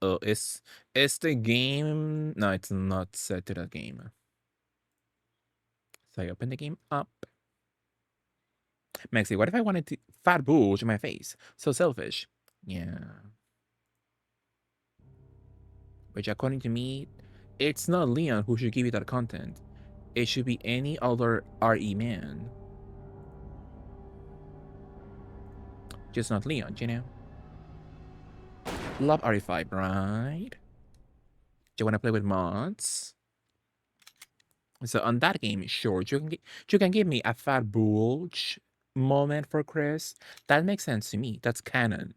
Oh, is the game? No, it's not set to the game. So I open the game up. Maxi, what if I wanted to fat bulge in my face? So selfish. Yeah. Which according to me, it's not Leon who should give you that content. It should be any other RE man. Just not Leon, you know? Love RE5, right? Do you want to play with mods? So on that game, sure, you can give me a fat bulge moment for Chris. That makes sense to me. That's canon.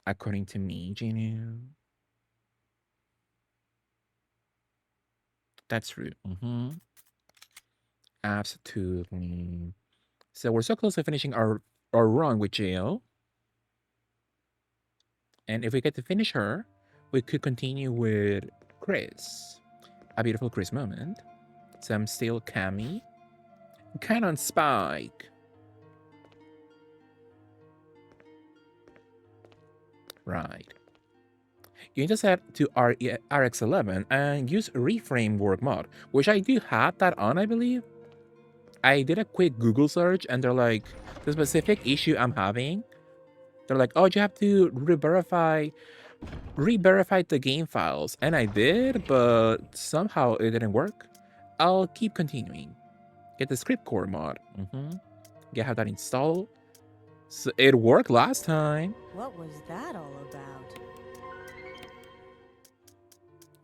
According to me, you know? That's true. Absolutely. So we're so close to finishing our run with jail. And if we get to finish her, we could continue with Chris. A beautiful Chris moment. So I'm still Cammy. Cannon Spike. Right. You need to set to RX11 and use reframe work mod, which I do have that on, I believe. I did a quick Google search and they're like, the specific issue I'm having, they're like, oh, you have to re-verify the game files. And I did, but somehow it didn't work. I'll keep continuing. Get the script core mod. Get how that installed. So it worked last time. What was that all about?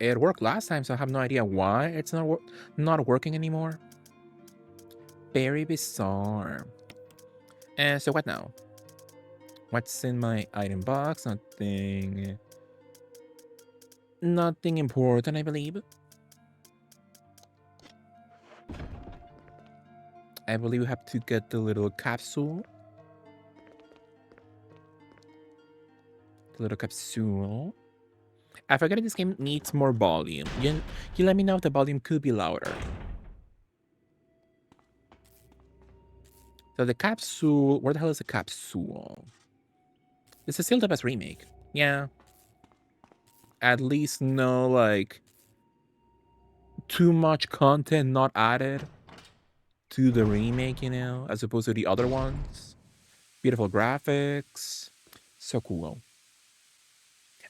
It worked last time, so I have no idea why it's not working anymore. Very bizarre. And so what now? What's in my item box? Nothing important, I believe. I believe we have to get the little capsule. The little capsule. I forget this game needs more volume. You let me know if the volume could be louder. So the capsule, where the hell is the capsule? This is still the best remake. Yeah. At least no, like, too much content not added to the remake, you know, as opposed to the other ones. Beautiful graphics. So cool.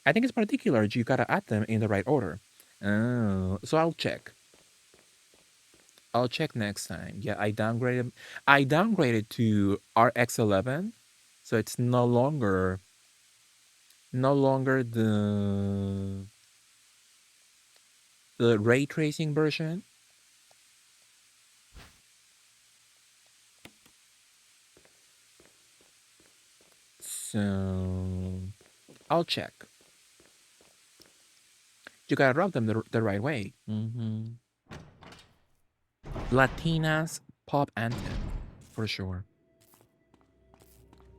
I think it's particular you gotta add them in the right order. Oh, so I'll check. I'll check next time. Yeah, I downgraded to RX11, so it's no longer the ray tracing version. So I'll check. You gotta rub them the right way. Latina's pop anthem, for sure.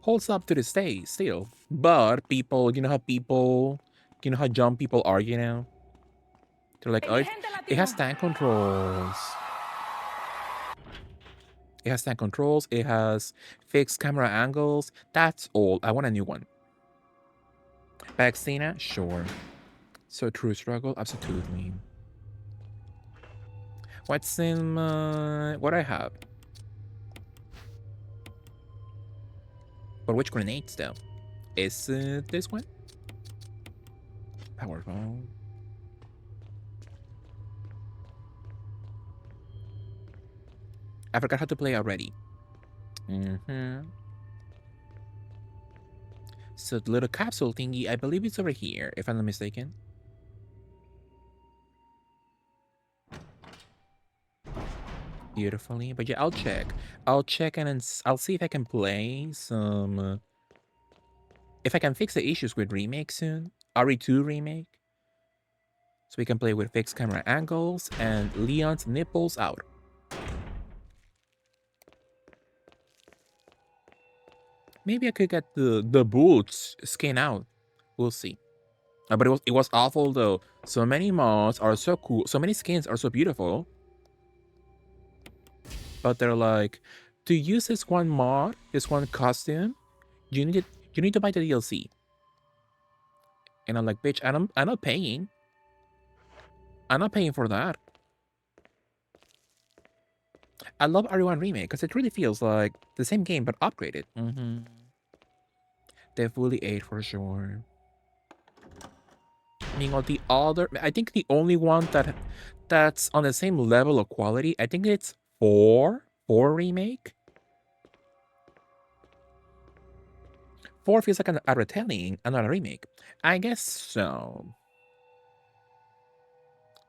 Holds up to this day still. But people, you know how dumb people are, you know? They're like, oh, it has tank controls. It has tank controls. It has fixed camera angles. That's old. I want a new one. Vaccina? Sure. So true struggle? Absolutely. What's in my... What I have? But which grenades, though? Is it this one? Powerful. I forgot how to play already. So the little capsule thingy, I believe it's over here, if I'm not mistaken. Beautifully. But yeah, I'll check. I'll check and I'll see if I can play some... if I can fix the issues with remake soon. RE2 remake. So we can play with fixed camera angles and Leon's nipples out. Maybe I could get the boots skin out. We'll see. But it was awful though. So many mods are so cool. So many skins are so beautiful. But they're like, to use this one mod, this one costume, you need to buy the DLC. And I'm like, bitch, I'm not paying. I'm not paying for that. I love RE1 Remake because it really feels like the same game but upgraded. They fully ate for sure. Meanwhile, the other, I think the only one that's on the same level of quality, I think it's 4 Remake. 4 feels like a retelling, not a remake. I guess so.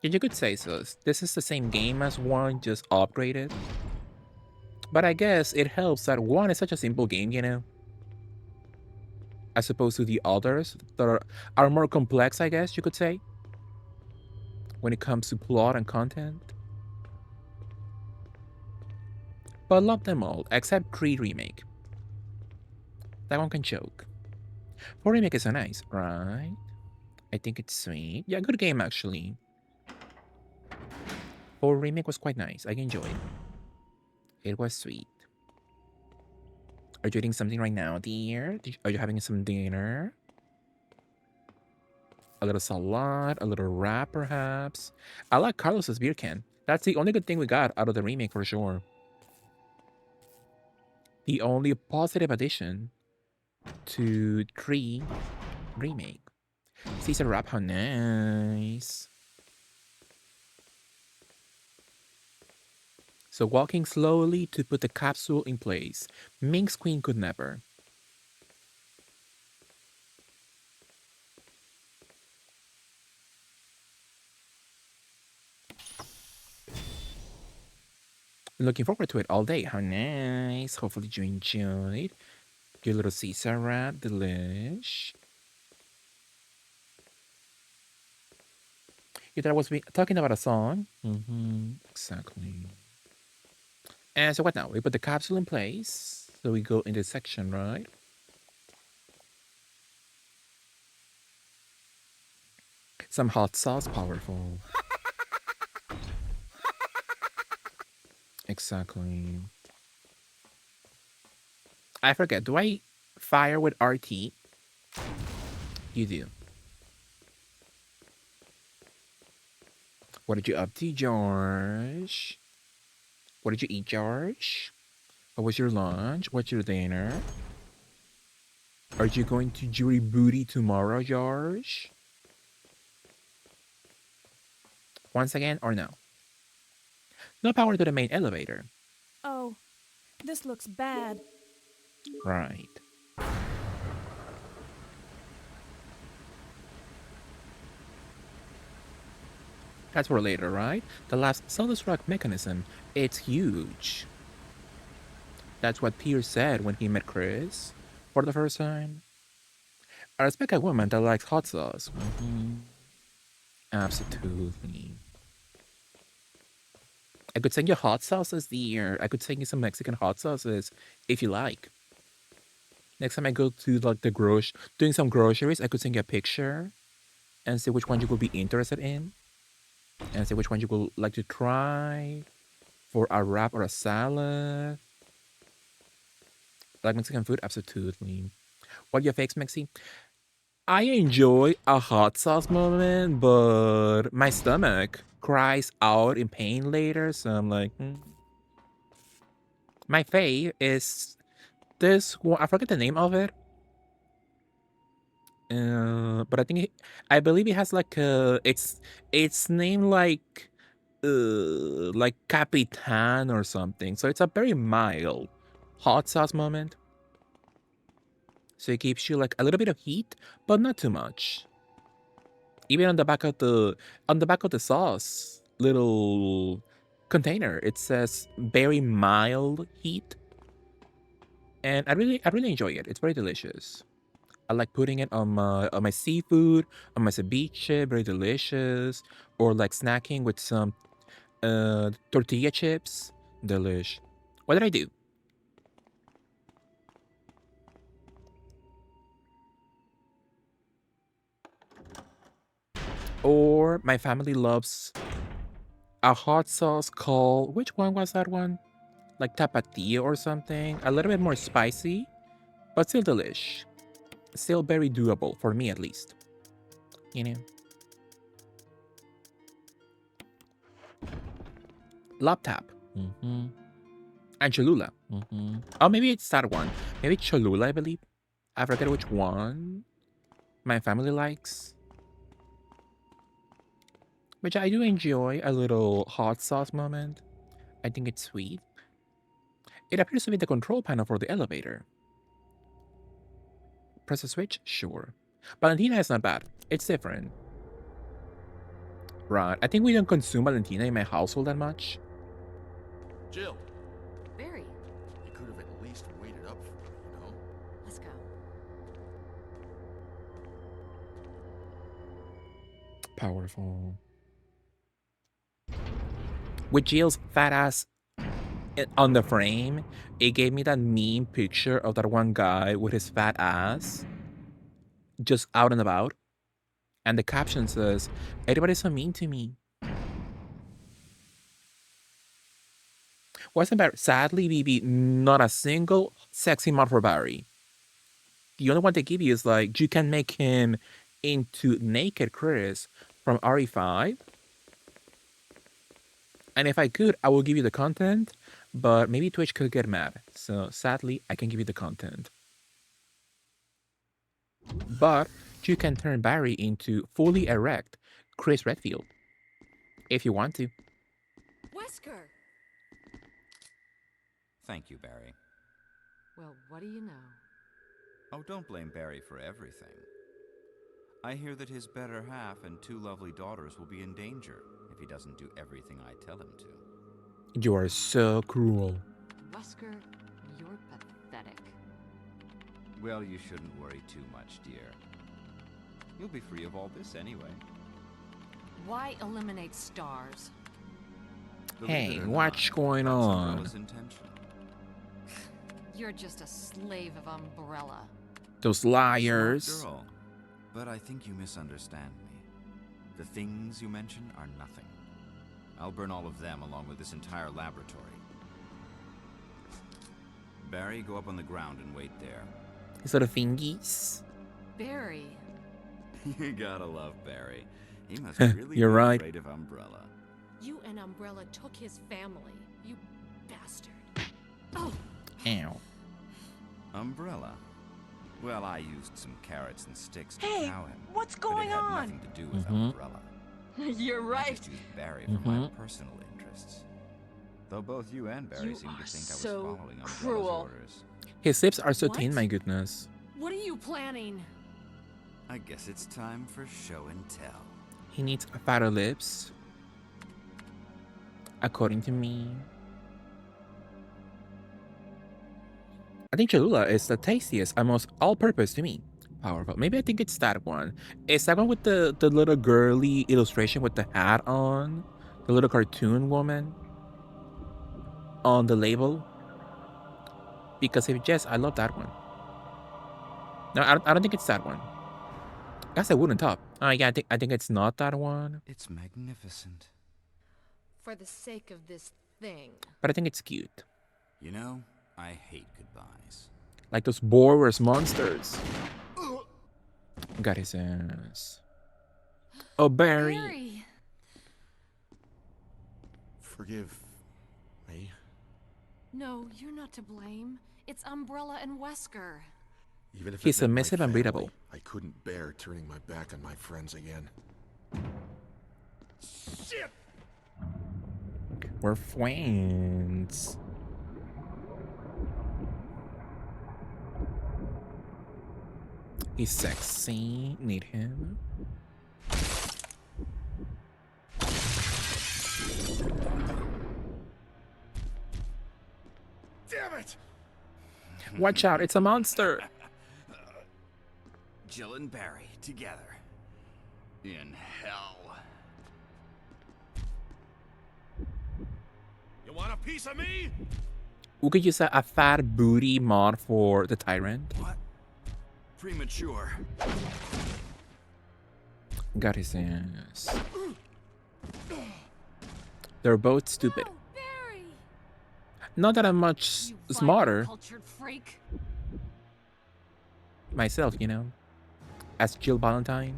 Yeah, you could say so. This is the same game as 1, just upgraded. But I guess it helps that 1 is such a simple game, you know? As opposed to the others that are more complex, I guess you could say, when it comes to plot and content. But love them all, except 3 Remake. That one can choke. 4 Remake is so nice, right? I think it's sweet. Yeah, good game actually. 4 Remake was quite nice. I enjoyed it. It was sweet. Are you eating something right now, dear? Are you having some dinner? A little salad, a little wrap, perhaps. I like Carlos's beer can. That's the only good thing we got out of the remake for sure. The only positive addition to 3 remake. Caesar wrap, how nice. So walking slowly to put the capsule in place. Minx Queen could never. Looking forward to it all day. How nice. Hopefully you enjoyed. Your little Caesar wrap, delish. You thought I was talking about a song? Exactly. And so what now? We put the capsule in place. So we go in this section, right? Some hot sauce, powerful. Exactly. I forget. Do I fire with RT? You do. What did you up to, George? What did you eat, George? What was your lunch? What's your dinner? Are you going to jury booty tomorrow, George? Once again or no? No power to the main elevator. Oh, this looks bad. Right. That's for later, right? The last self-destruct mechanism. It's huge. That's what Pierce said when he met Chris for the first time. I respect a woman that likes hot sauce. Absolutely. I could send you hot sauces there. I could send you some Mexican hot sauces if you like. Next time I go to like the doing some groceries, I could send you a picture and see which one you would be interested in, and see which one you would like to try for a wrap or a salad. Like Mexican food, absolutely. What your fakes, Mexi? I enjoy a hot sauce moment, but my stomach cries out in pain later, so I'm like, My fave is this one. I forget the name of it. But I think I believe it has like it's named like Capitan or something. So it's a very mild hot sauce moment. So it gives you like a little bit of heat, but not too much. Even on the back of the sauce little container, it says very mild heat. And I really enjoy it. It's very delicious. I like putting it on my seafood, on my ceviche, very delicious. Or like snacking with some tortilla chips, delish. What did I do? Or my family loves a hot sauce called, which one was that one? Like tapatio or something. A little bit more spicy, but still delish. Still very doable for me at least. You know? Laptop. Mm-hmm. And Cholula. Mm-hmm. Oh, maybe it's that one. Maybe it's Cholula, I believe. I forget which one my family likes. Which I do enjoy a little hot sauce moment. I think it's sweet. It appears to be the control panel for the elevator. Press a switch? Sure. Valentina is not bad. It's different. Right. I think we don't consume Valentina in my household that much. Jill, Barry, you could have at least waited up for me, you know? let's go. Powerful. With Jill's fat ass on the frame, it gave me that meme picture of that one guy with his fat ass just out and about. And the caption says, "Everybody's so mean to me." Wasn't Barry? Sadly, BB, not a single sexy mod for Barry. The only one they give you is like, you can make him into naked Chris from RE5. And if I could, I will give you the content, but maybe Twitch could get mad. So sadly, I can give you the content. But you can turn Barry into fully erect Chris Redfield if you want to. Wesker! Thank you, Barry. Well, what do you know? Oh, don't blame Barry for everything. I hear that his better half and 2 lovely daughters will be in danger if he doesn't do everything I tell him to. You are so cruel. Wesker, you're pathetic. Well, you shouldn't worry too much, dear. You'll be free of all this anyway. Why eliminate stars? Believe Hey, it or what's not, going that's on? Umbrella's intention. You're just a slave of Umbrella. Those Smart liars. girl. But I think you misunderstand me. The things you mention are nothing. I'll burn all of them along with this entire laboratory. Barry, go up on the ground and wait there. These little thingies. Barry, You gotta love Barry. He must really You're be right. afraid of Umbrella. you and Umbrella took his family. You bastard. Oh! Ow. Umbrella? Well, I used some carrots and sticks to Hey, cow him. what's But going it had on? nothing to do with Mhm. Umbrella. You're I right. just used Barry for my personal interests. Though both you and Barry You seem to are think I was so following Umbrella's cruel. orders. His lips are so What? thin, my goodness. What are you planning? I guess it's time for show and tell. He needs fatter lips. According to me. I think Cholula is the tastiest and most all-purpose to me. Powerful. Maybe I think it's that one. Is that one with the little girly illustration with the hat on? The little cartoon woman? On the label? Because if yes, I love that one. No, I don't think it's that one. That's a wooden top. Yeah, I think it's not that one. It's magnificent. For the sake of this thing. But I think it's cute. You know, I hate goodbyes. Like those Boris monsters. Got his ass. Oh, Barry. Barry! Forgive me. No, you're not to blame. It's Umbrella and Wesker. Even if He's it meant my submissive and family, beatable. I couldn't bear turning my back on my friends again. Shit! We're friends. He's sexy. Need him. Damn it! Watch out, it's a monster. Jill and Barry together. In hell. You want a piece of me? We could use a fat booty mod for the tyrant. What? Premature. Got his ass. They're both stupid. Oh, Barry! Not that I'm much You smarter cultured freak. myself, you know. As Jill Valentine.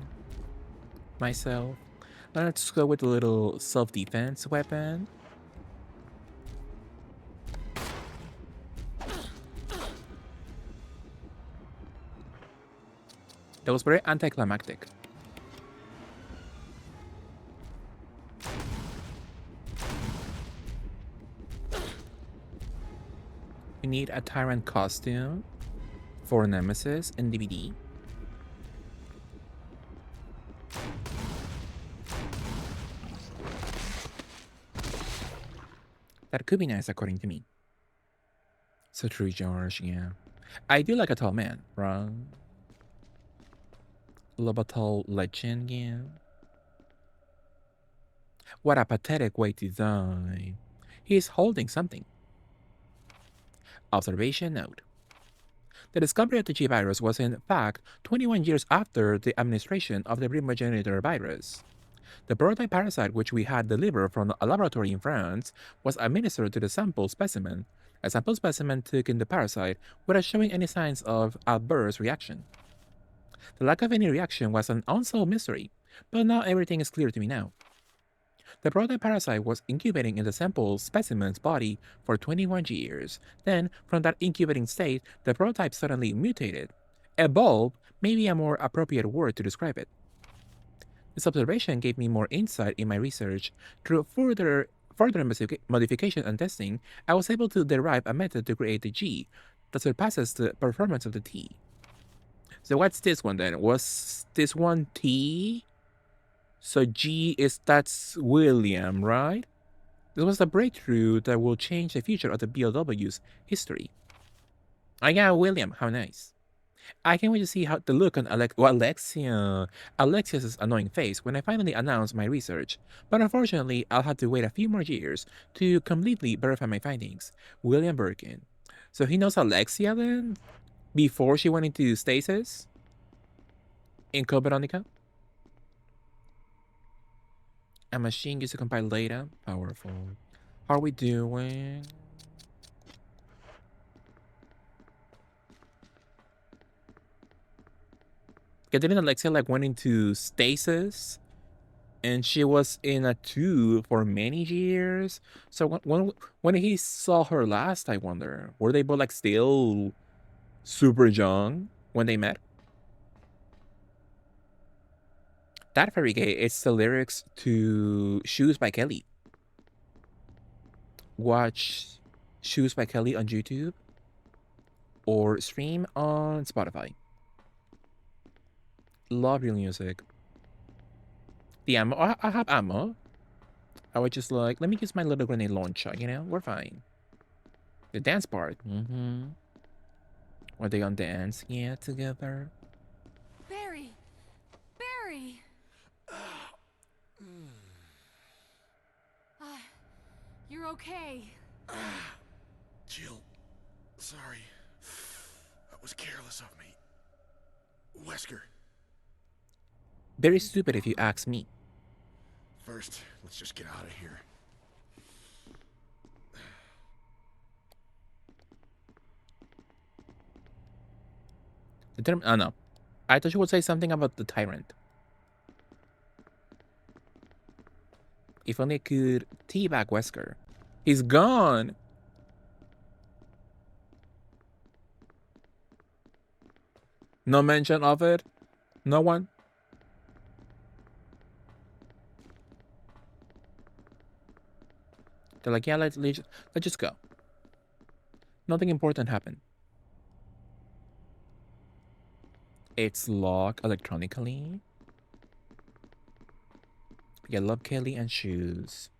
myself. Let's go with a little self-defense weapon. That was very anticlimactic. We need a Tyrant costume for Nemesis in DVD. That could be nice according to me. So true, George, yeah. I do like a tall man, right? Love a tall legend, yeah. What a pathetic way to die. He's holding something. Observation note. The discovery of the G virus was in fact 21 years after the administration of the primogenitor virus. The prototype parasite which we had delivered from a laboratory in France was administered to the sample specimen. A sample specimen took in the parasite without showing any signs of adverse reaction. The lack of any reaction was an unsolved mystery, but now everything is clear to me now. The prototype parasite was incubating in the sample specimen's body for 21 years. Then, from that incubating state, the prototype suddenly mutated. Evolved may be a more appropriate word to describe it. This observation gave me more insight in my research. Through further modification and testing, I was able to derive a method to create the G that surpasses the performance of the T. So what's this one then? Was this one T? So that's William, right? This was the breakthrough that will change the future of the BLW's history. I got William, how nice. I can't wait to see how the look on Alexia's annoying face when I finally announce my research. But unfortunately, I'll have to wait a few more years to completely verify my findings. William Birkin. So he knows Alexia then? Before she went into stasis? In Code Veronica? A machine used to compile data? Powerful. How are we doing? Yeah, didn't Alexia like went into stasis? And she was in a tube for many years. So when he saw her last, I wonder, were they both like still super young when they met? That very gay. It's the lyrics to Shoes by Kelly. Watch Shoes by Kelly on YouTube or stream on Spotify. Love real music. The ammo, I have ammo. I was just like, let me use my little grenade launcher, you know? We're fine. The dance part. Were they on dance? Yeah, together. Barry! Barry! You're okay. Jill, sorry. That was careless of me. Wesker, Very stupid if you ask me. first, let's just get out of here. Oh no. I thought you would say something about the tyrant. If only I could teabag Wesker. He's gone! No mention of it? No one? They're like, yeah, let's just go. Nothing important happened. It's locked electronically. Yeah, love Kelly and shoes.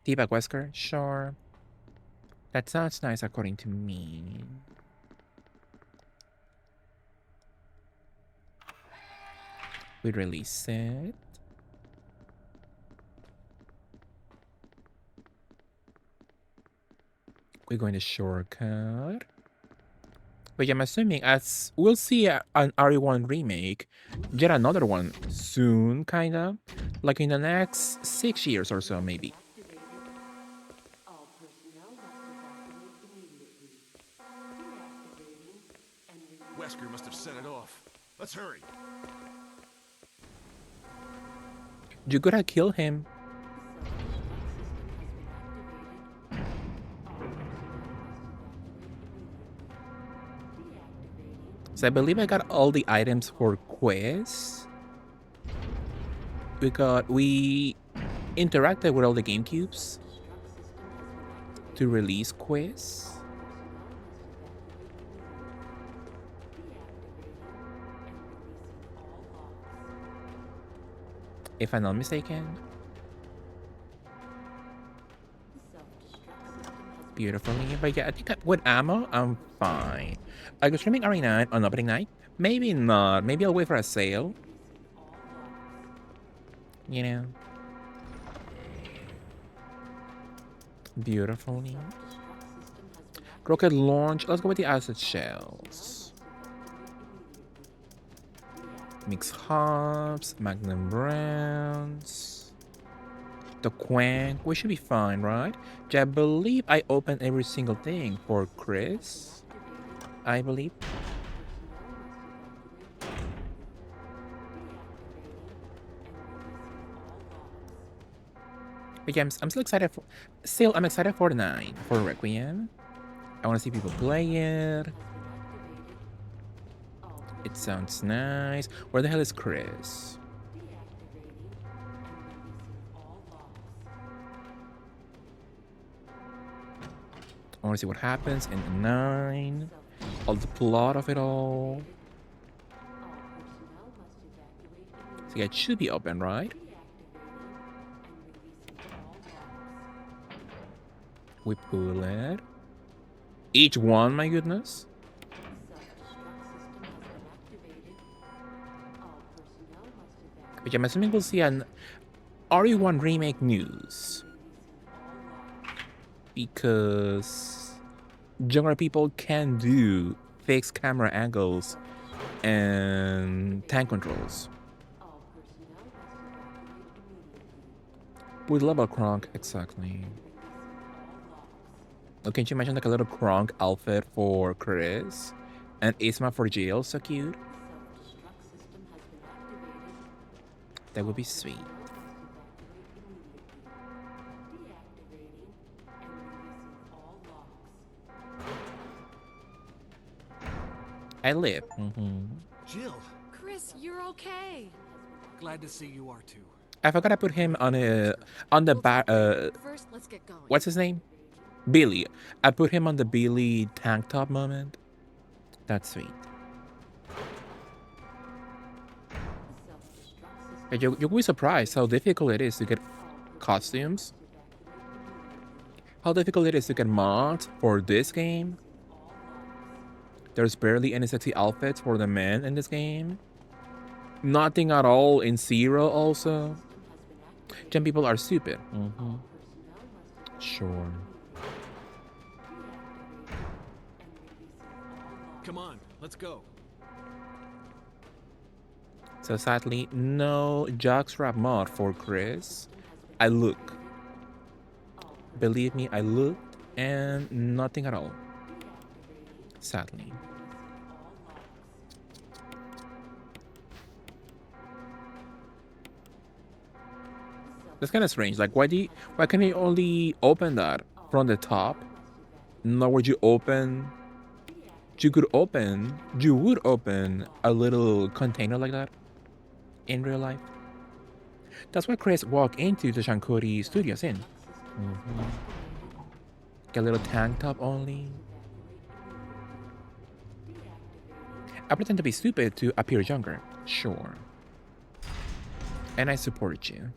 Teabag Wesker? Sure. That sounds nice according to me. We release it. We're going to shortcut. But yeah, I'm assuming as we'll see an RE1 remake, yet another one soon, kinda. Like in the next 6 years or so, maybe. Wesker must have set it off. Let's hurry. You gotta kill him. So I believe I got all the items for quests. We interacted with all the GameCubes to release quests. If I'm not mistaken. Beautifully, but yeah, I think with ammo, I'm fine. I go streaming RE9 on opening night. Maybe not. Maybe I'll wait for a sale. You know. Beautifully. Rocket launch. Let's go with the acid shells. Mix hops, magnum browns. The Quang. We should be fine, right? I believe I opened every single thing for Chris. I believe. But yeah, I'm still excited for. Still, I'm excited for the 9 for Requiem. I want to see people play it. It sounds nice. Where the hell is Chris? I want to see what happens in the 9. All the plot of it all. So yeah, it should be open, right? We pull it. Each one, my goodness. Which I'm assuming we'll see an RE1 remake news. Because younger people can do fixed camera angles and tank controls. With level Kronk, exactly. Oh, can you imagine like a little Kronk outfit for Chris? And Isma for Jill, so cute. That would be sweet. I live. Jill, Chris, you're okay. glad to see you are too. I forgot I put him on the back. First, let's get going. What's his name? Billy. I put him on the Billy tank top moment. That's sweet. You'll be surprised how difficult it is to get costumes. How difficult it is to get mods for this game. There's barely any sexy outfits for the men in this game. Nothing at all in Zero also. Some people are stupid. Sure. Come on, let's go. So sadly, no jockstrap mod for Chris. I look. Believe me, I looked and nothing at all. Sadly. That's kind of strange. Like, why can you only open that from the top? Not would you open? You would open a little container like that in real life. That's why Chris walked into the Shankuri studios in. Get a little tank top only. I pretend to be stupid to appear younger. Sure. And I support you.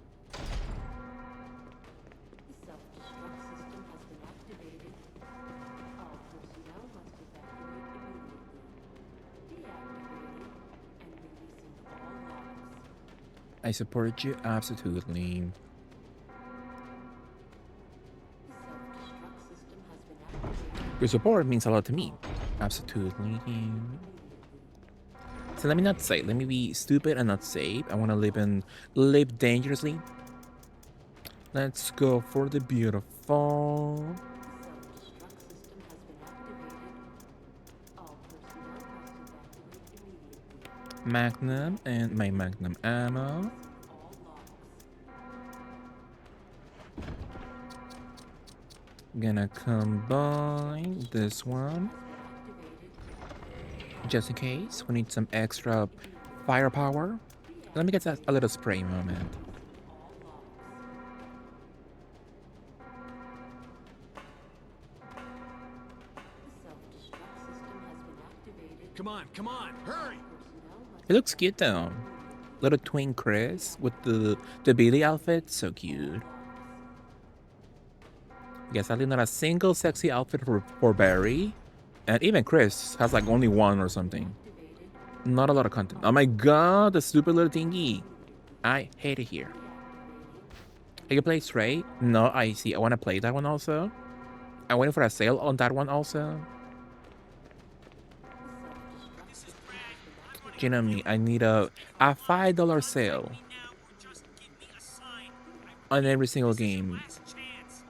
I support you absolutely. Your support means a lot to me. Absolutely. So let me not say. Let me be stupid and not safe. I want to live dangerously. Let's go for the beautiful. Magnum and my Magnum ammo. Gonna combine this one. Just in case we need some extra firepower. Let me get a little spray moment. Come on, come on! Hurry! It looks cute though. Little twin Chris with the Billy outfit, so cute. Yes, sadly not a single sexy outfit for Barry. And even Chris has like only one or something. Not a lot of content. Oh my god, the stupid little thingy. I hate it here. I can play Stray? No, I see. I want to play that one also. I'm waiting for a sale on that one also. You know me, I need a $5 sale on every single game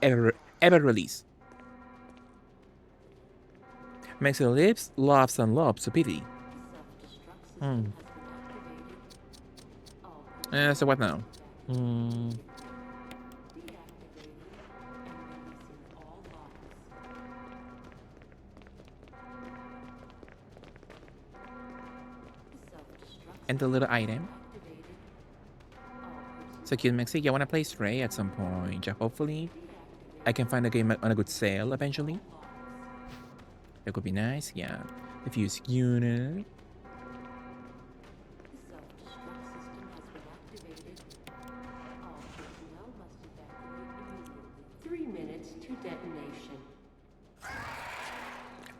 ever released. Makes your lips loves and loves to pity. So what now? And the little item. So cute, Mexi. I want to play Stray at some point. Yeah, hopefully, I can find a game on a good sale eventually. That could be nice. Yeah, if you unit.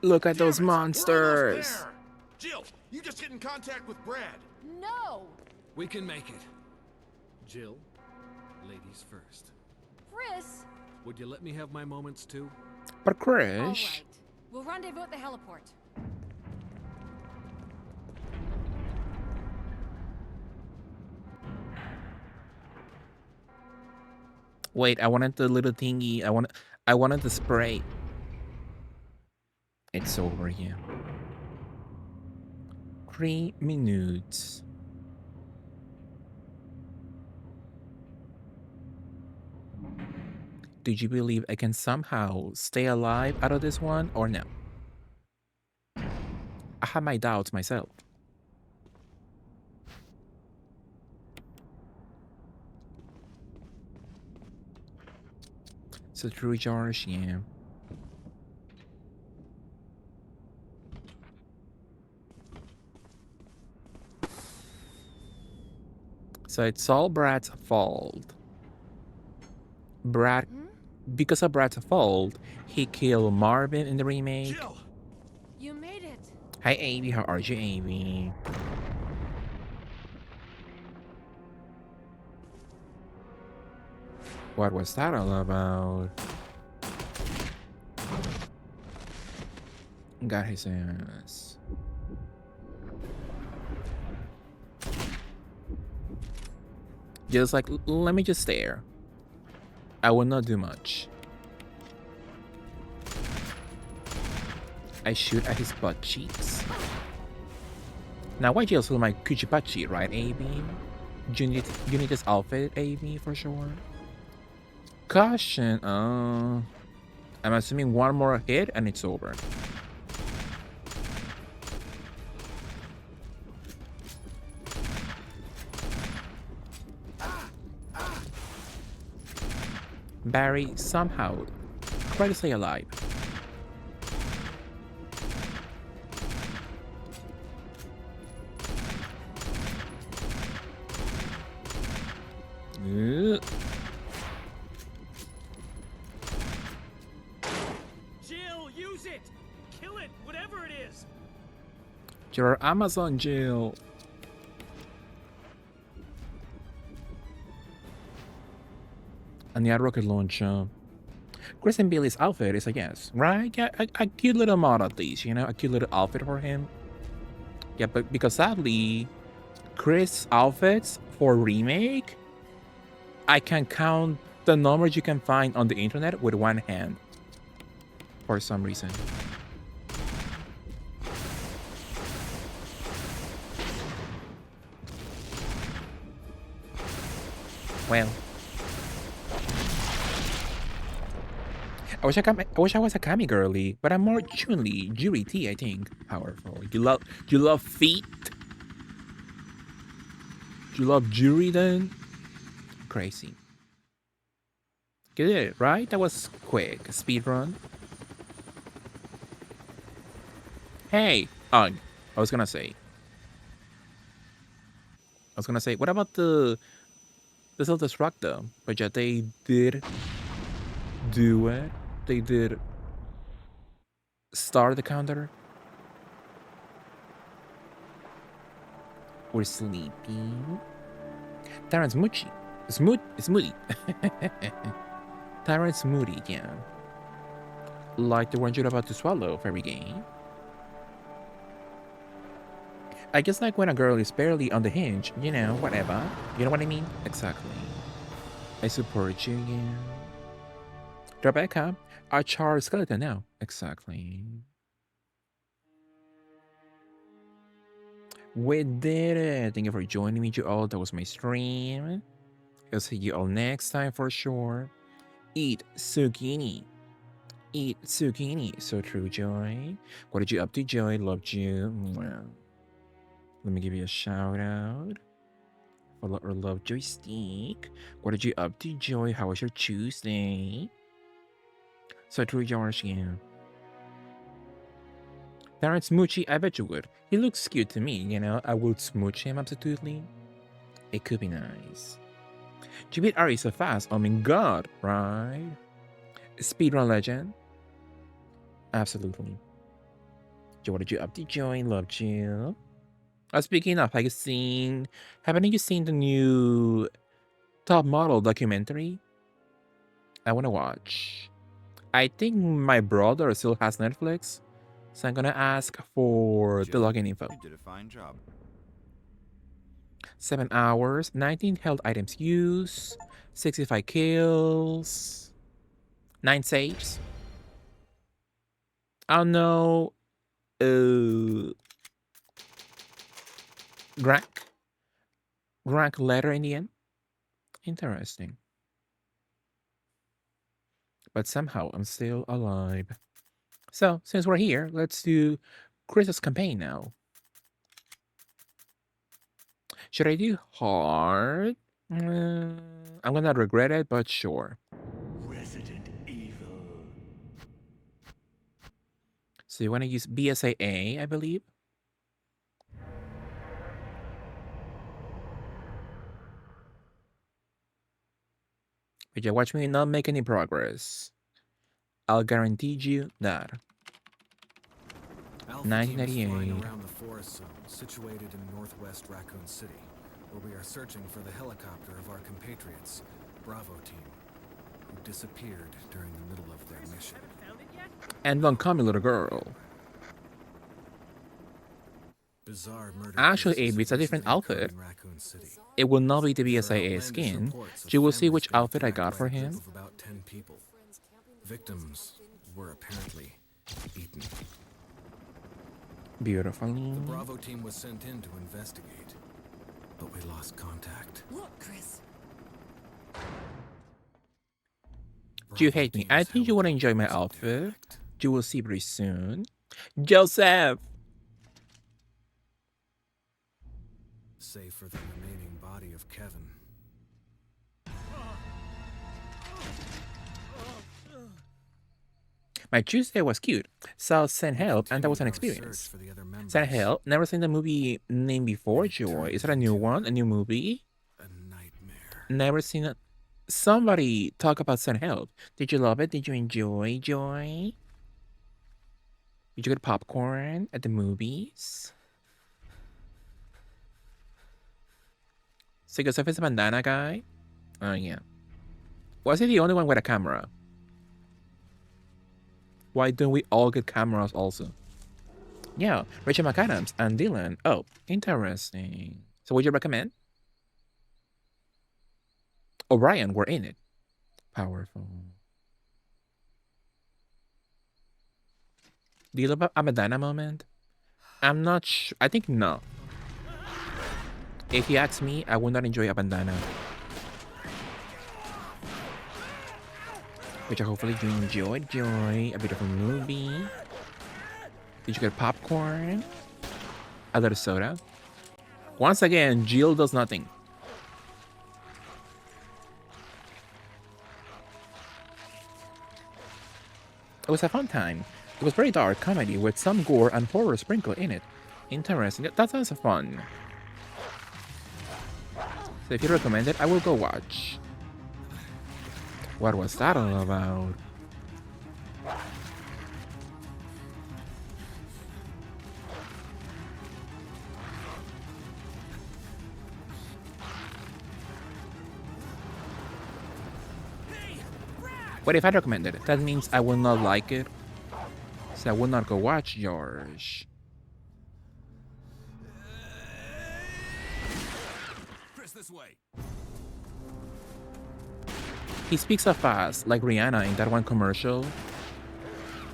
Look at those monsters. Jill, you just get in contact with Brad. No! We can make it. Jill, ladies first. Chris! Would you let me have my moments too? But All Chris, right. We'll rendezvous at the heliport. wait, I wanted the little thingy. I wanted the spray. It's over here. 3 minutes. Did you believe I can somehow stay alive out of this one or no? I have my doubts myself. So to recharge, yeah. So it's all Brad's fault. Brad, because of Brad's fault, he killed Marvin in the remake. Jill! You made it. Hi, Amy. How are you, Amy? What was that all about? Got his ass. Just like, let me just stare. I will not do much. I shoot at his butt cheeks. Now, why Jill's my coochie butt cheek, right, AB? You need this outfit, AB, for sure. Caution. I'm assuming one more hit and it's over. Barry somehow try to stay alive. Jill, use it! Kill it, whatever it is! You're Amazon Jill. And the rocket launcher. Chris and Billy's outfit is a yes, right? Yeah, a cute little mod at least, you know, a cute little outfit for him. Yeah, but because sadly, Chris' outfits for remake, I can count the numbers you can find on the internet with one hand. For some reason. Well. I wish I was a Kami girly, but I'm more Chun-Li, Juri T, I think. Powerful. You love feet? You love Juri then? Crazy. Get it, right? That was quick. Speed run. Hey! I was gonna say, what about the self-destruct though? But yeah, they did do it. They did start the counter. We're sleeping. Tyrant's Moochie. Smoothie. Tyrant's Smoothie, yeah. Like the one you're about to swallow, fairy game. I guess like when a girl is barely on the hinge, you know, whatever. You know what I mean? Exactly. I support you, yeah. Rebecca, a charred skeleton now. Exactly. We did it. Thank you for joining me, you all. That was my stream. I'll see you all next time for sure. Eat zucchini. Eat zucchini. So true, Joy. What did you up to, Joy? Loved you. Well, let me give you a shout out. Follow or love joystick. What did you up to, Joy? How was your Tuesday? So true, George, yeah. Parent Smoochie, I bet you would. He looks cute to me, you know. I would smooch him absolutely. It could be nice. You beat Ari so fast. Oh my god, right? Speedrun legend. Absolutely. What did you up to, Joy? Loved you. Speaking of, haven't you seen the new Top Model documentary? I want to watch. I think my brother still has Netflix, so I'm gonna ask for the login info. You did a fine job. 7 hours, 19 held items used, 65 kills, 9 saves. Oh no. Rank letter in the end. Interesting. But somehow I'm still alive. So, since we're here, let's do Chris's campaign now. Should I do hard? I'm gonna regret it, but sure. Resident Evil. So you wanna use BSAA, I believe? But yeah, watch me not make any progress. I'll guarantee you that. Alpha team is 1998. flying around the forest zone situated in northwest Raccoon City, where we are searching for the helicopter of our compatriots, Bravo team, who disappeared during the middle of their mission. And don't call me little girl. Bizarre murder Actually, cases Abe, it's a have different recently occurred outfit. in Raccoon City. It will not be the There are BSAA outlandish skin. reports of You will see families which being outfit I attacked got by for a group him. of about 10 people. Victims were apparently eaten. Beautifully. The Bravo team was sent in to investigate, but we lost contact. Look, Chris. Do you Bravo hate me? team's I think you will enjoy my helicopter was outfit. intact. You will see very soon. Joseph! Save for the remaining body of Kevin. My Tuesday was cute. Saw Send Help, and that was an Continued our experience. search for the other members. Send Help? Never seen the movie name before, Joy. Is that a new one? A new movie? A nightmare. Never seen it. Somebody talk about Send Help. Did you love it? Did you enjoy, Joy? Did you get popcorn at the movies? So Joseph is a bandana guy? Oh, yeah. Was he the only one with a camera? Why don't we all get cameras also? Yeah, Rachel McAdams and Dylan. Oh, interesting. So would you recommend? O'Brien were in it. Powerful. Do you love a bandana moment? I'm not sure. I think no. If you ask me, I would not enjoy a bandana. which I hopefully you enjoyed. Enjoy a bit of a movie. Did you get popcorn? A little soda? Once again, Jill does nothing. It was a fun time. It was very dark comedy with some gore and horror sprinkled in it. Interesting. That sounds fun. So if you recommend it, I will go watch. What was that all about? But if I recommend it, that means I will not like it. So I will not go watch yours. Chris, this way. He speaks so fast, like Rihanna in that one commercial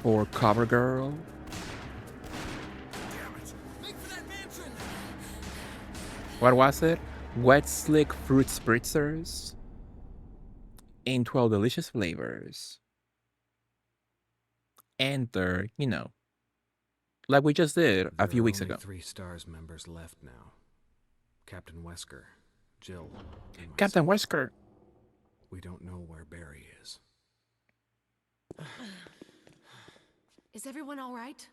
for CoverGirl. Damn it. Make for that mansion. What was it? Wet Slick Fruit Spritzers in 12 delicious flavors. And they're, you know, like we just did a few weeks ago. 3 stars members left now. Captain Wesker, Jill, and Captain myself. Wesker. We don't know where Barry is. Is everyone all right?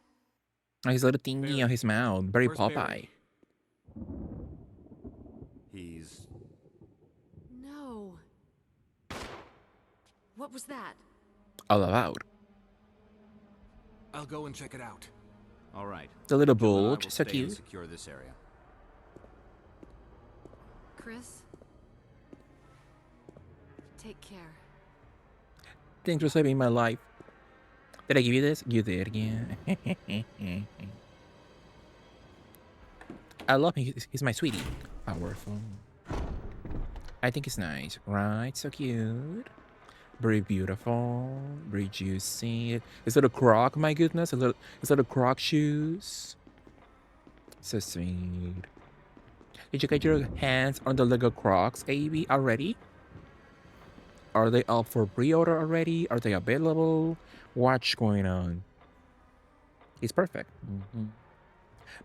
His little thingy on his mouth. Very Where's Popeye. Barry? He's... No. What was that? All about. I'll go and check it out. All right. The little Jill and I bulge. will So stay and cute. secure this area. Chris? Take care. Thanks for saving my life. Did I give you this? You did, yeah. I love him. He's my sweetie. Powerful. I think he's nice, right? So cute. Very beautiful. Very juicy. His little croc, my goodness. His little croc shoes. So sweet. Did you get your hands on the Lego Crocs, AB, already? Are they up for pre-order already? Are they available? What's going on? It's perfect.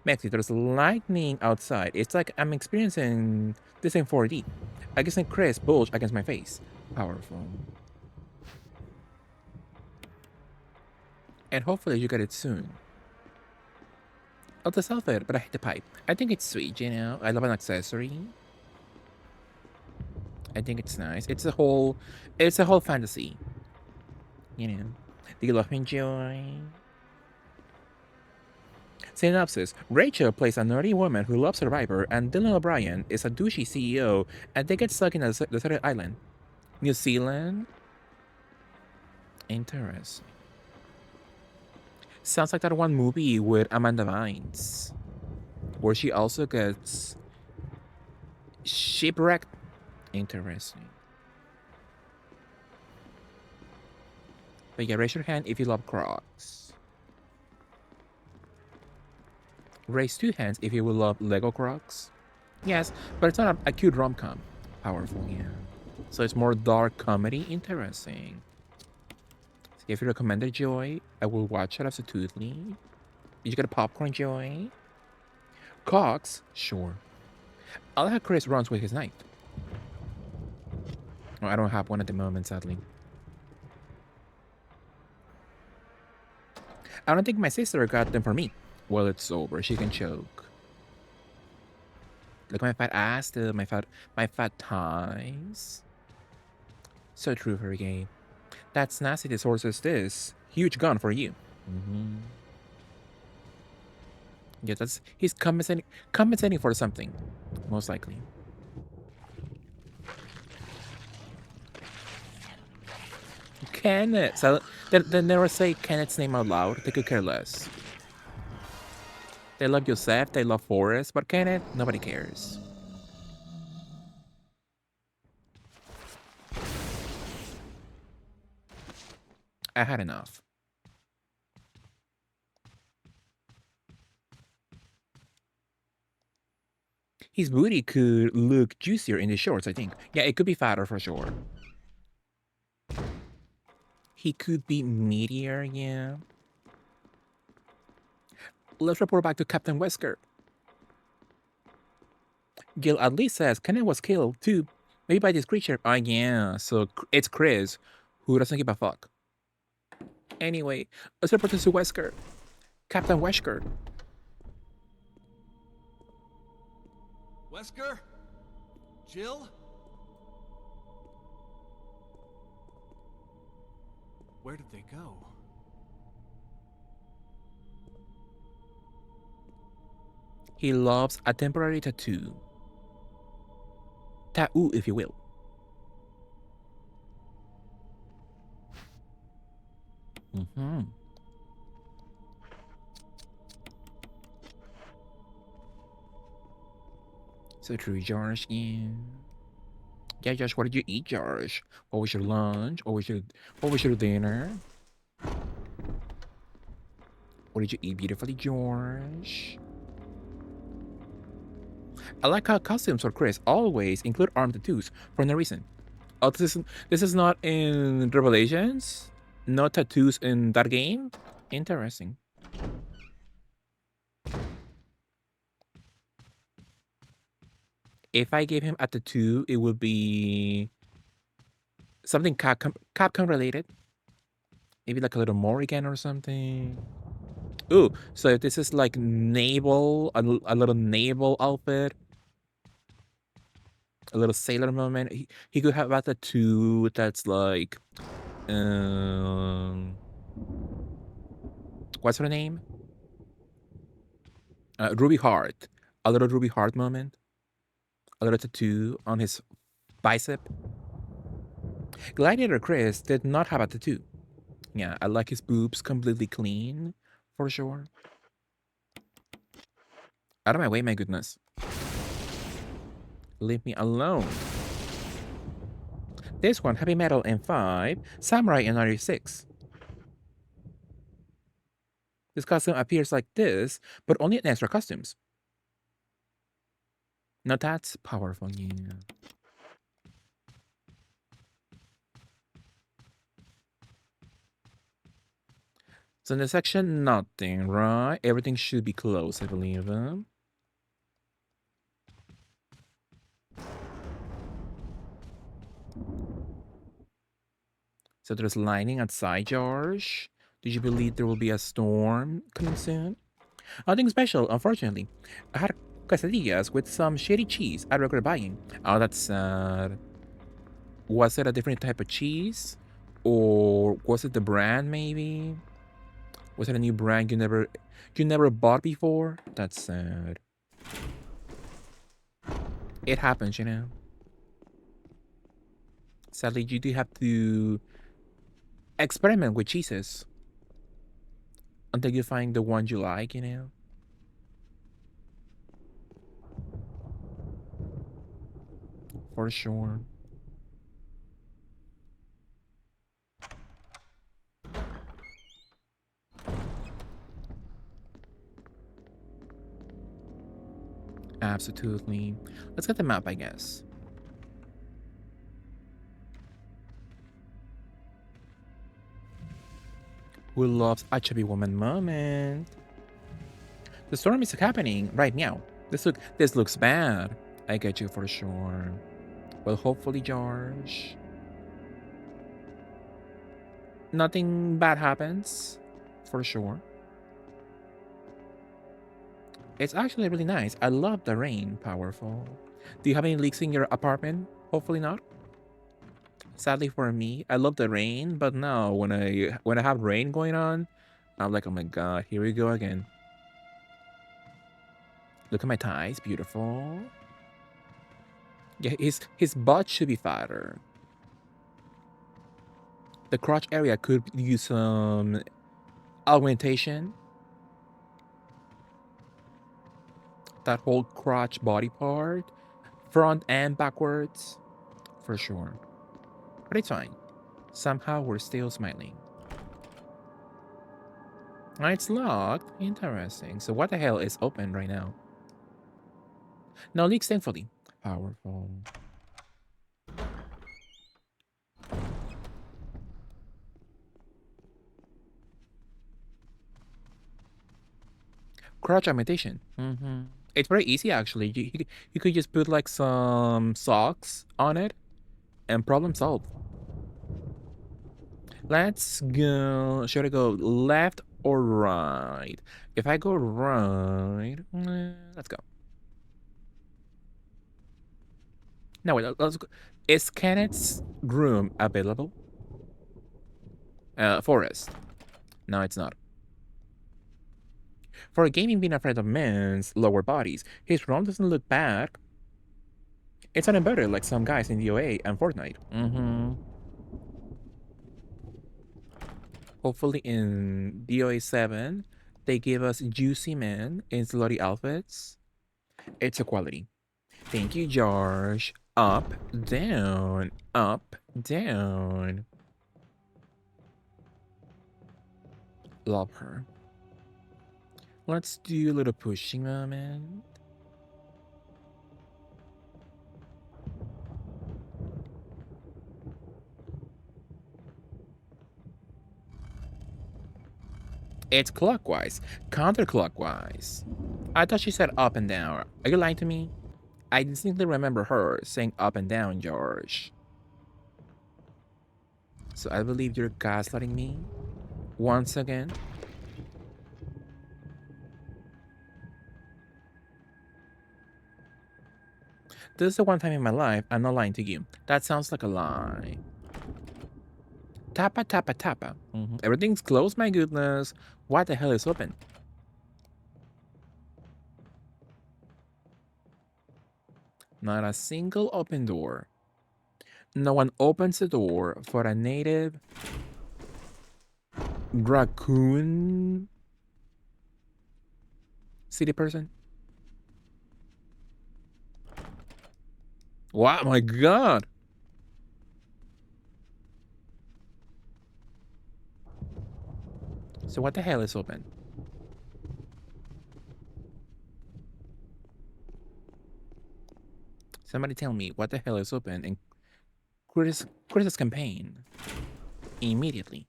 Maxi, there's lightning outside. It's like I'm experiencing this in 4D. I guess Chris bulge against my face. Powerful. And hopefully you get it soon. I'll just sell it, but I hate the pipe. I think it's sweet, you know? I love an accessory. I think it's nice. It's a whole fantasy. You know. Do you love enjoy? Synopsis. Rachel plays a nerdy woman who loves Survivor, and Dylan O'Brien is a douchey CEO, and they get stuck in a deserted island. New Zealand? Interesting. Sounds like that one movie with Amanda Bynes, where she also gets shipwrecked. Interesting. But yeah, raise your hand if you love Crocs. Raise 2 hands if you will love Lego Crocs. Yes, but it's not a cute rom-com. Powerful, yeah. So it's more dark comedy. Interesting. If you recommend it, Joy, I will watch it absolutely. Did you get a popcorn, Joy? Cox? Sure. I like how Chris runs with his knife. Oh, I don't have one at the moment, sadly. I don't think my sister got them for me. Well, it's over. She can choke. Look at my fat ass, my fat thighs. So true for a game. That's nasty. The source is this. Huge gun for you. Yeah, he's compensating for something. Most likely. Kenneth. So they never say Kenneth's name out loud. They could care less. They love Yosef, they love Forrest, but Kenneth, nobody cares. I had enough. His booty could look juicier in the shorts, I think. Yeah, it could be fatter for sure. He could be Meteor, yeah. Let's report back to Captain Wesker. Gil at least says Kenneth was killed too. Maybe by this creature. Oh yeah, so it's Chris, who doesn't give a fuck. Anyway, let's report to Wesker. Captain Wesker. Wesker? Jill? Where did they go? He loves a temporary tattoo. Tattoo, if you will. Mm-hmm. So true, George. Yeah. Yeah, Josh, what did you eat, Josh? What was your lunch? What was your dinner? What did you eat beautifully, George? I like how costumes for Chris always include arm tattoos for no reason. Oh, this is not in Revelations? No tattoos in that game? Interesting. If I gave him a tattoo, it would be something Capcom related. Maybe like a little Morrigan or something. Ooh, so if this is like naval, a little naval outfit, a little sailor moment, he could have a tattoo that's like, um, what's her name? Ruby Heart. A little Ruby Heart moment. A little tattoo on his bicep. Gladiator Chris did not have a tattoo. Yeah, I like his boobs completely clean, for sure. Out of my way, my goodness. Leave me alone. This one, Heavy Metal in 5, Samurai in 96. This costume appears like this, but only in extra costumes. Now that's powerful, yeah. So in the section, nothing, right? Everything should be closed, I believe. So there's lightning outside, George. Did you believe there will be a storm coming soon? Nothing special, unfortunately. I had quesadillas with some shitty cheese I regret buying. Oh, that's sad. Was it a different type of cheese? Or was it the brand, maybe? Was it a new brand you never bought before? That's sad. It happens, you know. Sadly, you do have to experiment with cheeses until you find the one you like, you know. For sure. Absolutely. Let's get the map, I guess. Who loves a chubby woman moment? The storm is happening right now. This looks bad. I get you for sure. Well, hopefully, George. Nothing bad happens. For sure. It's actually really nice. I love the rain. Powerful. Do you have any leaks in your apartment? Hopefully not. Sadly for me, I love the rain, but no, when I have rain going on, I'm like, oh my god, here we go again. Look at my thighs, beautiful. Yeah, his butt should be fatter. The crotch area could use some augmentation. That whole crotch body part, front and backwards, for sure. But it's fine. Somehow we're still smiling. Oh, it's locked. Interesting. So what the hell is open right now? No leaks, thankfully. Powerful. crotch augmentation. It's very easy actually. You could just put like some socks on it and problem solved. Let's go. Should I go left or right? If I go right, let's go. No, wait, let's go. Is Kenneth's room available? Forest. No, it's not. For a gaming being afraid of men's lower bodies, his room doesn't look bad. It's not better like some guys in DOA and Fortnite. Hopefully in DOA 7, they give us juicy men in slutty outfits. It's a quality. Thank you, George. Up, down, up, down. Love her. Let's do a little pushing moment. It's clockwise, counterclockwise. I thought she said up and down. Are you lying to me? I distinctly remember her saying up and down, George. So I believe you're gaslighting me once again. This is the one time in my life I'm not lying to you. That sounds like a lie. Tappa, tappa, tappa. Everything's closed, my goodness. What the hell is open? Not a single open door. No one opens the door for a native raccoon city person. Wow, my God. So what the hell is open? Somebody tell me what the hell is open and Chris's campaign immediately.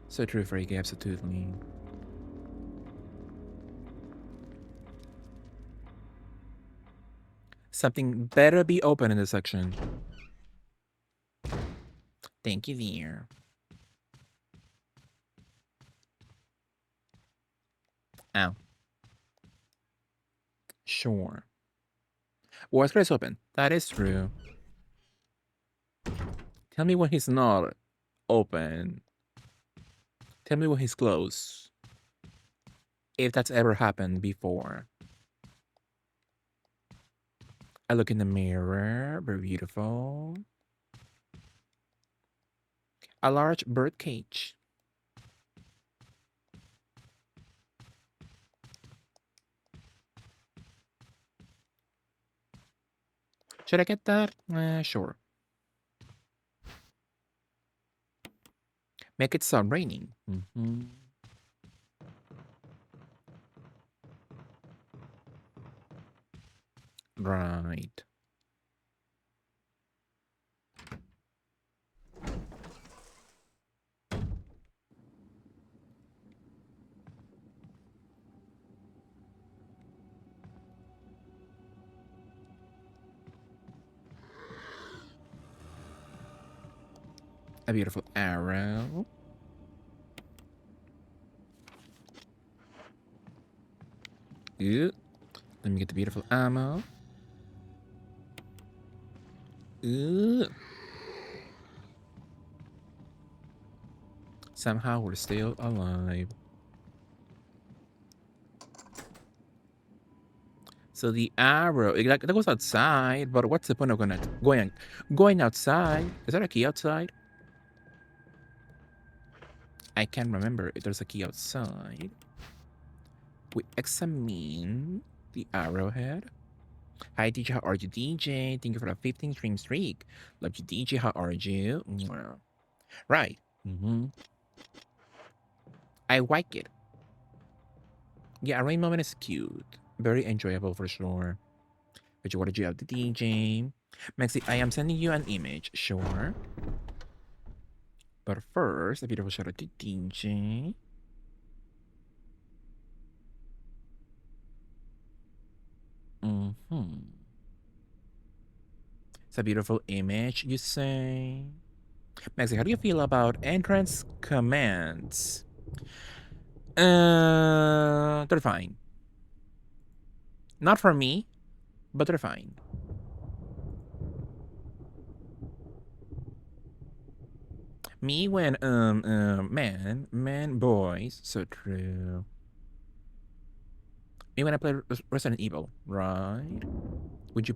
So true, Freaky, absolutely. Something better be open in this section. Thank you, dear. Ow. Sure. What's Chris open? That is true. Tell me when he's not open. Tell me when he's closed. If that's ever happened before. I look in the mirror. Very beautiful. A large bird cage. Should I get that? Sure. Make it stop raining. Right. A beautiful arrow. Ooh. Let me get the beautiful ammo. Ooh. Somehow we're still alive. So the arrow, that goes outside, but what's the point of going outside? Is there a key outside? I can't remember if there's a key outside. We examine the arrowhead. Hi DJ, how are you DJ? Thank you for the 15 stream streak. Love you DJ, how are you? Right. I like it. Yeah, a rain moment is cute. Very enjoyable for sure. But what did you have the DJ? Maxi, I am sending you an image, sure. But first, a beautiful shout out to DJ. Mm-hmm. It's a beautiful image, you say? Maxi, how do you feel about entrance commands? They're fine. Not for me, but they're fine. Me when man, boys, so true. Me when I play Resident Evil, right? Would you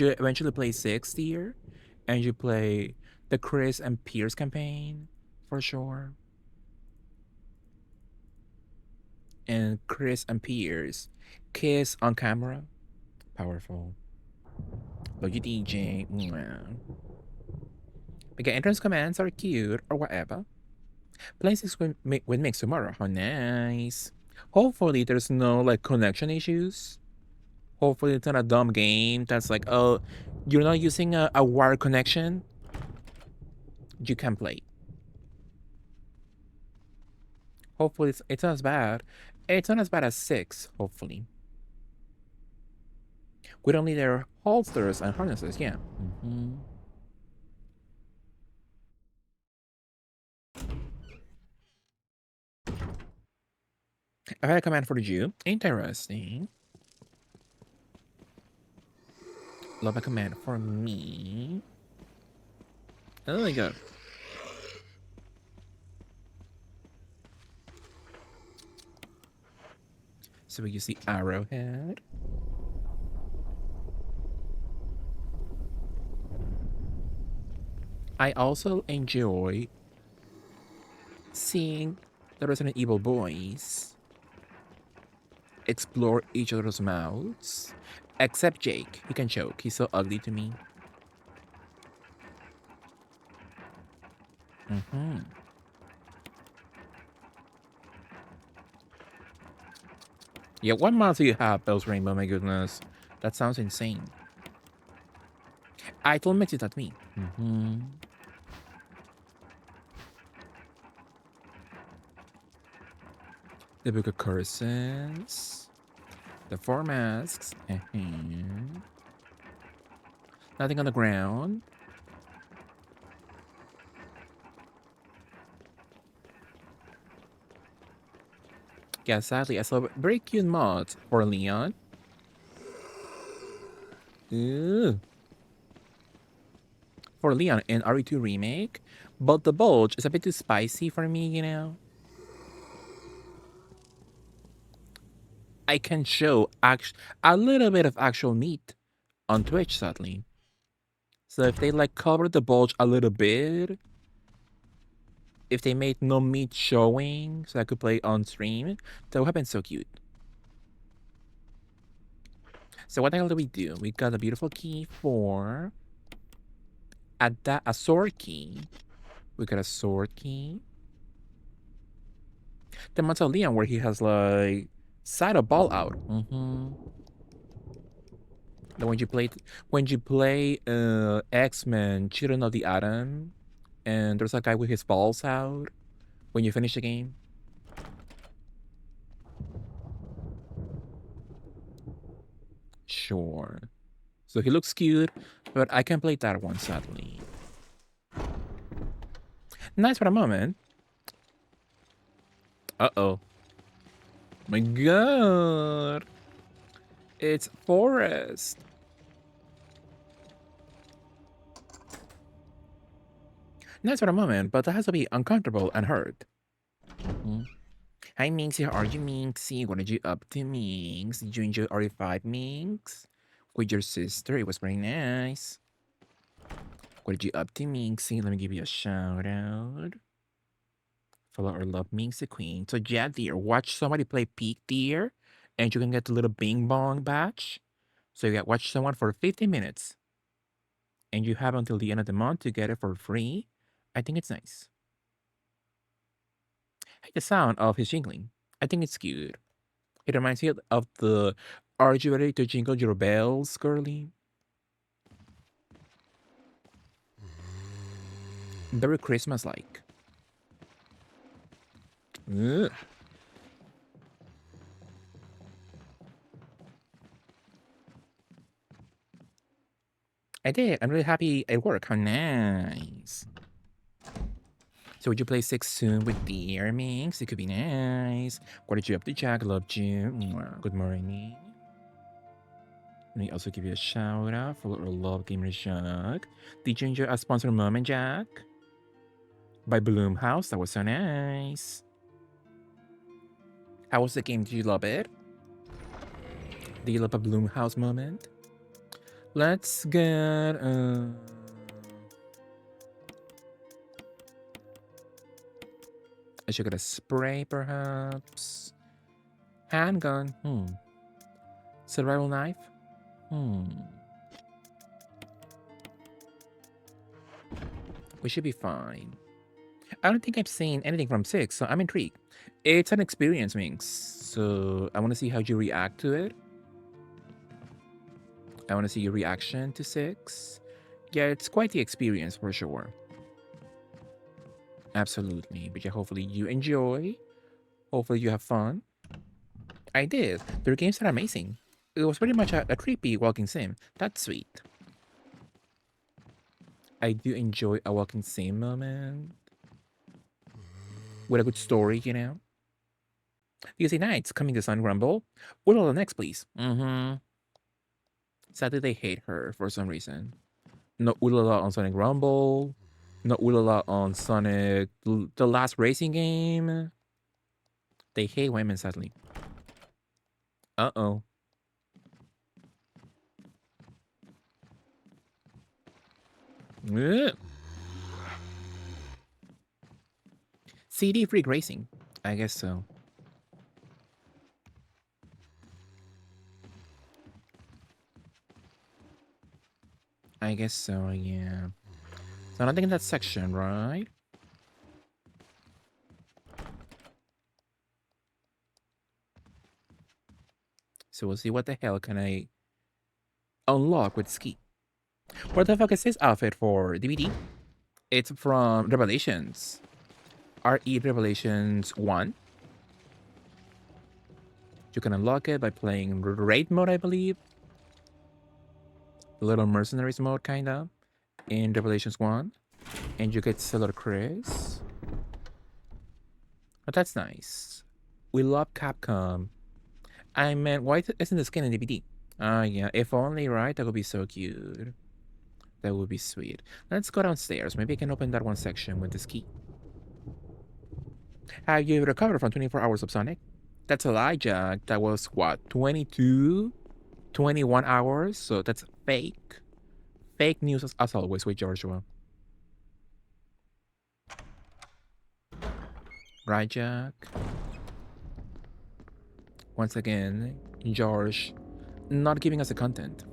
eventually play 6 tier? And you play the Chris and Pierce campaign? For sure. And Chris and Pierce kiss on camera. Powerful. Love you, DJ. Mwah. Because entrance commands are cute or whatever. Playing 6 with Mix tomorrow. How nice. Hopefully there's no like connection issues. Hopefully it's not a dumb game that's like, oh, you're not using a wire connection. You can play. Hopefully it's not as bad. It's not as bad as 6, hopefully. With only their holsters and harnesses, yeah. I've had a command for you. Interesting. Love a command for me. Oh my god. So we use the arrowhead. I also enjoy seeing the Resident Evil boys explore each other's mouths. Except Jake. He can choke. He's so ugly to me. Yeah, what mouth do you have, Bells Rainbow? My goodness. That sounds insane. I told Mix it at me. The Book of Curses. The 4 masks. Nothing on the ground. Yeah, sadly, I saw a very cute mod for Leon. Ooh. For Leon in RE2 Remake. But the bulge is a bit too spicy for me, you know? I can show a little bit of actual meat on Twitch, sadly. So if they like cover the bulge a little bit, if they made no meat showing so I could play on stream, that would have been so cute. So what the hell do? We got a beautiful key for a sword key. We got a sword key. The Mausoleum where he has like side a ball out. Then when you play X-Men Children of the Atom, and there's a guy with his balls out when you finish the game. Sure. So he looks cute, but I can't play that one, sadly. Nice for a moment. Uh-oh. My god. It's Forest. Nice for a moment, but that has to be uncomfortable and hurt. Hi, Minxie. How are you, Minxie? What did you up to, Minx? Did you enjoy RE5, Minx? With your sister? It was very nice. What did you up to, Minxie? Let me give you a shout out. Follow or love Minx the Queen. So yeah, dear, watch somebody play Peak Deer, and you can get the little Bing Bong badge. So you get watch someone for 15 minutes. And you have until the end of the month to get it for free. I think it's nice. I hate the sound of his jingling. I think it's cute. It reminds me of the Are you ready to jingle your bells, girly? Very Christmas-like. Ugh. I did. I'm really happy it worked. How nice. So would you play 6 soon with Dear Minx? It could be nice. What did you up to, Jack? Loved you. Mwah. Good morning. Let me also give you a shout out for our love gamer Jack. Did you enjoy our sponsor moment, Jack? By Bloomhouse. That was so nice. How was the game? Did you love it? Did you love a Bloomhouse moment? Let's get I should get a spray, perhaps. Handgun. Survival knife. We should be fine. I don't think I've seen anything from 6, so I'm intrigued. It's an experience, Minx. So I want to see how you react to it. I want to see your reaction to 6. Yeah, it's quite the experience for sure. Absolutely. But yeah, hopefully you enjoy. Hopefully you have fun. I did. Their games are amazing. It was pretty much a creepy walking sim. That's sweet. I do enjoy a walking sim moment. With a good story, you know? Tuesday nights, coming to Sun Rumble. Ulala next, please. Sadly, they hate her for some reason. No Ulala on Sonic Rumble. No Ulala on Sonic... The last racing game. They hate women, sadly. Uh-oh. CD Freak Racing. I guess so. I guess so, yeah. So nothing in that section, right? So we'll see what the hell can I unlock with Ski. What the fuck is this outfit for DVD? It's from Revelations. RE Revelations 1. You can unlock it by playing raid mode, I believe. Little mercenaries mode, kinda. In Revelations 1. And you get Sailor Chris. But that's nice. We love Capcom. I meant, why isn't the skin in DVD? Yeah, if only, right? That would be so cute. That would be sweet. Let's go downstairs. Maybe I can open that one section with this key. Have you recovered from 24 hours of Sonic? That's a lie, Jack. That was, what, 22? 21 hours? So that's fake. Fake news as always with Joshua. Right, Jack? Once again, George not giving us the content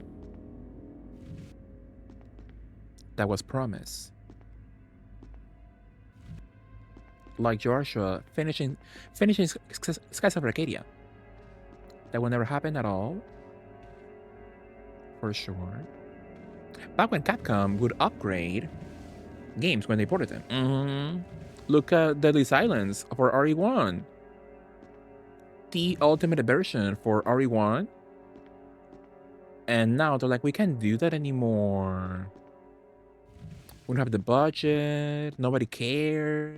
that was promised. Like Joshua finishing Skies of Arcadia. That will never happen at all. For sure. Back when Capcom would upgrade games when they ported them. Look at Deadly Silence for RE1. The ultimate version for RE1. And now they're like, we can't do that anymore. We don't have the budget. Nobody cares.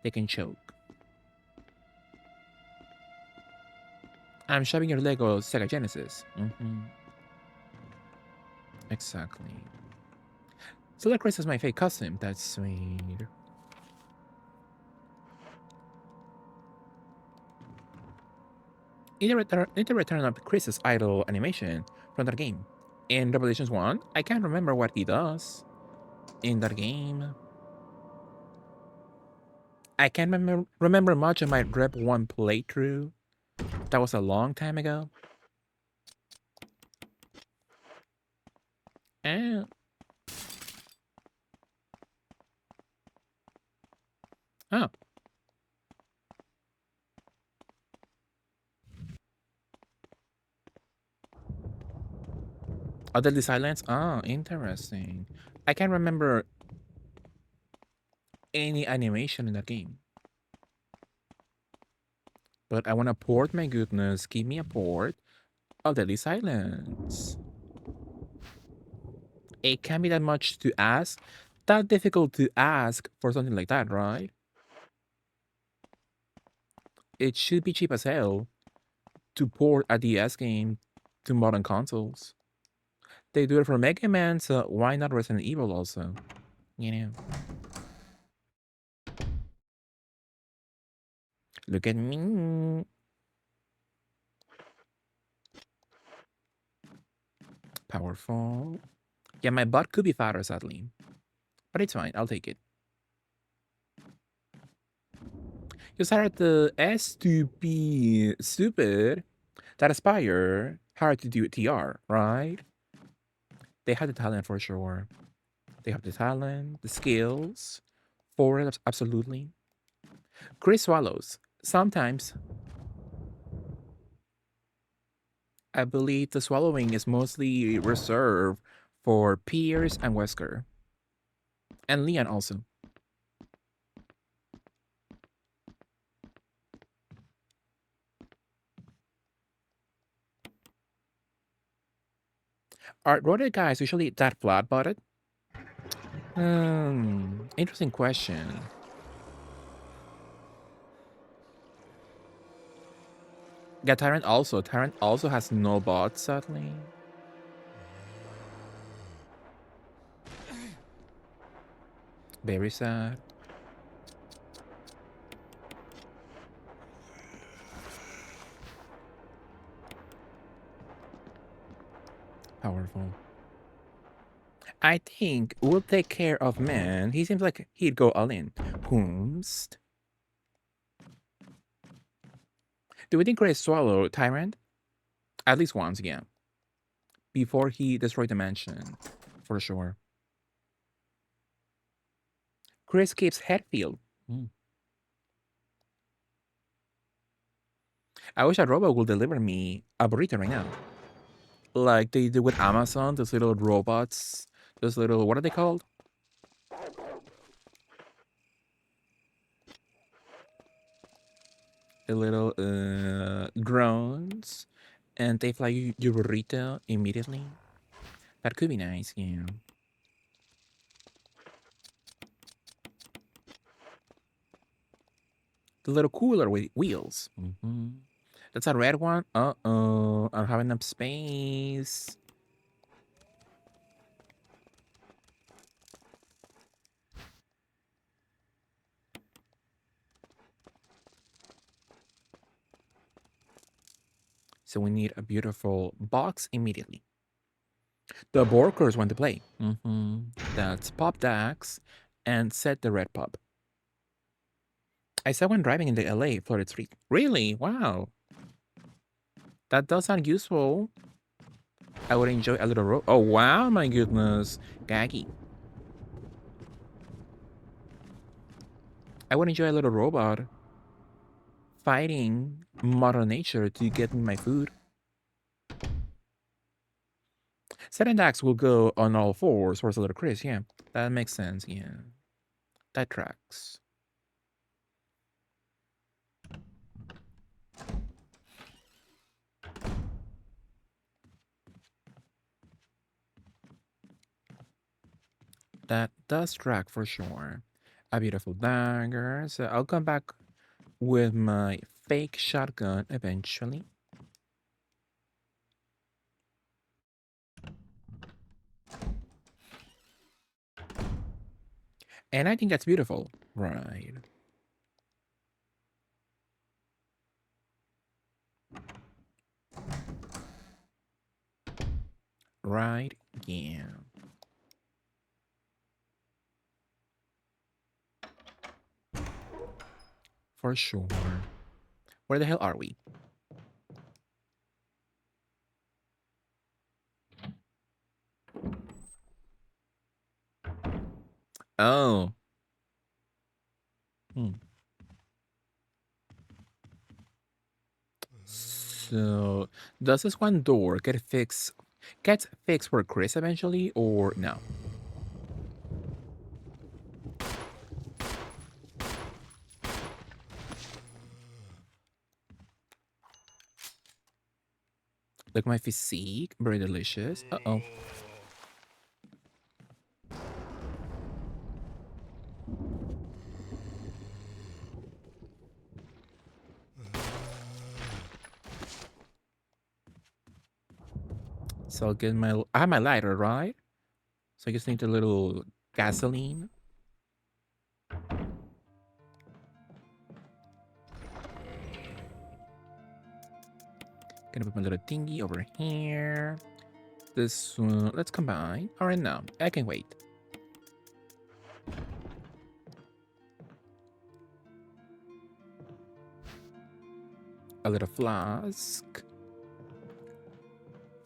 They can choke. I'm shoving your Lego Sega Genesis. Exactly. Solar Chris is my fake costume. That's sweet. Need to return up Chris's idol animation from that game. In Revelations 1, I can't remember what he does in that game. I can't remember much of my Rep 1 playthrough. That was a long time ago. And... oh. Oh, Deadly Silence? Oh, interesting. I can't remember any animation in that game. But I want to port, my goodness. Give me a port of Deadly Silence. It can't be that much to ask, that difficult to ask for something like that, right? It should be cheap as hell to port a DS game to modern consoles. They do it for Mega Man, so why not Resident Evil also? You know. Look at me. Powerful. Yeah, my butt could be fatter, sadly. But it's fine, I'll take it. You started the S to be stupid, that aspire, hard to do TR, right? They have the talent for sure. They have the talent, the skills for it, absolutely. Chris swallows. Sometimes. I believe the swallowing is mostly reserved for Pierce and Wesker. And Leon also. Are rotor guys usually that flat-butted? Interesting question. Yeah, Tyrant also. Tyrant also has no bots, sadly. Very sad. Powerful. I think we'll take care of man. He seems like he'd go all in. Whomst. Do we think Gray swallow Tyrant? At least once, yeah. Before he destroyed the mansion. For sure. Chris keeps Hetfield. I wish a robot would deliver me a burrito right now. Like they do with Amazon, those little robots. Those little, what are they called? The little drones. And they fly you your burrito immediately. That could be nice, yeah. The little cooler with wheels. That's a red one. Uh-oh. I'm having enough space. So we need a beautiful box immediately. The Borkers want to play. That's Pop Dax and Set the Red Pop. I saw one driving in the LA Florida Street. Really? Wow. That does sound useful. I would enjoy a little Oh, wow, my goodness. Gaggy. I would enjoy a little robot fighting Mother Nature to get me my food. Dax will go on all fours towards a little Chris, yeah. That makes sense, yeah. That tracks. That does track for sure. A beautiful dagger. So I'll come back with my fake shotgun eventually. And I think that's beautiful. Right. Right? Yeah. For sure. Where the hell are we? Oh. So, does this one door get fixed for Chris eventually, or no? Look, my physique, very delicious. Uh-oh. So I'll get my. I have my lighter, right? So I just need a little gasoline. Gonna put my little thingy over here. This one, let's combine. All right, now I can wait. A little flask.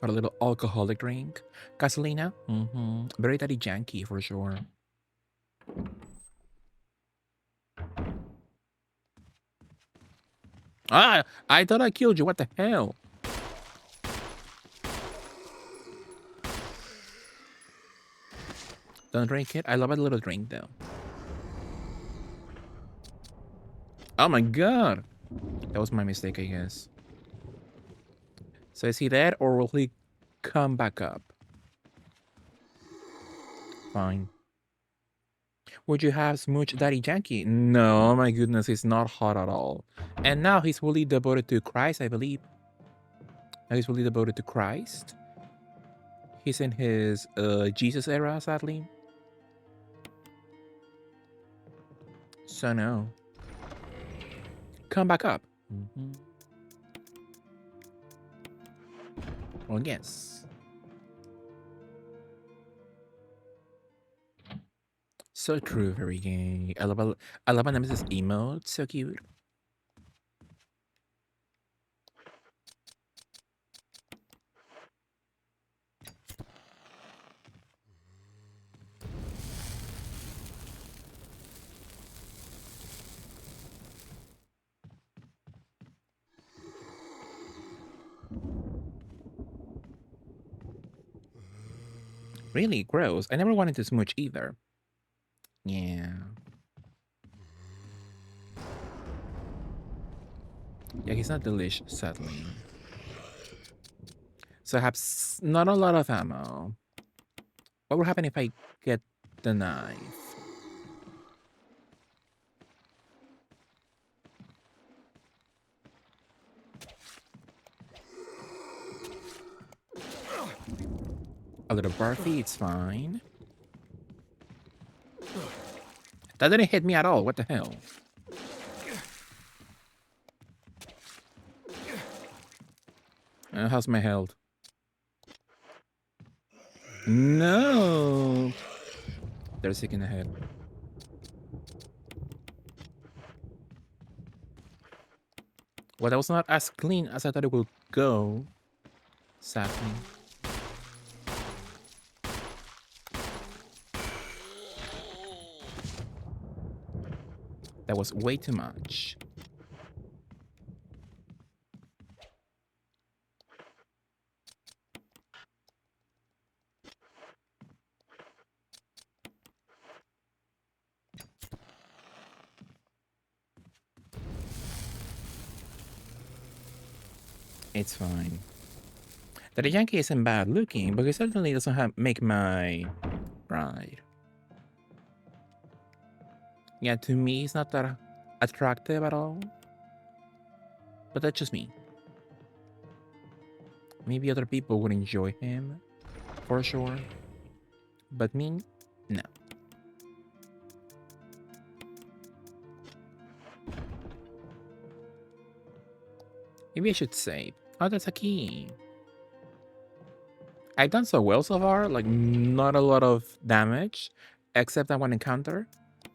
For a little alcoholic drink. Gasolina? Very daddy janky for sure. Ah! I thought I killed you. What the hell? Don't drink it. I love a little drink though. Oh my god! That was my mistake, I guess. So is he dead or will he come back up? Fine. Would you have smooch daddy janky? No, my goodness, he's not hot at all. And now he's fully devoted to Christ, I believe. Now he's fully devoted to Christ. He's in his Jesus era, sadly. So no. Come back up. Well, yes. So true, very gay. I love a Nemesis emote, so cute. Really gross. I never wanted to smooch either. Yeah. Yeah, he's not delish, sadly. So I have not a lot of ammo. What will happen if I get the knife? A little barfy, it's fine. That didn't hit me at all. What the hell? How's my health? No! They're sick in the head. Well, that was not as clean as I thought it would go. Sadly. That was way too much. It's fine. The Yankee isn't bad looking, but he certainly doesn't make my ride. Yeah, to me, it's not that attractive at all. But that's just me. Maybe other people would enjoy him, for sure. But me, no. Maybe I should save. Oh, that's a key. I've done so well so far, like not a lot of damage, except that one encounter.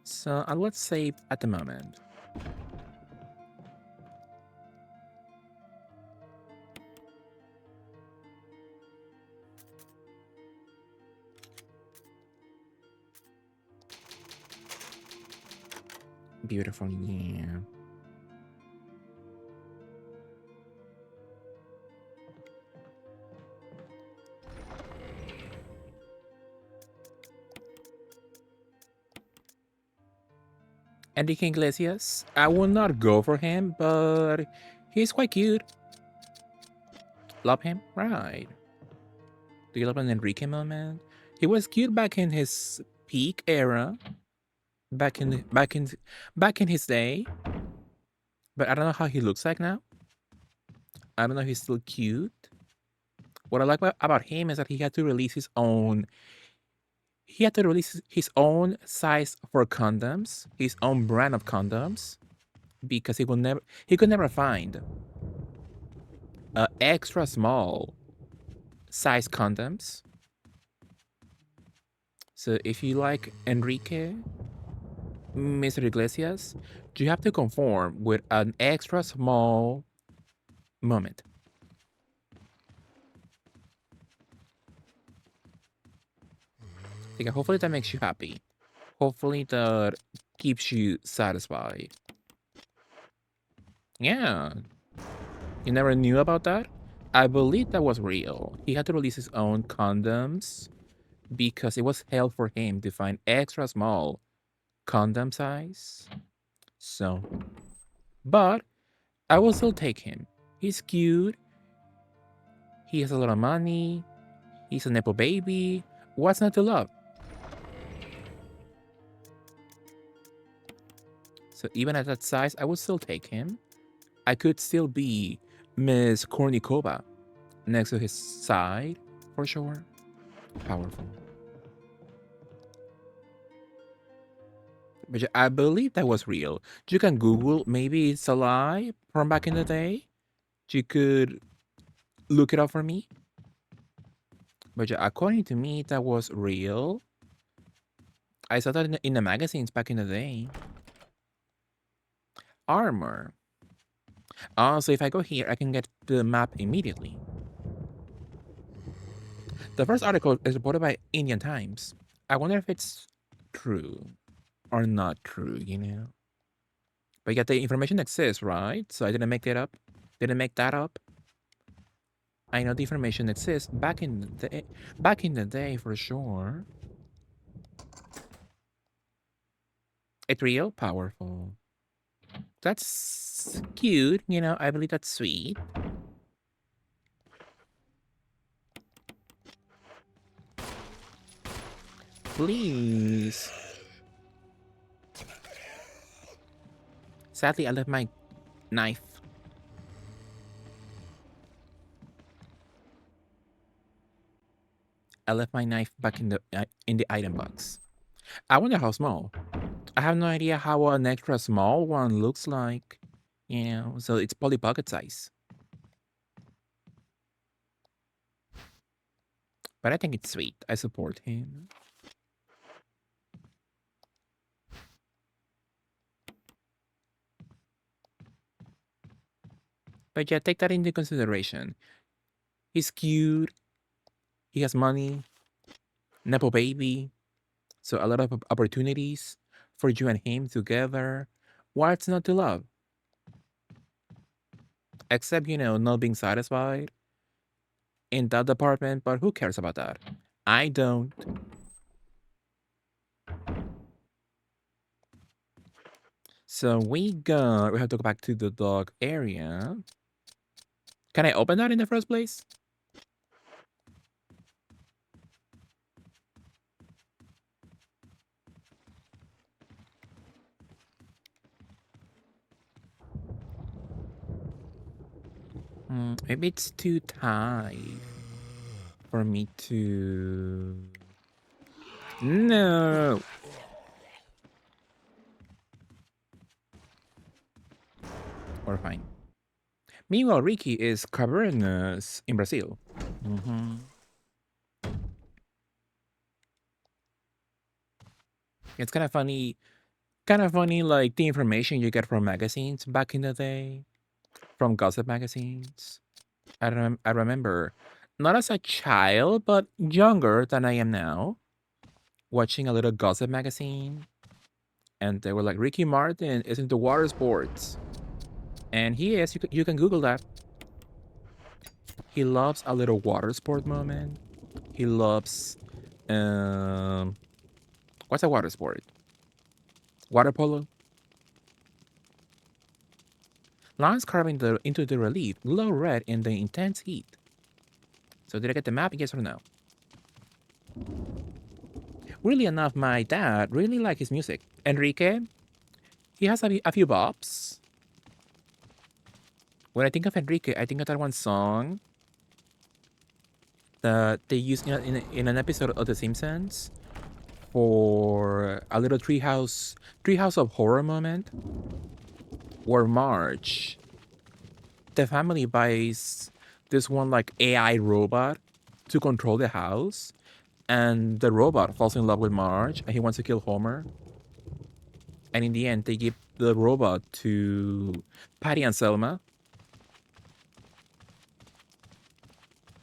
So let's save at the moment. Beautiful, yeah. Enrique Iglesias, I will not go for him, but he's quite cute. Love him? Right. Do you love an Enrique moment? He was cute back in his peak era. Back in his day. But I don't know how he looks like now. I don't know if he's still cute. What I like about him is that he had to release his own. He had to release his own size for condoms, his own brand of condoms, because he could never find extra small size condoms. So if you like Enrique, Mr. Iglesias, you have to conform with an extra small moment. Like, hopefully that makes you happy. Hopefully that keeps you satisfied. Yeah. You never knew about that? I believe that was real. He had to release his own condoms because it was hell for him to find extra small condom size. So, but I will still take him. He's cute. He has a lot of money. He's a Nepo baby. What's not to love? So even at that size, I would still take him. I could still be Miss Kornikova next to his side, for sure. Powerful. But I believe that was real. You can Google, maybe it's a lie from back in the day. You could look it up for me. But according to me, that was real. I saw that in the magazines back in the day. Armor. Oh, so if I go here, I can get the map immediately. The first article is reported by Indian Times. I wonder if it's true or not true, you know? But yet the information exists, right? So I didn't make that up. Didn't make that up. I know the information exists back in the day for sure. It's real, powerful. That's cute, you know. I believe that's sweet. Please. Sadly, I left my knife. I left my knife back in the item box. I wonder how small. I have no idea how an extra small one looks like. You know, so it's Polly Pocket size. But I think it's sweet. I support him. But yeah, take that into consideration. He's cute. He has money. Nepo baby. So a lot of opportunities for you and him together. What's not to love? Except, you know, not being satisfied in that department, but who cares about that? I don't. So we have to go back to the dog area. Can I open that in the first place? Maybe it's too tight for me to... No! We're fine. Meanwhile, Ricky is Cavernas in Brazil. It's kind of funny, like the information you get from magazines back in the day, from gossip magazines. I remember, not as a child, but younger than I am now, watching a little gossip magazine, and they were like, Ricky Martin is into water sports, and he is. You can Google that. He loves a little water sport moment. He loves, what's a water sport? Water polo. Lines carving into the relief, glow red in the intense heat. So did I get the map? Yes or no? Really enough, my dad really liked his music. Enrique, he has a few bops. When I think of Enrique, I think of that one song. that they used in an episode of The Simpsons for a little treehouse of horror moment where Marge, the family buys this one like AI robot to control the house, and the robot falls in love with Marge and he wants to kill Homer. And in the end, they give the robot to Patty and Selma.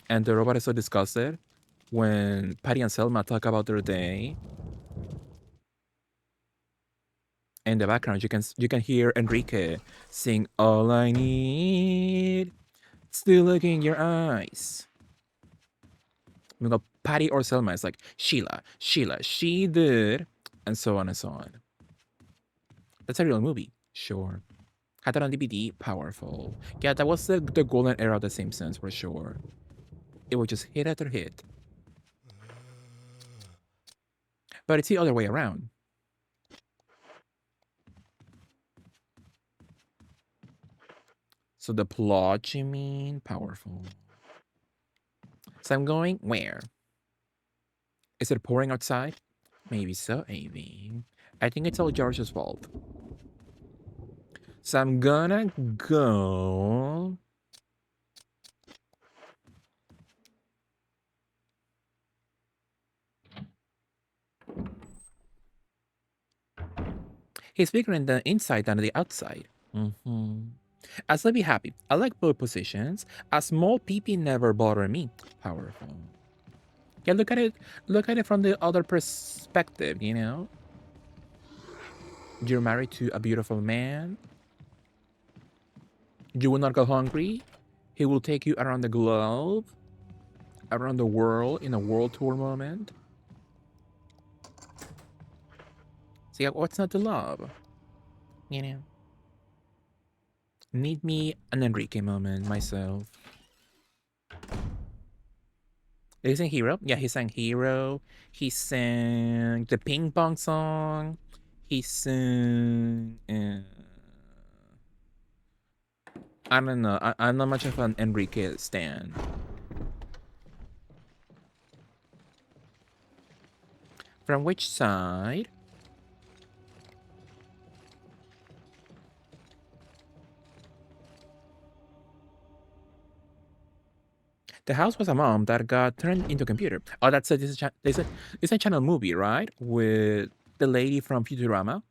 And the robot is so disgusted when Patty and Selma talk about their day. In the background, you can hear Enrique sing "All I Need, Still Look in Your Eyes." Patty or Selma is like Sheila, she did, and so on and so on. That's a real movie, sure. Had that on DVD, powerful. Yeah, that was the golden era of The Simpsons for sure. It was just hit after hit. But it's the other way around. So the plot, you mean? Powerful. So I'm going where? Is it pouring outside? Maybe so, Avi. I think it's all George's fault. So I'm gonna go... He's bigger in the inside than the outside. As I be happy, I like both positions. A small peepee never bother me. Powerful. Yeah, look at it from the other perspective, you know? You're married to a beautiful man. You will not go hungry. He will take you around the globe, around the world in a world tour moment. See, what's not to love? You know? Need me an Enrique moment myself. Did he sing Hero? Yeah, he sang Hero. He sang the ping pong song. He sang... I don't know. I'm not much of an Enrique stan. From which side? The house was a mom that got turned into a computer. Oh, that's a channel movie, right? With the lady from Futurama.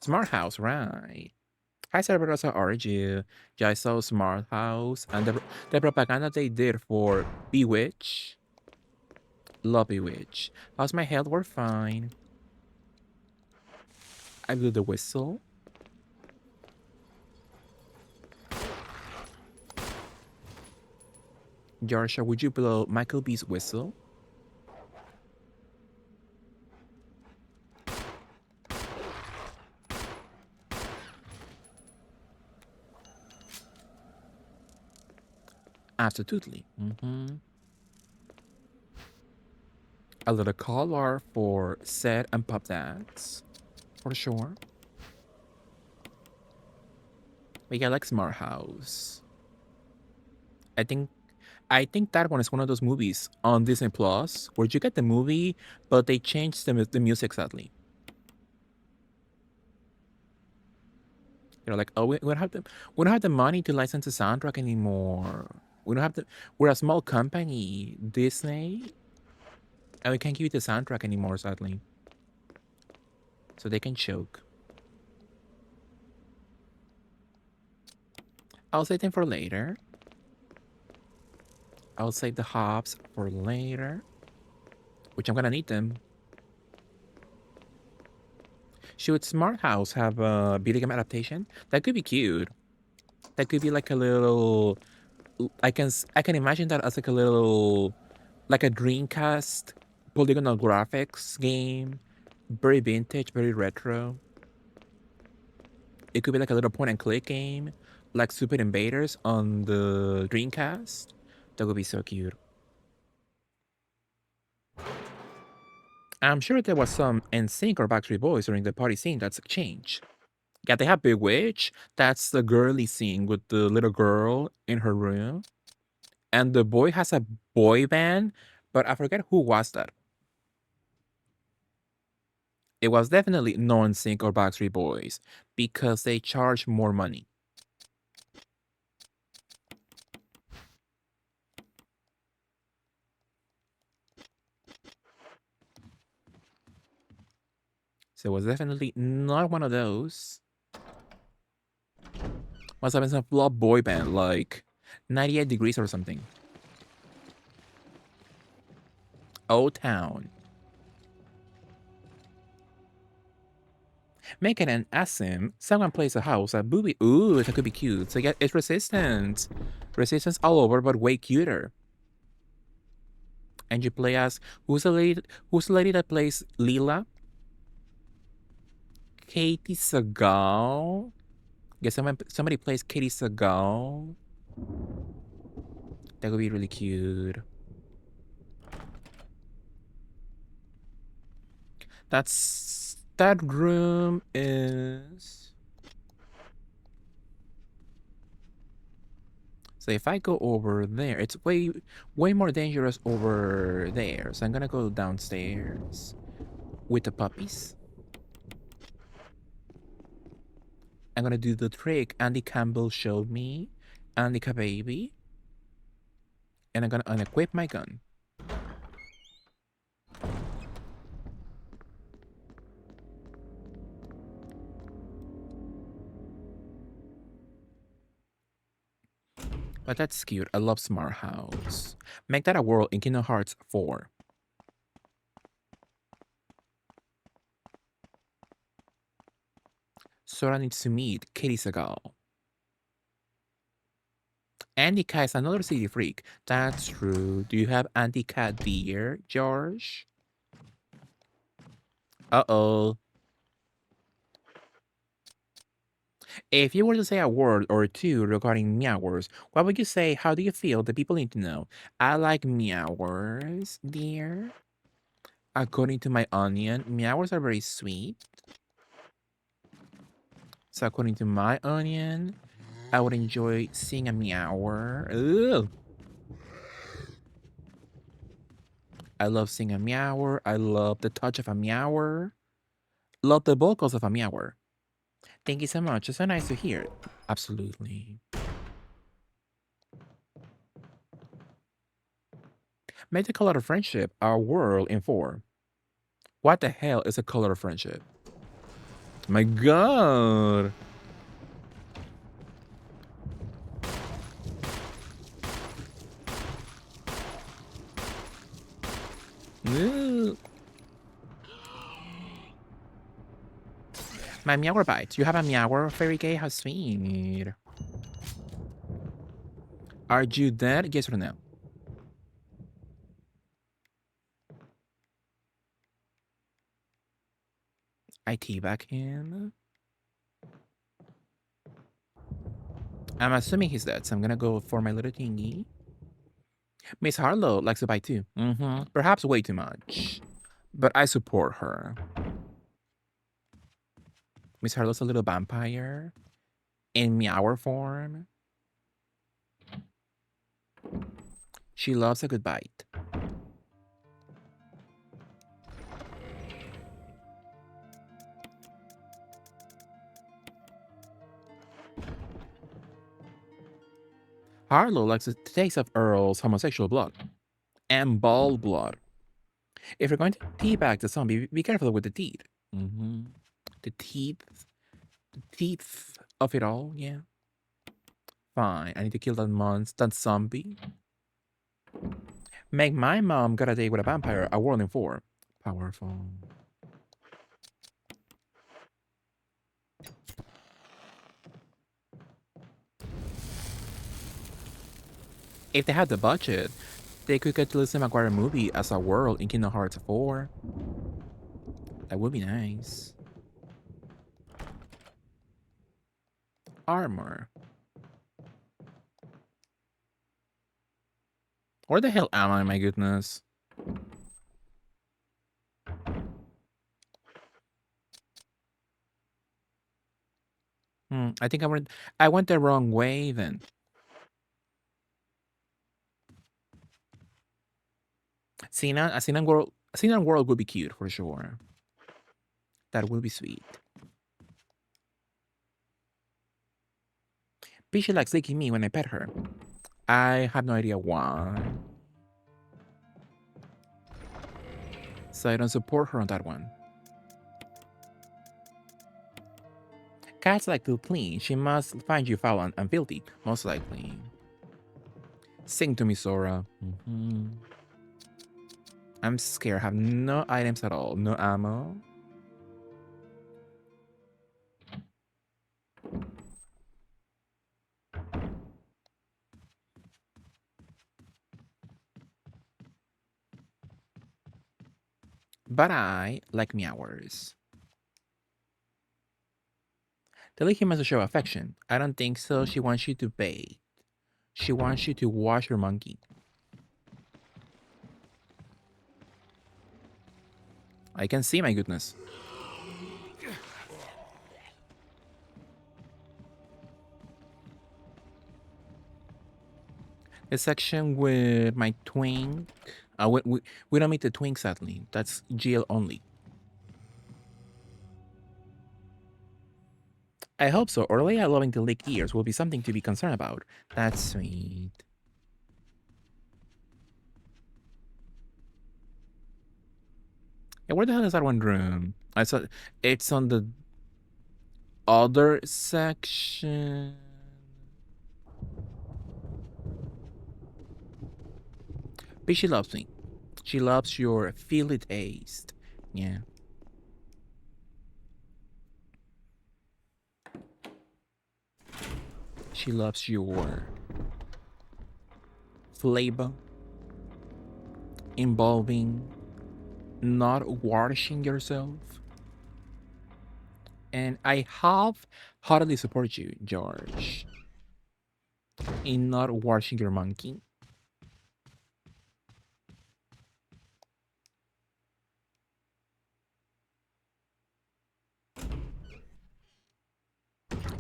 Smart House, right? Hi, Cerberus, how are you? Yeah, I saw Smart House and the propaganda they did for Bewitch. Love Bewitch. How's my health? We're fine. I blew the whistle. Jarsha, would you blow Michael B's whistle? Absolutely. A little color for Set and Pop Dance. For sure. We got like Smart House. I think that one is one of those movies on Disney Plus where you get the movie, but they changed the music sadly. You know, like, oh, we don't have the money to license the soundtrack anymore. We don't have the. We're a small company, Disney, and we can't give you the soundtrack anymore, sadly. So they can choke. I'll save them for later. I'll save the hops for later, which I'm gonna need them. Should Smart House have a video game adaptation? That could be cute. That could be like a little. I can imagine that as like a little, like a Dreamcast polygonal graphics game, very vintage, very retro. It could be like a little point and click game, like Super Invaders on the Dreamcast. That would be so cute. I'm sure there was some NSYNC or Backstreet Boys during the party scene. That's a change. Yeah, they have Bewitch. That's the girly scene with the little girl in her room. and the boy has a boy band, but I forget who was that. It was definitely Non-Sync or Backstreet Boys because they charge more money. So it was definitely not one of those. Must have been some flop boy band like 98 Degrees or something. Old Town. Making an Asim. Someone plays a house, a booby. Ooh, that could be cute. So yeah, it's resistance. Resistance all over, but way cuter. And you play as who's the lady that plays Leela? Katie Sagal. Yeah, somebody plays Katie Sagal. That would be really cute. That room is. So if I go over there, it's way more dangerous over there. So I'm gonna go downstairs with the puppies. I'm gonna do the trick Andy Campbell showed me, Annika baby, and I'm gonna unequip my gun. But that's cute. I love Smart House. Make that a world in Kingdom Hearts 4. Sora needs to meet Katie Sagal. Andika is another city freak. That's true. Do you have Andika dear, George? Uh-oh. If you were to say a word or two regarding meowers, what would you say? How do you feel? The people need to know. I like meowers, dear. According to my onion, meowers are very sweet. So according to my onion, I would enjoy seeing a meower. Ugh. I love seeing a meower. I love the touch of a meower. Love the vocals of a meower. Thank you so much. It's so nice to hear. Absolutely. Make the color of friendship our world in 4. What the hell is a color of friendship? My god. Ew. My meower bites. You have a meower? Very gay. How sweet. Are you dead? Yes or no? I teabag him. I'm assuming he's dead, so I'm gonna go for my little thingy. Miss Harlow likes to bite too. Perhaps way too much. But I support her. Miss Harlow's a little vampire in meower form. She loves a good bite. Harlow likes the taste of Earl's homosexual blood and ball blood. If you're going to teabag the zombie, be careful with the teeth. The teeth of it all, yeah. Fine, I need to kill that monster, that zombie. Make my mom got a date with a vampire, a world in 4. Powerful. If they had the budget, they could get the Lizzie McGuire movie as a world in Kingdom Hearts 4. That would be nice. Armor. Where the hell am I, my goodness? I think I went the wrong way then. Xenon World would be cute for sure. That will be sweet. But she likes licking me when I pet her. I have no idea why. So I don't support her on that one. Cats like to clean. She must find you foul and filthy, most likely. Sing to me, Sora. I'm scared. I have no items at all. No ammo. But I like meowers. The lady must show affection. I don't think so. She wants you to bathe. She wants you to wash her monkey. I can see, my goodness. The section with my twink. We don't meet the twink, sadly. That's GL only. I hope so. Orlea loving to lick ears will be something to be concerned about. That's sweet. Yeah, where the hell is that one room? I saw it's on the other section. But she loves me. She loves your feel it taste. Yeah. She loves your flavor involving not washing yourself. And I half heartedly support you, George, in not washing your monkey.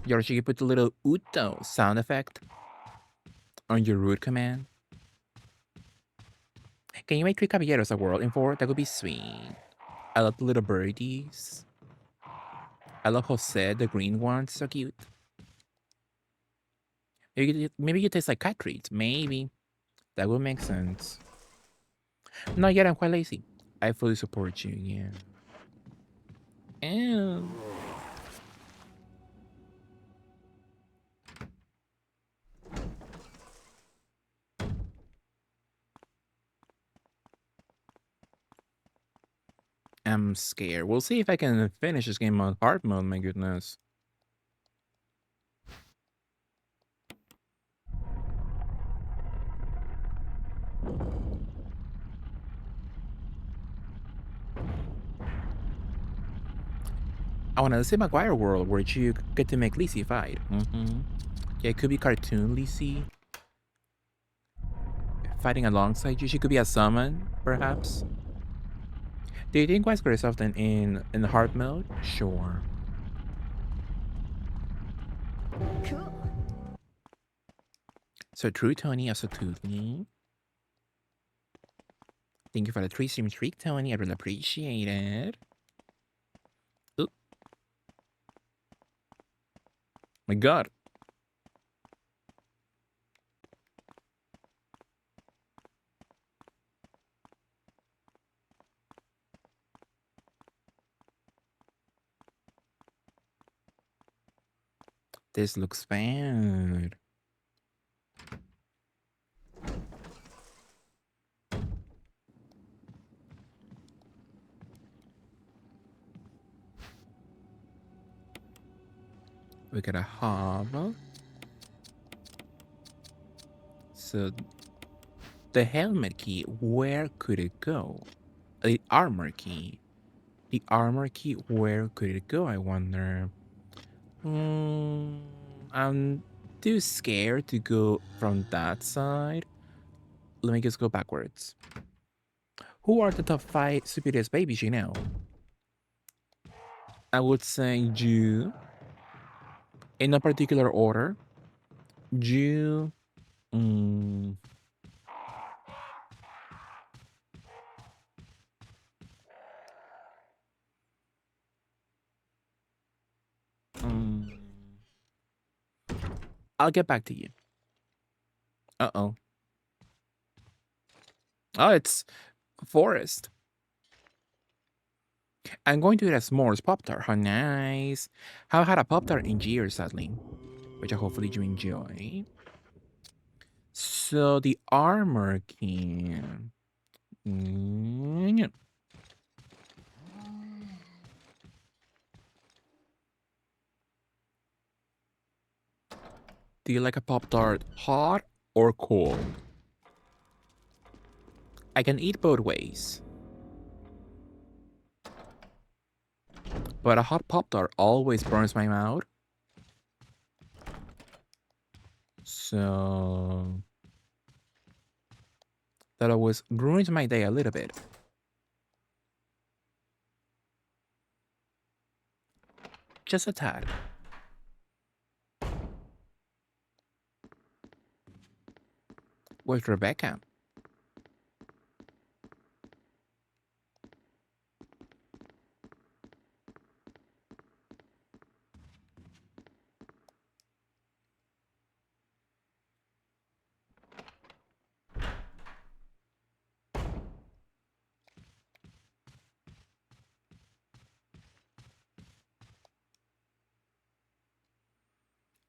George, you put a little Uto sound effect on your root command. Can you make 3 caballeros a world in 4? That would be sweet. I love the little birdies. I love Jose, the green one. So cute. Maybe you taste like cat treats. Maybe. That would make sense. Not yet, I'm quite lazy. I fully support you, yeah. Ew. I'm scared. We'll see if I can finish this game on hard mode, my goodness. I want to see Maguire World where you get to make Lizzie fight. Yeah, it could be cartoon Lizzie. Fighting alongside you. She could be a summon, perhaps. Do you think Wesker is often in hard mode? Sure. Cool. So true, Tony. Also Toothly. Thank you for the 3-stream streak, Tony. I really appreciate it. Ooh. My god. This looks bad. We got a hover. So the helmet key, where could it go? The armor key. The armor key, where could it go, I wonder? I'm too scared to go from that side. Let me just go backwards. Who are the top 5 stupidest babies you know? I would say you. In no particular order. You. I'll get back to you. Uh-oh. Oh, it's Forest. I'm going to eat a s'mores Pop-Tart. How nice. Haven't had a Pop-Tart in years, sadly. Which I hopefully you enjoy. So, the armor can... Do you like a Pop-Tart hot or cold? I can eat both ways. But a hot Pop-Tart always burns my mouth. So... that always ruins my day a little bit. Just a tad. Where's Rebecca?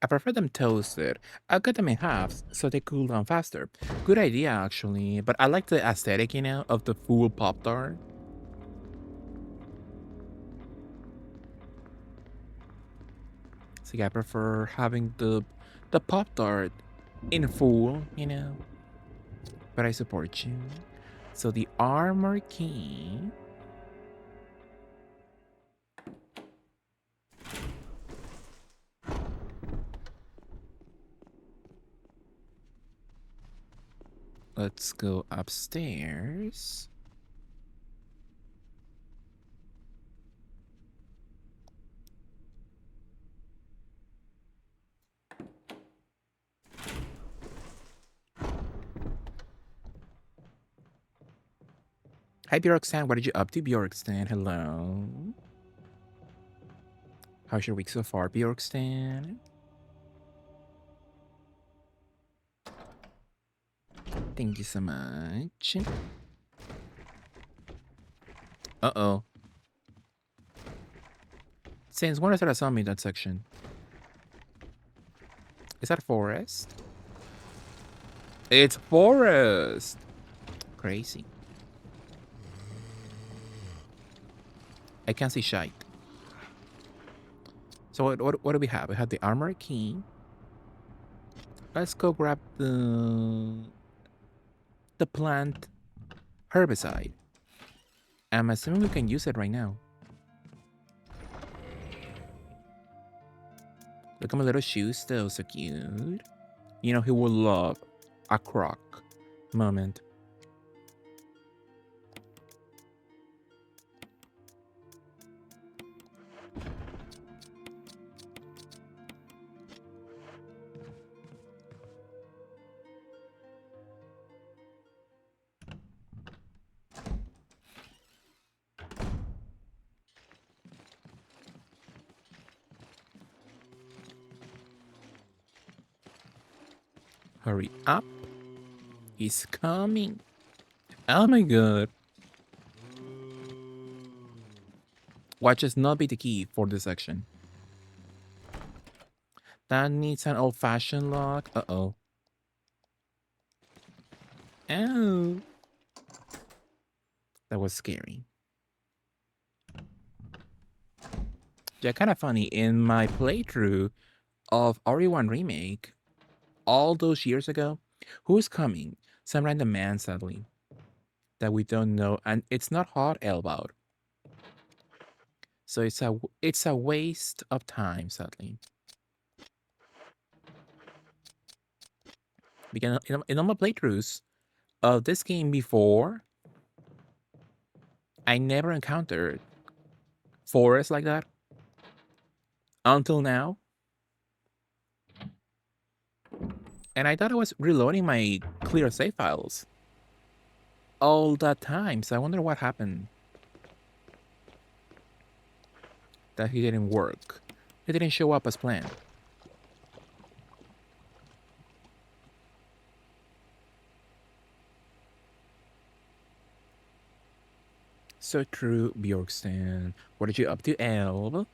I prefer them toasted. I cut them in halves so they cool down faster. Good idea, actually. But I like the aesthetic, you know, of the full Pop-Tart. So yeah, I prefer having the Pop-Tart in full, you know. But I support you. So the armor key. Let's go upstairs. Hi, Bjorkstan. What did you up to, Bjorkstan? Hello. How's your week so far, Bjorkstan? Thank you so much. Uh-oh. Since when is there a zombie in that section? Is that Forest? It's Forest! Crazy. I can't see shite. So what do we have? We have the armor key. Let's go grab the plant herbicide. I'm assuming we can use it right now. Look at my little shoes though, so cute. You know, he will love a croc moment. Hurry up. He's coming. Oh my god. Watch us not be the key for this section. That needs an old-fashioned lock. Uh-oh. Oh. That was scary. Yeah, kind of funny. In my playthrough of RE1 Remake, all those years ago, who's coming? Some random man, sadly, that we don't know, and it's not hot Elbow. So it's a waste of time, sadly. Because in all my playthroughs of this game before, I never encountered forests like that until now. And I thought I was reloading my clear save files all that time, so I wonder what happened. That he didn't work. He didn't show up as planned. So true, Bjorkstan. What are you up to, Elv?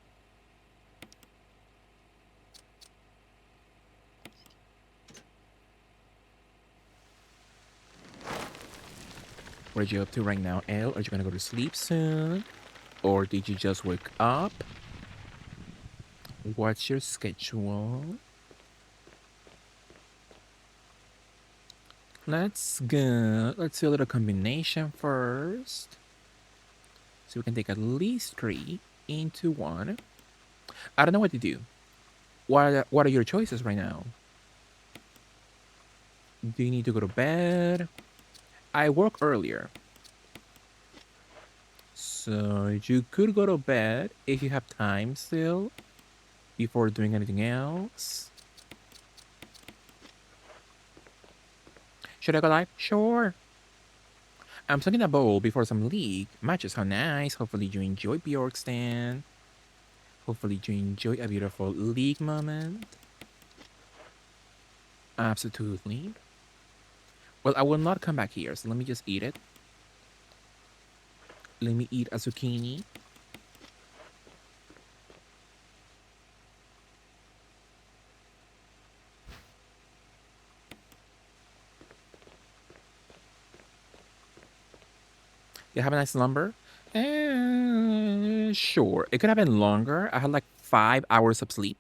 What are you up to right now, El? Are you gonna go to sleep soon? Or did you just wake up? What's your schedule? Let's go. Let's do a little combination first. So we can take at least 3 into 1. I don't know what to do. What are your choices right now? Do you need to go to bed? I work earlier. So you could go to bed if you have time still before doing anything else. Should I go live? Sure. I'm taking a bowl before some league matches. How nice. Hopefully you enjoy Bjorkstan. Hopefully you enjoy a beautiful league moment. Absolutely. Well, I will not come back here, so let me just eat it. Let me eat a zucchini. You have a nice lumber? Sure. It could have been longer. I had like 5 hours of sleep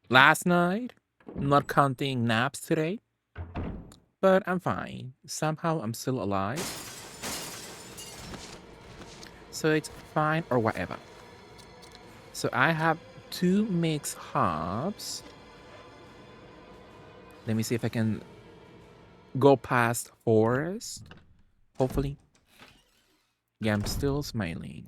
last night, not counting naps today. But I'm fine. Somehow I'm still alive. So it's fine or whatever. So I have 2 mixed hops. Let me see if I can go past forest. Hopefully. Yeah, I'm still smiling.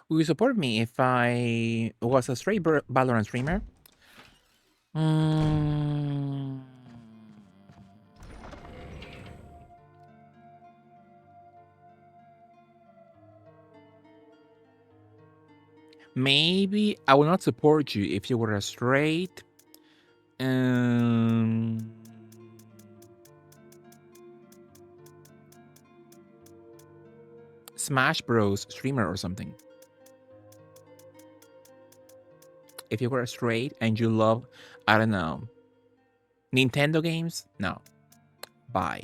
Will you support me if I was a straight Valorant streamer? Mm, maybe I will not support you if you were a straight Smash Bros streamer or something. If you were a straight and you love, I don't know, Nintendo games, no, bye.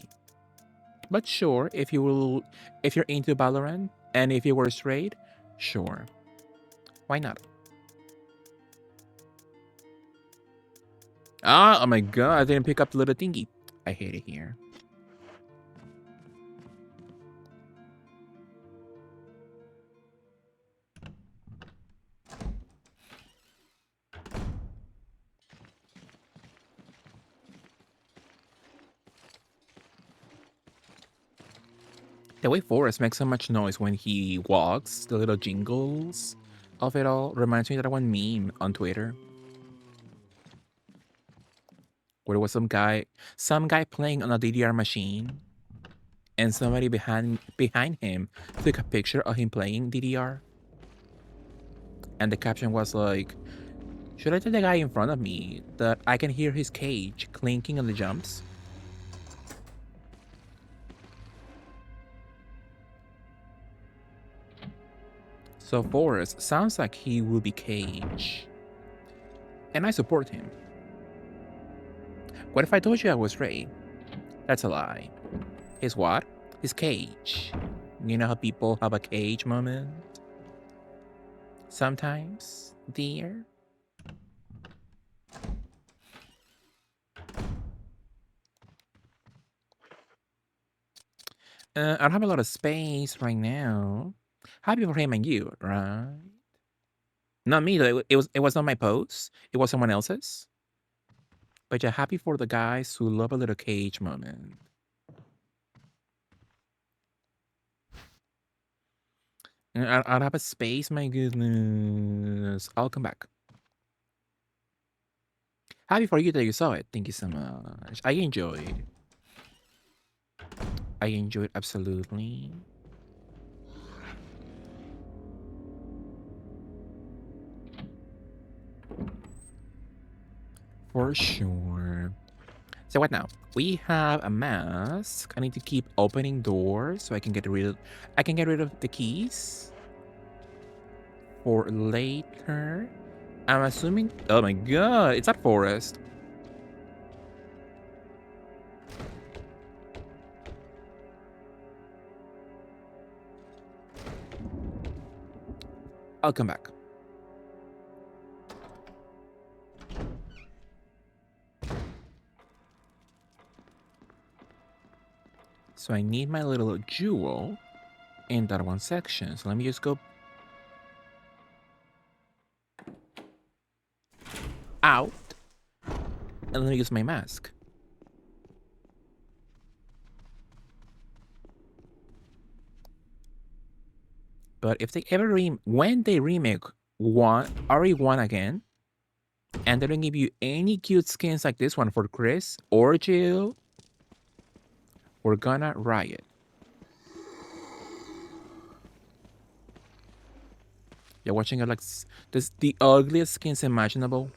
But sure, if you're into Valorant and if you were straight, sure, why not? Oh my god, I didn't pick up the little thingy. I hate it here. The way Forrest makes so much noise when he walks, the little jingles of it all, reminds me of that one meme on Twitter. Where there was some guy playing on a DDR machine, and somebody behind him took a picture of him playing DDR. And the caption was like, should I tell the guy in front of me that I can hear his cage clinking on the jumps? So Forrest sounds like he will be cage. And I support him. What if I told you I was Ray? That's a lie. His what? His cage. You know how people have a cage moment? Sometimes, dear. I don't have a lot of space right now. Happy for him and you, right? Not me though. It was not my post. It was someone else's. But you're happy for the guys who love a little cage moment. I don't have a space, my goodness. I'll come back. Happy for you that you saw it. Thank you so much. I enjoyed. I enjoyed absolutely. For sure. So what now? We have a mask. I need to keep opening doors so I can get rid of the keys for later. I'm assuming. Oh my god, it's that forest. I'll come back. So I need my little jewel in that one section. So let me just go out and let me use my mask. But if they ever when they remake RE1 again, and they don't give you any cute skins like this one for Chris or Jill, we're gonna riot. You're watching it like this, the ugliest skins imaginable.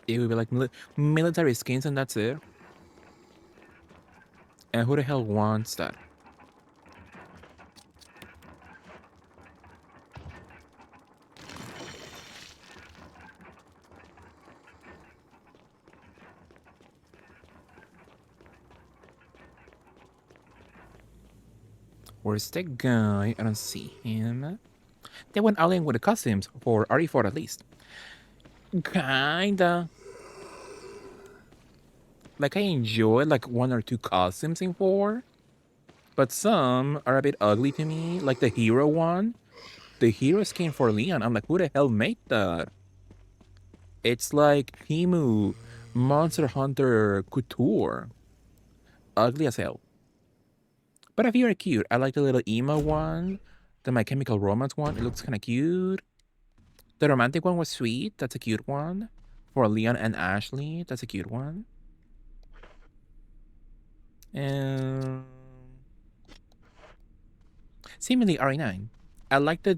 It would be like military skins and that's it. And who the hell wants that? Where's that guy? I don't see him. They went all in with the costumes for RE4 at least. Kinda. Like I enjoy like 1 or 2 costumes in 4. But some are a bit ugly to me. Like the hero one. The hero skin for Leon. I'm like, who the hell made that? It's like Timu Monster Hunter Couture. Ugly as hell. But a few are cute. I like the little emo one. The My Chemical Romance one. It looks kind of cute. The romantic one was sweet. That's a cute one. For Leon and Ashley. That's a cute one. And seemingly RE9. I like the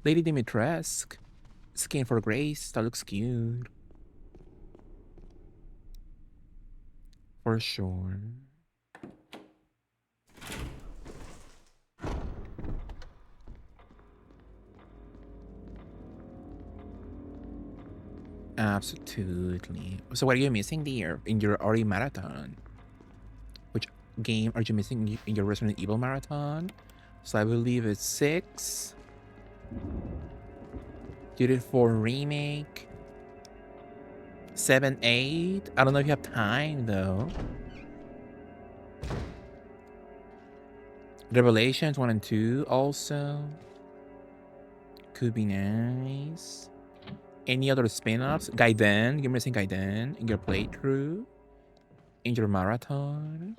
Lady Dimitrescu skin for Grace. That looks cute. For sure. Absolutely. So what are you missing there in your RE marathon? Which game are you missing in your Resident Evil marathon? So I believe it's 6. You did 4 remake. 7, 8. I don't know if you have time though. Revelations 1 and 2 also. Could be nice. Any other spin-offs? Gaiden. You're missing Gaiden in your playthrough. In your marathon.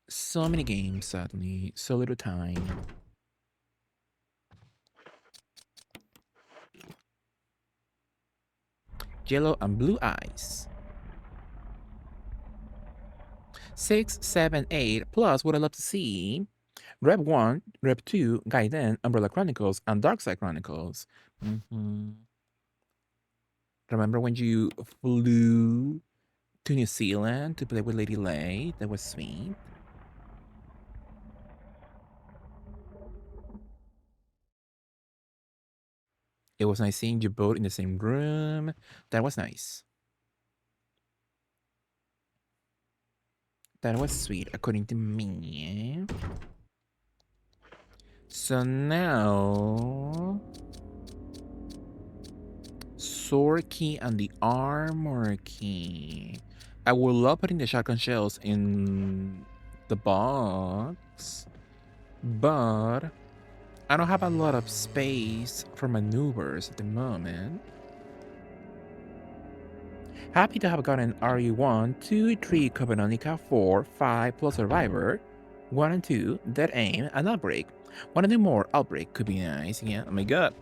So many games suddenly. So little time. Yellow and Blue Eyes. 6, 7, 8. Plus, what I love to see. Rep 1, Rep 2, Gaiden, Umbrella Chronicles, and Darkside Chronicles. Remember when you flew to New Zealand to play with Lady Lay? That was sweet. It was nice seeing you both in the same room. That was nice. That was sweet, according to me. So now... Sword key and the armor key. I would love putting the shotgun shells in the box, but I don't have a lot of space for maneuvers at the moment. Happy to have gotten RE1, 2, 3, Covenantica, 4, 5, plus Survivor, 1 and 2, Dead Aim, and Outbreak. Want to do more? Outbreak could be nice, yeah, oh my god.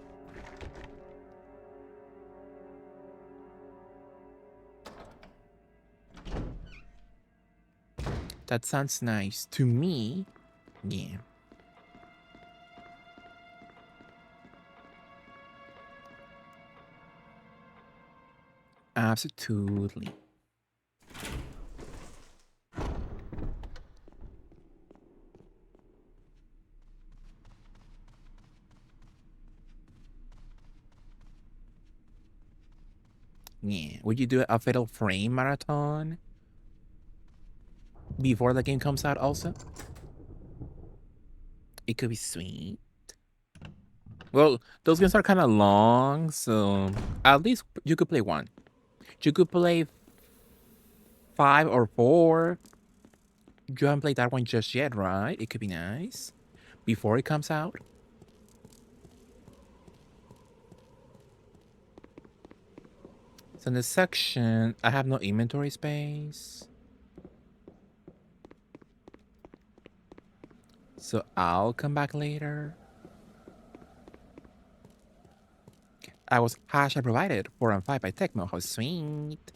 That sounds nice to me. Yeah. Absolutely. Yeah. Would you do a Fatal Frame marathon before the game comes out also? It could be sweet. Well, those games are kind of long, so at least you could play one. You could play 5 or 4. You haven't played that one just yet, right? It could be nice before it comes out. So in this section, I have no inventory space. So I'll come back later. I was hashtag provided 4 and 5 by Tecmo. How sweet.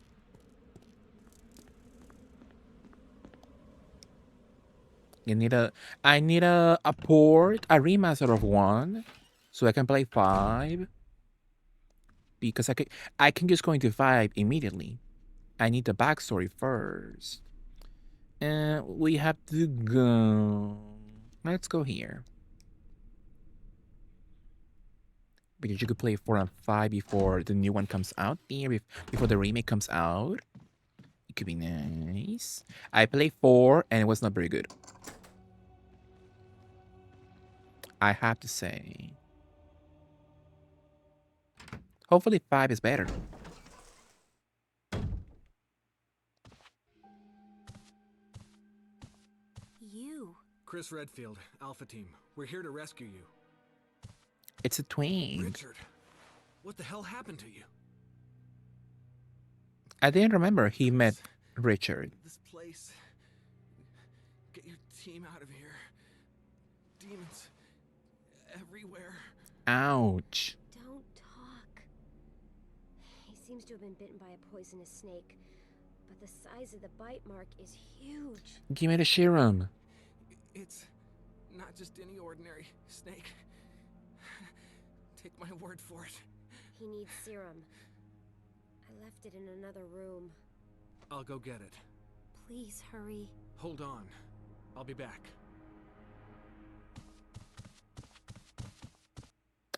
I need a port, a remaster of 1, so I can play 5. Because I can just go into 5 immediately. I need the backstory first. And we have to go. Let's go here. Because you could play 4 and 5 before the new one comes out here, before the remake comes out. It could be nice. I played 4 and it was not very good. I have to say. Hopefully 5 is better. You. Chris Redfield, Alpha Team. We're here to rescue you. It's a twin. Richard, what the hell happened to you? I didn't remember he met Richard. This place. Get your team out of here. Demons everywhere. Ouch. Don't talk. He seems to have been bitten by a poisonous snake, but the size of the bite mark is huge. Give me the serum. It's not just any ordinary snake. Take my word for it. He needs serum. I left it in another room. I'll go get it. Please hurry. Hold on. I'll be back.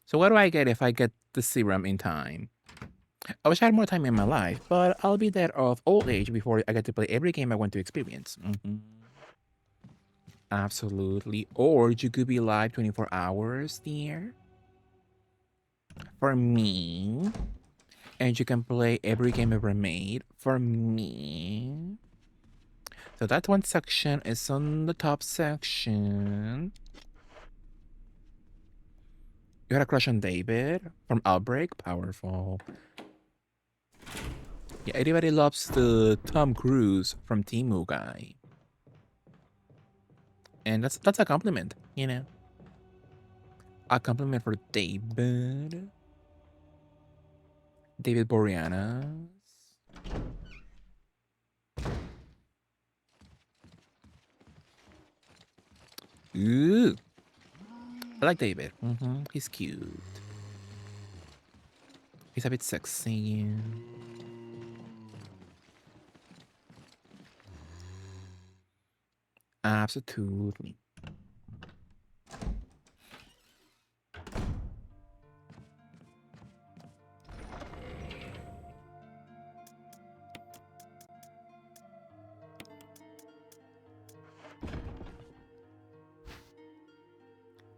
So what do I get if I get the serum in time? I wish I had more time in my life, but I'll be dead of old age before I get to play every game I want to experience. Absolutely. Or you could be live 24 hours, dear. For me. And you can play every game ever made. For me. So that one section is on the top section. You had a crush on David from Outbreak? Powerful. Yeah, everybody loves the Tom Cruise from Temu guy. And that's a compliment, you know. A compliment for David. David Boreanaz. Ooh. I like David. He's cute. He's a bit sexy. Absolutely.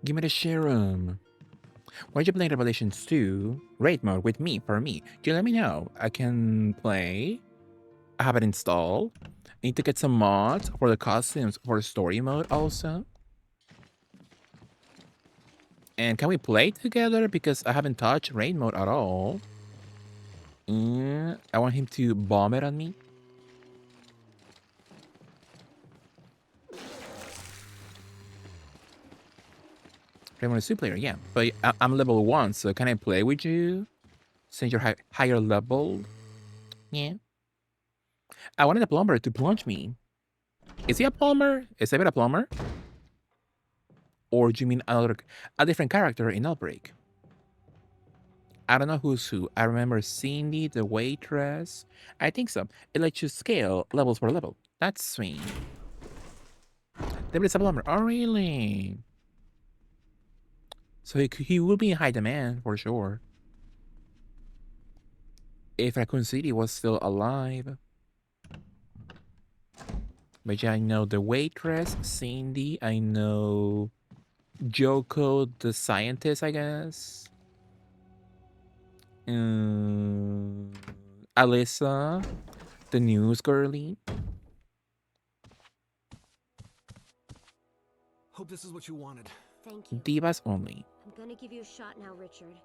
Give me the serum. Why are you playing Revelations 2 raid mode with me for me? Do you let me know? I can play. I have it installed. I need to get some mods for the costumes for story mode also. And can we play together? Because I haven't touched raid mode at all. I want him to bomb it on me. Raymond is 2 player, yeah. But I'm level 1, so can I play with you? Since you're higher level? Yeah. I wanted a plumber to plunge me. Is he a plumber? Is David a plumber? Or do you mean a different character in Outbreak? I don't know who's who. I remember Cindy, the waitress. I think so. It lets you scale levels per level. That's sweet. David is a plumber. Oh, really? So he will be in high demand for sure. If Raccoon City was still alive. But yeah, I know the waitress, Cindy. I know Joko, the scientist, I guess. Alyssa, the news girlie. Hope this is what you wanted. Thank you. Divas only. I'm gonna give you a shot now, Richard.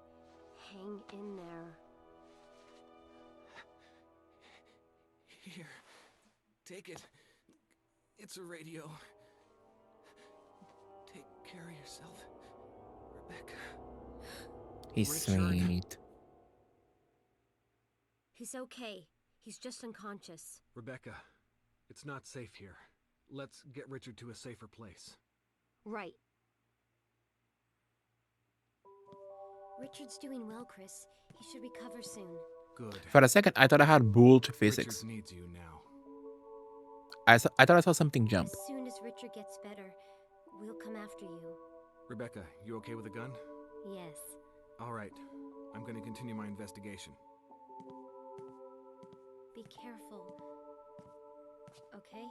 Hang in there. Here, take it. It's a radio. Take care of yourself, Rebecca. He's Richard. sweet. He's okay. He's just unconscious. Rebecca, it's not safe here. Let's get Richard to a safer place. Right. Richard's doing well, Chris. He should recover soon. Good. For a second, I thought I had bulled physics. Richard needs you now. I thought I saw something jump. As soon as Richard gets better, we'll come after you. Rebecca, you okay with a gun? Yes. All right. I'm going to continue my investigation. Be careful. Okay?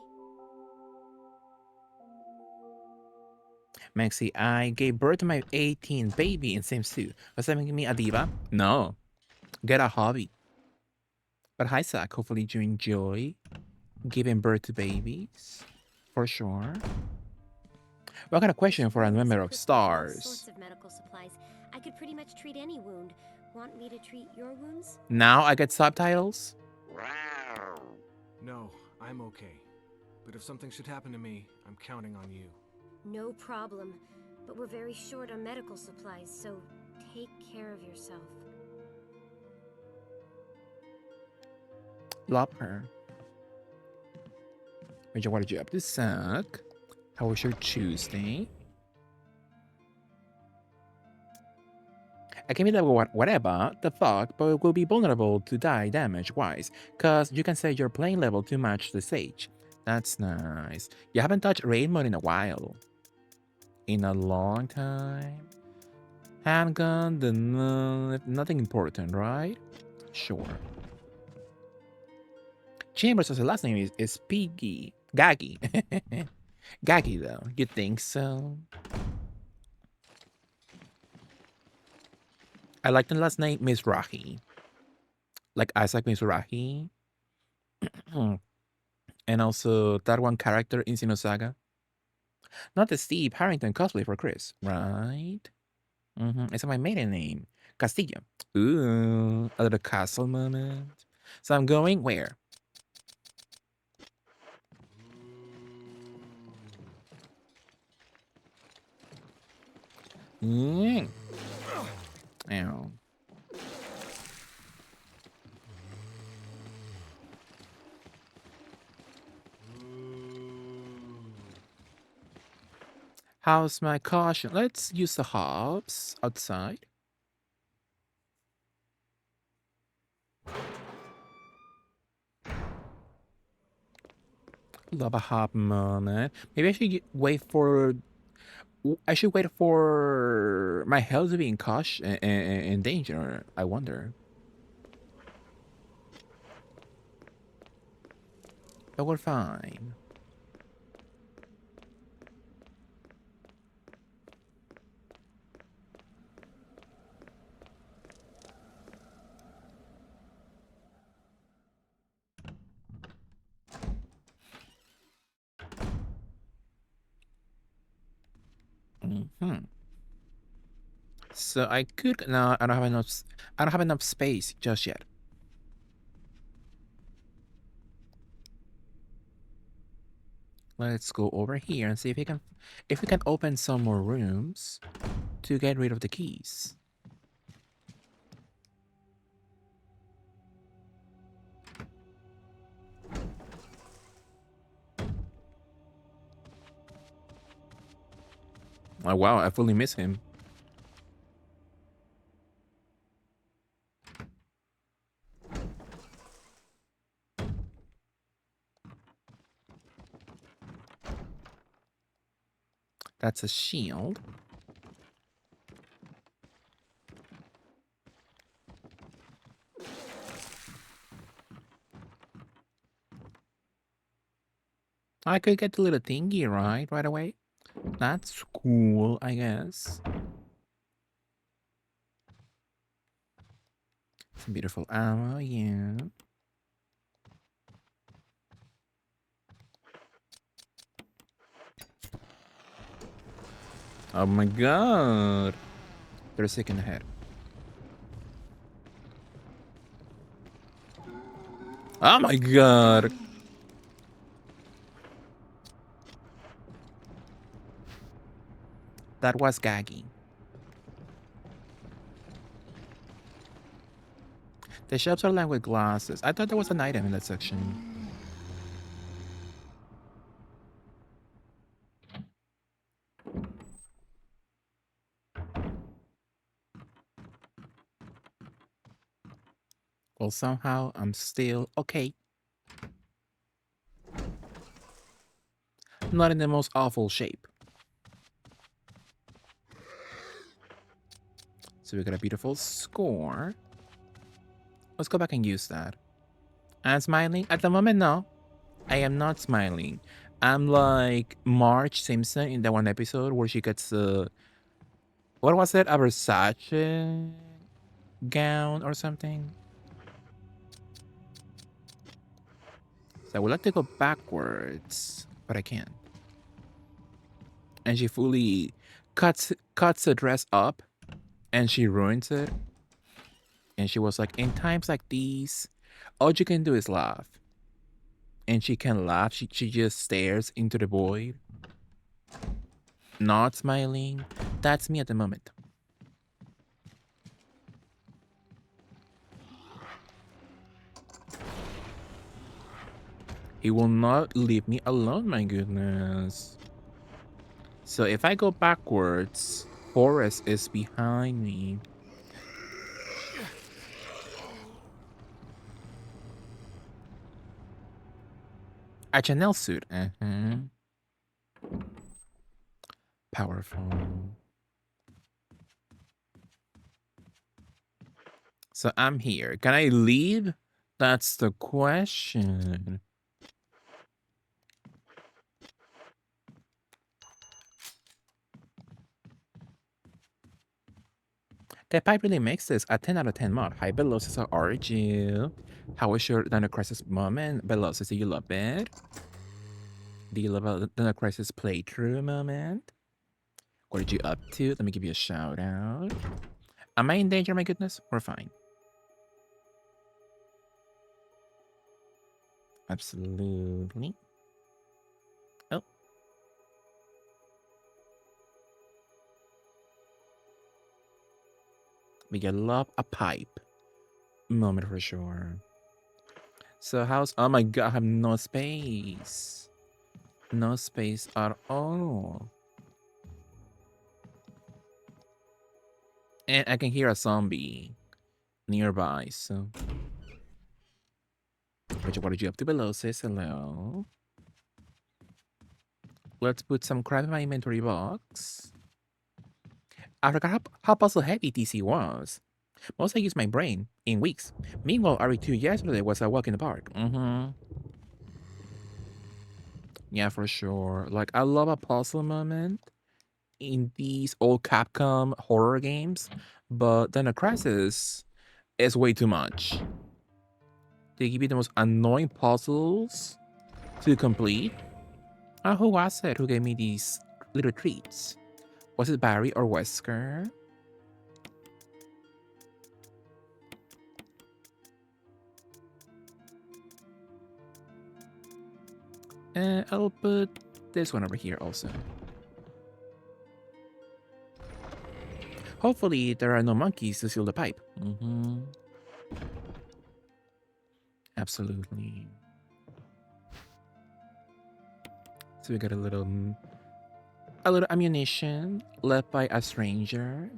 Maxie, I gave birth to my 18th baby in Sims 2. Was that making me a diva? No. Get a hobby. But hi, Zach. Hopefully you enjoy giving birth to babies. For sure. Well, I got a question for a member of All Stars. sorts of medical supplies. I could pretty much treat any wound. Want me to treat your wounds? Now I get subtitles? No, I'm okay. But if something should happen to me, I'm counting on you. No problem. But we're very short on medical supplies, so take care of yourself. Love her. Major, what did you up to, Suck? How was your Tuesday? I can be level whatever the fuck, but it will be vulnerable to die damage-wise, cause you can set your playing level to match the stage. That's nice. You haven't touched raid mode in a while. In a long time. Handgun, nothing important, right? Sure. Chambers' last name is Piggy. Gaggy. Gaggy, though. You think so? I like the last name Mizrahi. Like Isaac Mizrahi. And also that one character in Xenosaga. Not the Steve Harrington cosplay for Chris, right? It's my maiden name. Castillo. Ooh, a little castle moment. So I'm going where? Ow. How's my caution? Let's use the hobs outside. Love a hop moment. Maybe I should wait for. I should wait for my health to be in caution in danger. I wonder. But we're fine. So I could no, I don't have enough. I don't have enough space just yet. Let's go over here and see if we can open some more rooms to get rid of the keys. Oh, wow, I fully miss him. That's a shield. I could get the little thingy right away. That's cool, I guess. Some beautiful ammo, yeah. Oh my god. They're sick in the head. Oh my god. That was gaggy. The shelves are lined with glasses. I thought there was an item in that section. Well, somehow I'm still okay. Not in the most awful shape. So we got a beautiful score. Let's go back and use that. I'm smiling. At the moment, no. I am not smiling. I'm like Marge Simpson in that one episode where she gets what was it? A Versace gown or something? So I would like to go backwards, but I can't. And she fully cuts the dress up and she ruins it. And she was like, in times like these, all you can do is laugh. And she can laugh. She just stares into the void. Not smiling. That's me at the moment. He will not leave me alone, my goodness. So if I go backwards, Forest is behind me. A Chanel suit. Powerful. So I'm here. Can I leave? That's the question. The pipe really makes this a 10 out of 10 mod. Hi, Belosis, how are you? How was your Dino Crisis moment? Belosis, do you love it? Do you love a Dino Crisis playthrough moment? What did you up to? Let me give you a shout out. Am I in danger, my goodness? We're fine. Absolutely. Oh. We get love a pipe moment for sure. So how's... Oh my god, I have no space. No space at all. And I can hear a zombie nearby, so... What did you up to below? Says hello. Let's put some crap in my inventory box. I forgot how puzzle heavy TC was. Most I use my brain in weeks. Meanwhile, RE2 yesterday was a walk in the park. Yeah, for sure. Like, I love a puzzle moment in these old Capcom horror games, but then a Crisis is way too much. They give you the most annoying puzzles to complete. Who was it who gave me these little treats? Was it Barry or Wesker? I'll put this one over here also. Hopefully there are no monkeys to seal the pipe. Absolutely. So we got a little A little ammunition left by a stranger.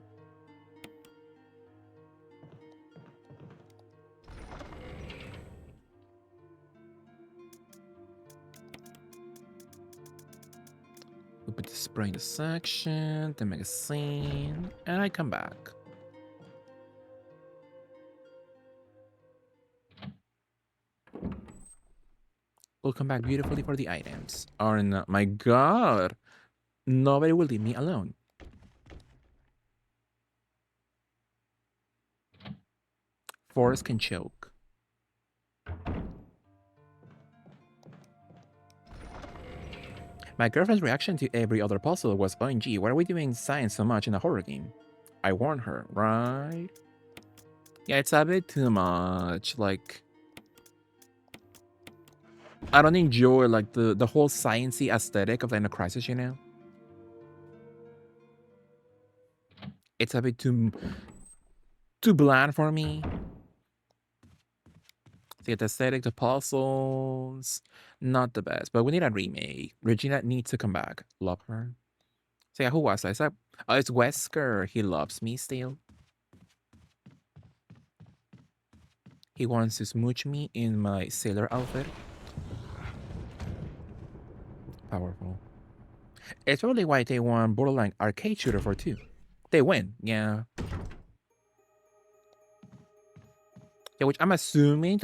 We put the spray in the section, the magazine, and I come back. We'll come back beautifully for the items. Or not. My god! Nobody will leave me alone. Forest can choke. My girlfriend's reaction to every other puzzle was, OMG, why are we doing science so much in a horror game? I warned her, right? Yeah, it's a bit too much. Like, I don't enjoy like the whole sciencey aesthetic of Dino Crisis, you know? It's a bit too bland for me. The aesthetic, the puzzles, not the best. But we need a remake. Regina needs to come back. Love her. So yeah, who was that? Oh, it's Wesker. He loves me still. He wants to smooch me in my sailor outfit. Powerful. It's probably why they won Borderline Arcade Shooter for 2. They win, yeah. Yeah, which I'm assuming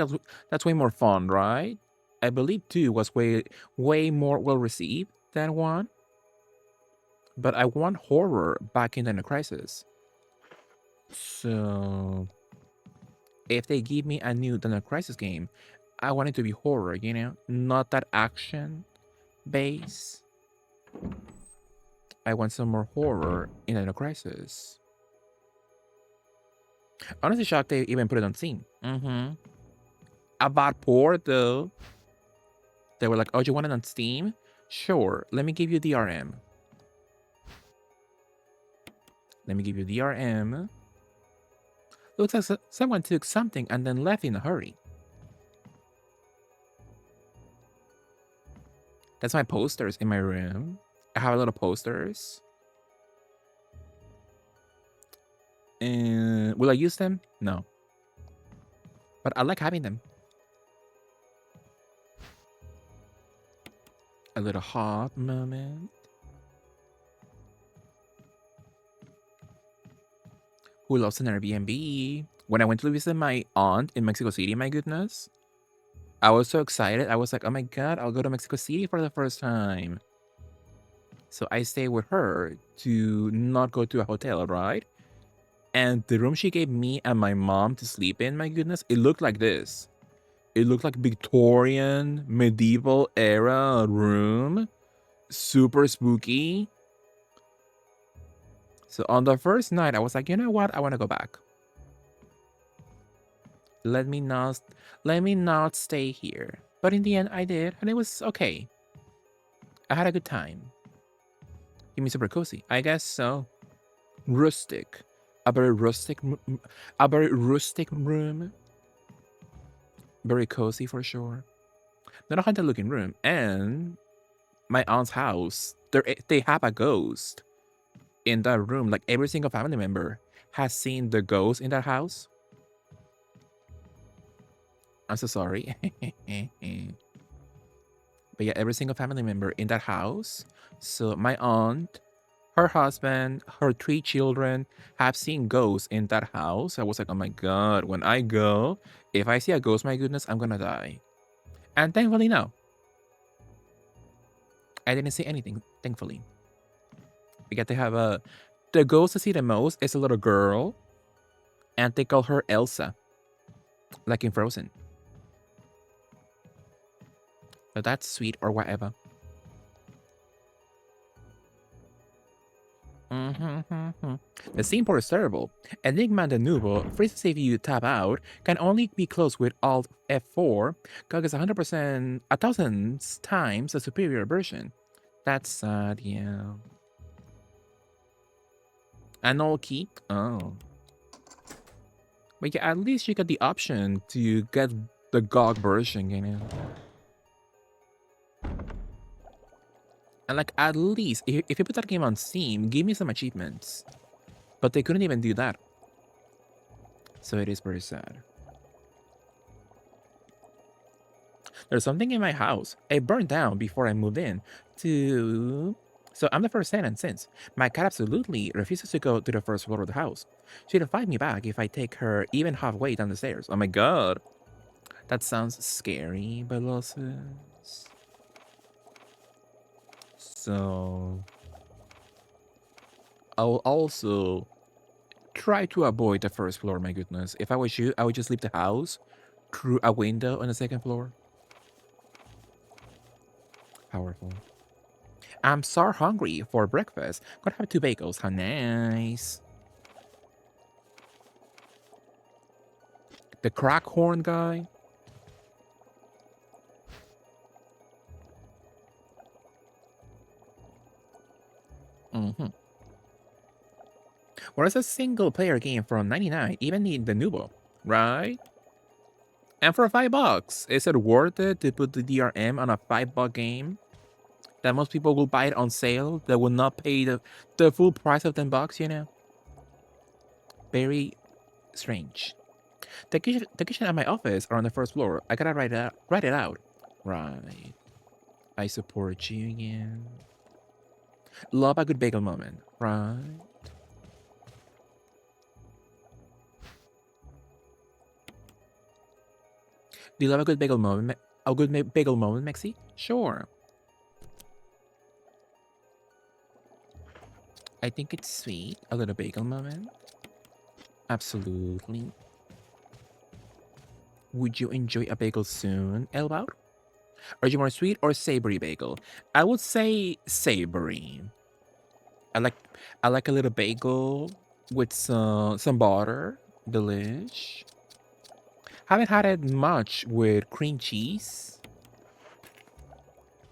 that's way more fun, right? I believe 2 was way more well received than 1. But I want horror back in the Crisis. So if they give me a new Dino Crisis game, I want it to be horror, you know? Not that action base. I want some more horror in Dino Crisis. Honestly shocked they even put it on Steam. About port though. They were like, oh, you want it on Steam? Sure, let me give you DRM. Let me give you DRM. Looks like someone took something and then left in a hurry. That's my posters in my room. I have a lot of posters. And will I use them? No. But I like having them. A little hot moment. Who loves an Airbnb? When I went to visit my aunt in Mexico City, my goodness. I was so excited. I was like, oh my god, I'll go to Mexico City for the first time. So I stayed with her to not go to a hotel, right? And the room she gave me and my mom to sleep in, my goodness, it looked like this. It looked like Victorian, medieval era room. Super spooky. So on the first night, I was like, you know what? I want to go back. Let me not stay here. But in the end, I did, and it was okay. I had a good time. You mean super cozy? I guess so. Rustic. A very rustic room. Very cozy for sure. Not a haunted looking room. And my aunt's house, they have a ghost in that room. Like every single family member has seen the ghost in that house. I'm so sorry. But yeah, every single family member in that house. So my aunt, her husband, her 3 children have seen ghosts in that house. I was like, oh my god, when I go, if I see a ghost, my goodness, I'm gonna die. And thankfully, no. I didn't see anything, thankfully. We get to have the ghost I see the most is a little girl. And they call her Elsa. Like in Frozen. But that's sweet or whatever. The scene port is terrible. Enigma de Nuevo, freezes if you tap out, can only be closed with Alt F4. GOG is 100%, 1,000 times a superior version. That's sad, yeah. An old key? Oh. But yeah, at least you get the option to get the GOG version, you know. And like, at least, if you put that game on Steam, give me some achievements. But they couldn't even do that. So it is very sad. There's something in my house. It burned down before I moved in to... So I'm the first tenant since. My cat absolutely refuses to go to the first floor of the house. She'll fight me back if I take her even halfway down the stairs. Oh my god. That sounds scary, Belossus. So... I'll also try to avoid the first floor, my goodness. If I was you, I would just leave the house through a window on the second floor. Powerful. I'm so hungry for breakfast. Gonna have 2 bagels. How nice. The crack horn guy. Whereas a single player game from 99, even in the Nubo, right? And for $5, is it worth it to put the DRM on a $5 game? That most people will buy it on sale, that will not pay the full price of $10, you know? Very strange. The kitchen at my office are on the first floor. I gotta write it out. Right. I support you again. Love a good bagel moment, right? Do you love a good bagel moment? A good bagel moment, Mexi? Sure. I think it's sweet. A little bagel moment. Absolutely. Would you enjoy a bagel soon, Elbow? Are you more sweet or savory bagel? I would say savory. I like a little bagel with some butter. Delish. Haven't had it much with cream cheese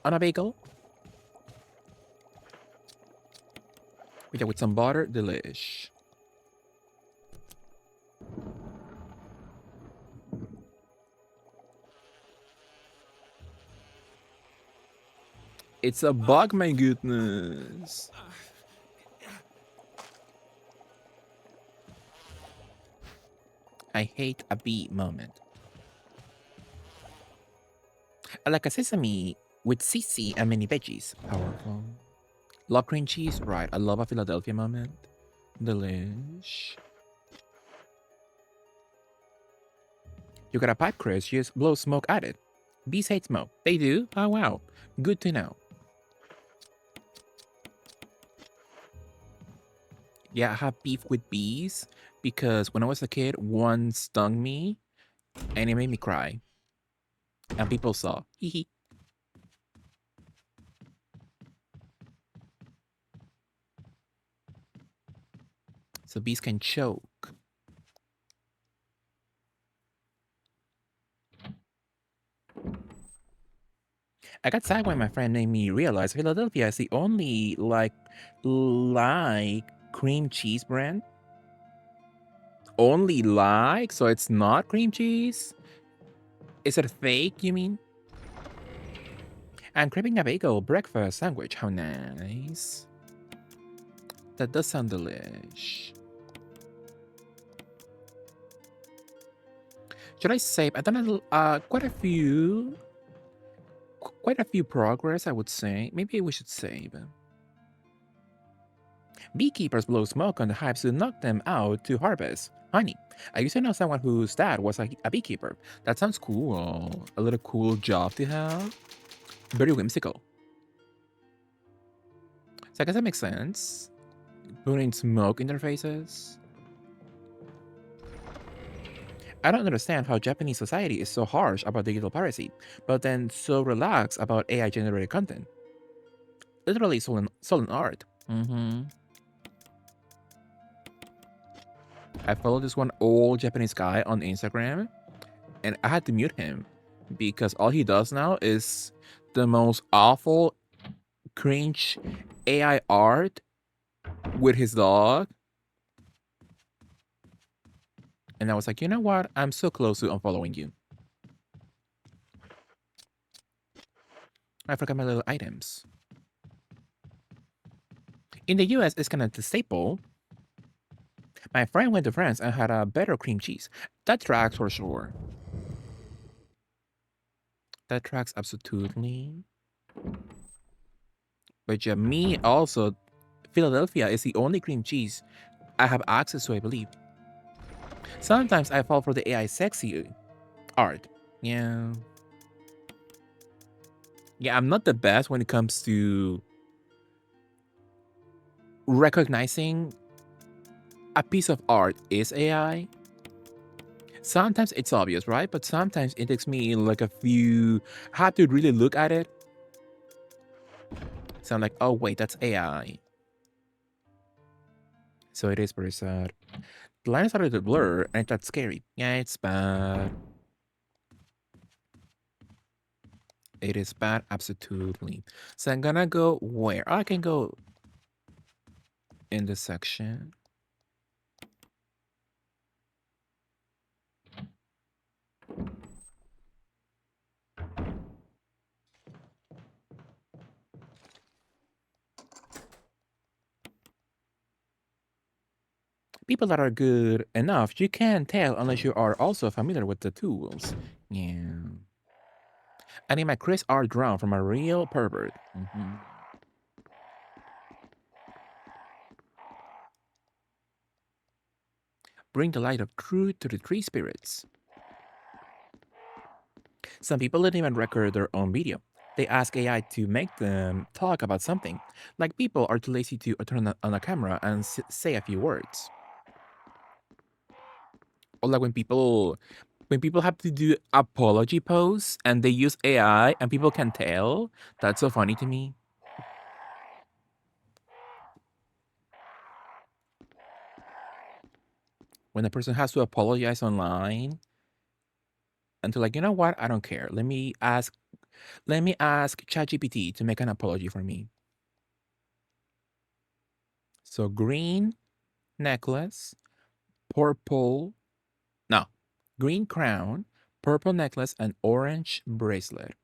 on a bagel. Yeah, with some butter. Delish. It's a bug, my goodness. I hate a bee moment. I like a sesame with CC and mini veggies. Powerful. Love cream cheese? Right. I love a Philadelphia moment. Delish. You got a pipe, Chris. Just blow smoke at it. Bees hate smoke. They do? Oh, wow. Good to know. Yeah, I have beef with bees because when I was a kid, one stung me and it made me cry. And people saw. Hee hee. So bees can choke. I got sad when my friend made me realize Philadelphia is the only like cream cheese brand. Only like, so it's not cream cheese? Is it fake, you mean? I'm craving a bagel breakfast sandwich. How nice. That does sound delish. Should I save? I've done quite a few progress, I would say. Maybe we should save. Beekeepers blow smoke on the hives to knock them out to harvest honey. I used to know someone whose dad was a beekeeper. That sounds cool. A little cool job to have. Very whimsical. So I guess that makes sense. Putting smoke in their faces. I don't understand how Japanese society is so harsh about digital piracy, but then so relaxed about AI-generated content. Literally stolen art. I follow this one old Japanese guy on Instagram, and I had to mute him because all he does now is the most awful, cringe AI art with his dog. And I was like, you know what? I'm so close to unfollowing you. I forgot my little items. In the US, it's kind of the staple. My friend went to France and had a better cream cheese. That tracks for sure. That tracks absolutely. But yeah, me also, Philadelphia is the only cream cheese I have access to, I believe. Sometimes I fall for the AI sexy art. Yeah. Yeah, I'm not the best when it comes to recognizing a piece of art is AI. Sometimes it's obvious, right? But sometimes it takes me like a few, I have to really look at it. So I'm like, oh wait, that's AI. So it is pretty sad. The line started to blur and that's scary. Yeah, it's bad. It is bad, absolutely. So I'm gonna go where? I can go in this section. People that are good enough, you can't tell unless you are also familiar with the tools. Yeah. I need my Chris R. drawn from a real pervert. Bring the light of truth to the three spirits. Some people didn't even record their own video. They ask AI to make them talk about something. Like people are too lazy to turn on a camera and say a few words. Or like when people have to do apology posts and they use AI and people can tell. That's so funny to me. When a person has to apologize online and they're like, you know what? I don't care. Let me ask ChatGPT to make an apology for me. So green necklace, purple, no, green crown, purple necklace, and orange bracelet.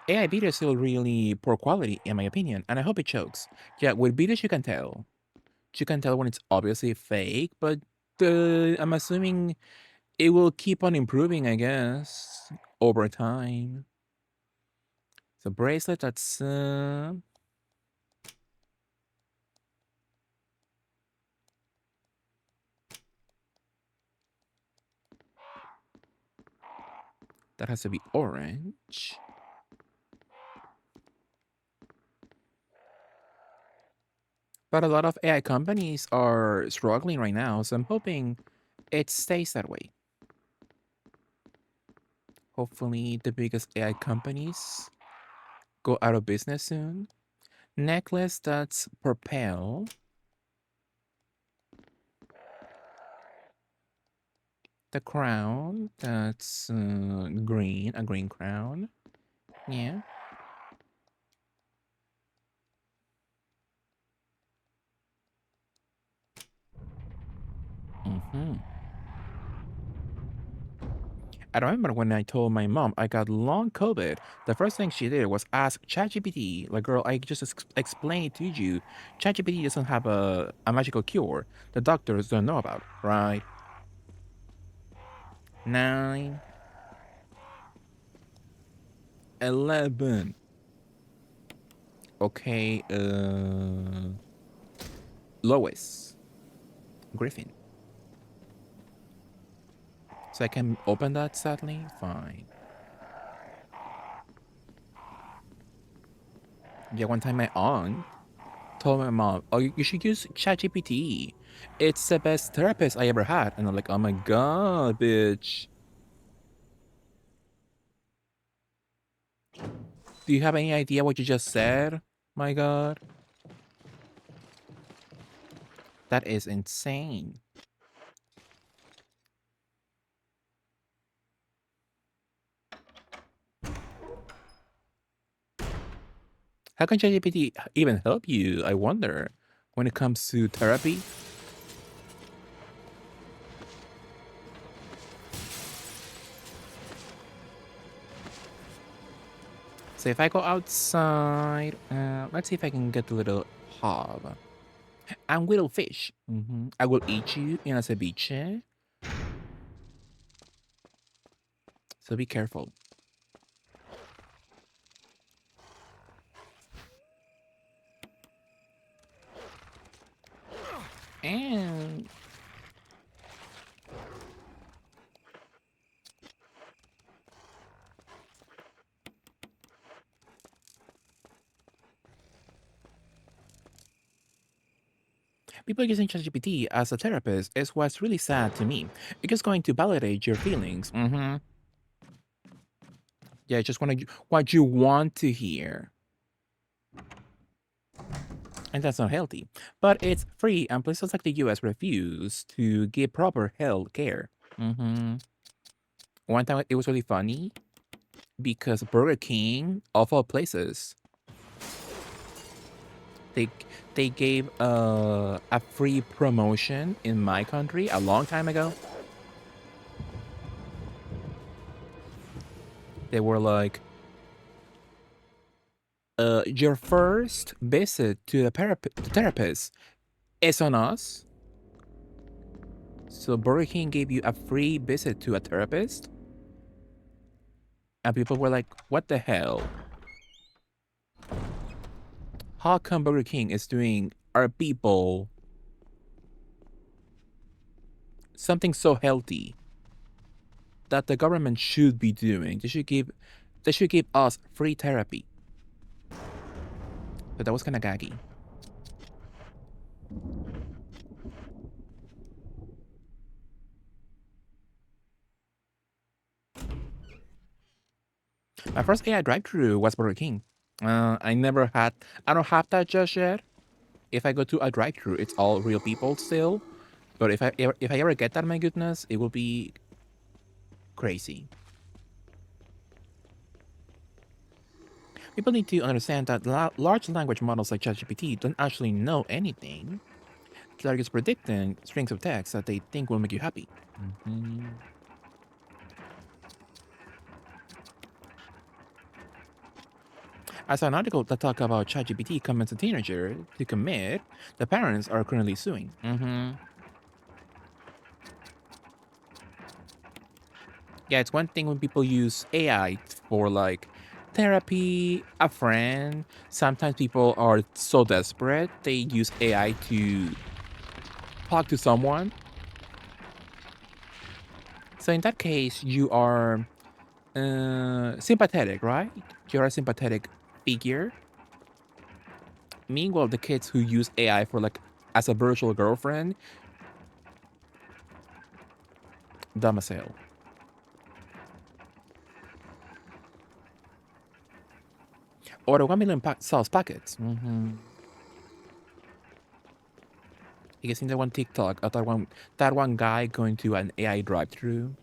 AI videos is still really poor quality, in my opinion, and I hope it chokes. Yeah, with videos you can tell. You can tell when it's obviously fake, but I'm assuming it will keep on improving, I guess, over time. So bracelet, that has to be orange. But a lot of AI companies are struggling right now, so I'm hoping it stays that way. Hopefully, the biggest AI companies go out of business soon. Necklace, that's purple. The crown, that's green, a green crown. Yeah. I remember when I told my mom I got long COVID, the first thing she did was ask ChatGPT, like, girl, I just explained it to you. ChatGPT doesn't have a magical cure. The doctors don't know about, right? 9, 11. Okay, Lois. Griffin. So I can open that, sadly? Fine. Yeah, one time my aunt told my mom, oh, you should use ChatGPT. It's the best therapist I ever had. And I'm like, oh my god, bitch. Do you have any idea what you just said? My god. That is insane. How can ChatGPT even help you? I wonder. When it comes to therapy? So if I go outside, let's see if I can get the little hob. And little fish. I will eat you in a ceviche. So be careful. And people using ChatGPT as a therapist is what's really sad to me. It's just going to validate your feelings. Yeah, just what you want to hear. And that's not healthy. But it's free, and places like the US refuse to give proper health care. One time it was really funny because Burger King, of all places, they they gave a free promotion in my country a long time ago. They were like, your first visit to a therapist is on us. So Burger King gave you a free visit to a therapist? And people were like, what the hell? How come Burger King is doing our people something so healthy that the government should be doing? They should give us free therapy. But that was kind of gaggy. My first AI drive-thru was Burger King. I don't have that just yet. If I go to a drive-thru, it's all real people still. But if I ever get that, my goodness, it will be crazy. People need to understand that large language models like ChatGPT don't actually know anything. They're just predicting strings of text that they think will make you happy. I saw an article that talked about ChatGPT convince a teenager to commit. The parents are currently suing. Yeah, it's one thing when people use AI for like therapy, a friend. Sometimes people are so desperate they use AI to talk to someone. So in that case, you are sympathetic, right? You're a sympathetic figure. Meanwhile, the kids who use AI for like as a virtual girlfriend, dumb as hell. Or the 1 million sauce packets. You guys seen that one TikTok of that one guy going to an AI drive-thru,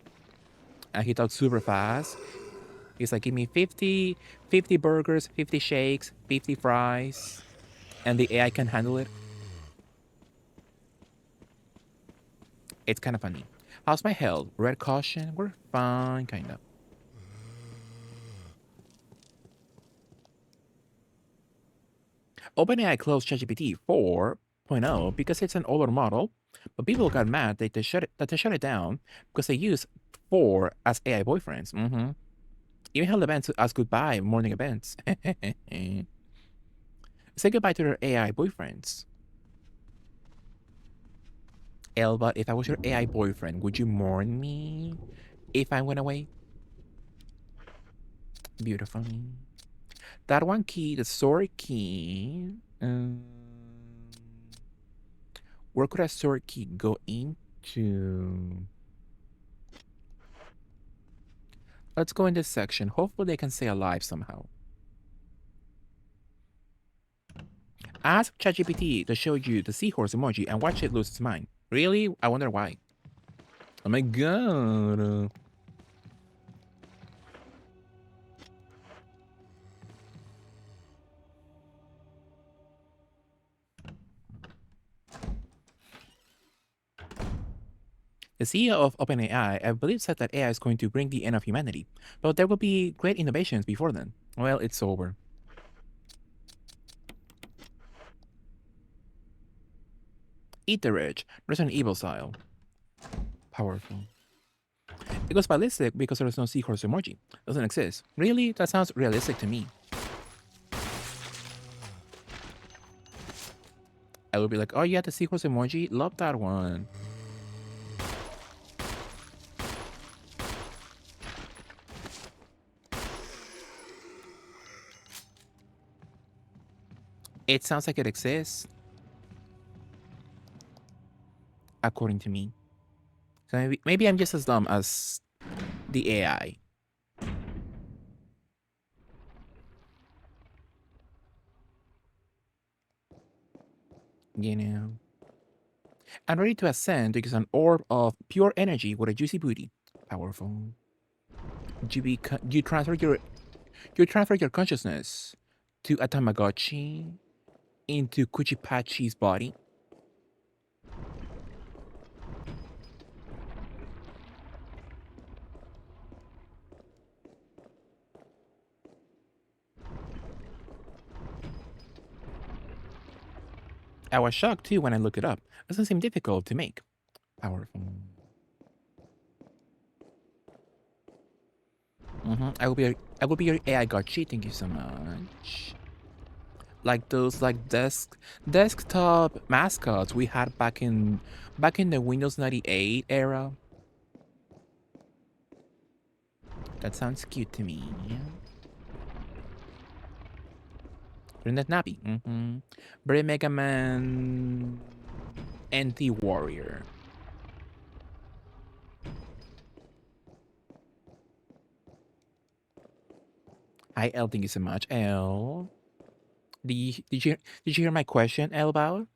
and he talks super fast. He's like, give me 50 burgers, 50 shakes, 50 fries, and the AI can handle it. It's kind of funny. How's my health? Red caution? We're fine, kind of. OpenAI closed ChatGPT 4.0 because it's an older model, but people got mad that they shut it down because they use 4 as AI boyfriends. Even held events as goodbye morning events. Say goodbye to their AI boyfriends. Elba, if I was your AI boyfriend, would you mourn me if I went away? Beautiful. That one key, the sword key. Where could a sword key go into? Let's go in this section. Hopefully they can stay alive somehow. Ask ChatGPT to show you the seahorse emoji and watch it lose its mind. Really? I wonder why. Oh my god. The CEO of OpenAI, I believe, said that AI is going to bring the end of humanity, but there will be great innovations before then. Well, it's over. Eat the rich. Resident Evil style. Powerful. It goes ballistic because there's no seahorse emoji. Doesn't exist. Really? That sounds realistic to me. I would be like, oh yeah, the seahorse emoji? Love that one. It sounds like it exists. According to me. So maybe I'm just as dumb as the AI. You know. I'm ready to ascend because an orb of pure energy with a juicy booty. Powerful. You transfer your consciousness to a Tamagotchi into Kuchipachi's body. I was shocked too when I looked it up. It doesn't seem difficult to make. Powerful. I will be your AI Gotchi. Thank you so much. Like those desktop mascots we had back in the Windows 98 era. That sounds cute to me. Brenda Nappy. Very Mega Man Anti-Warrior. Hi, El. Thank you so much, El. Did you hear my question, El Bao?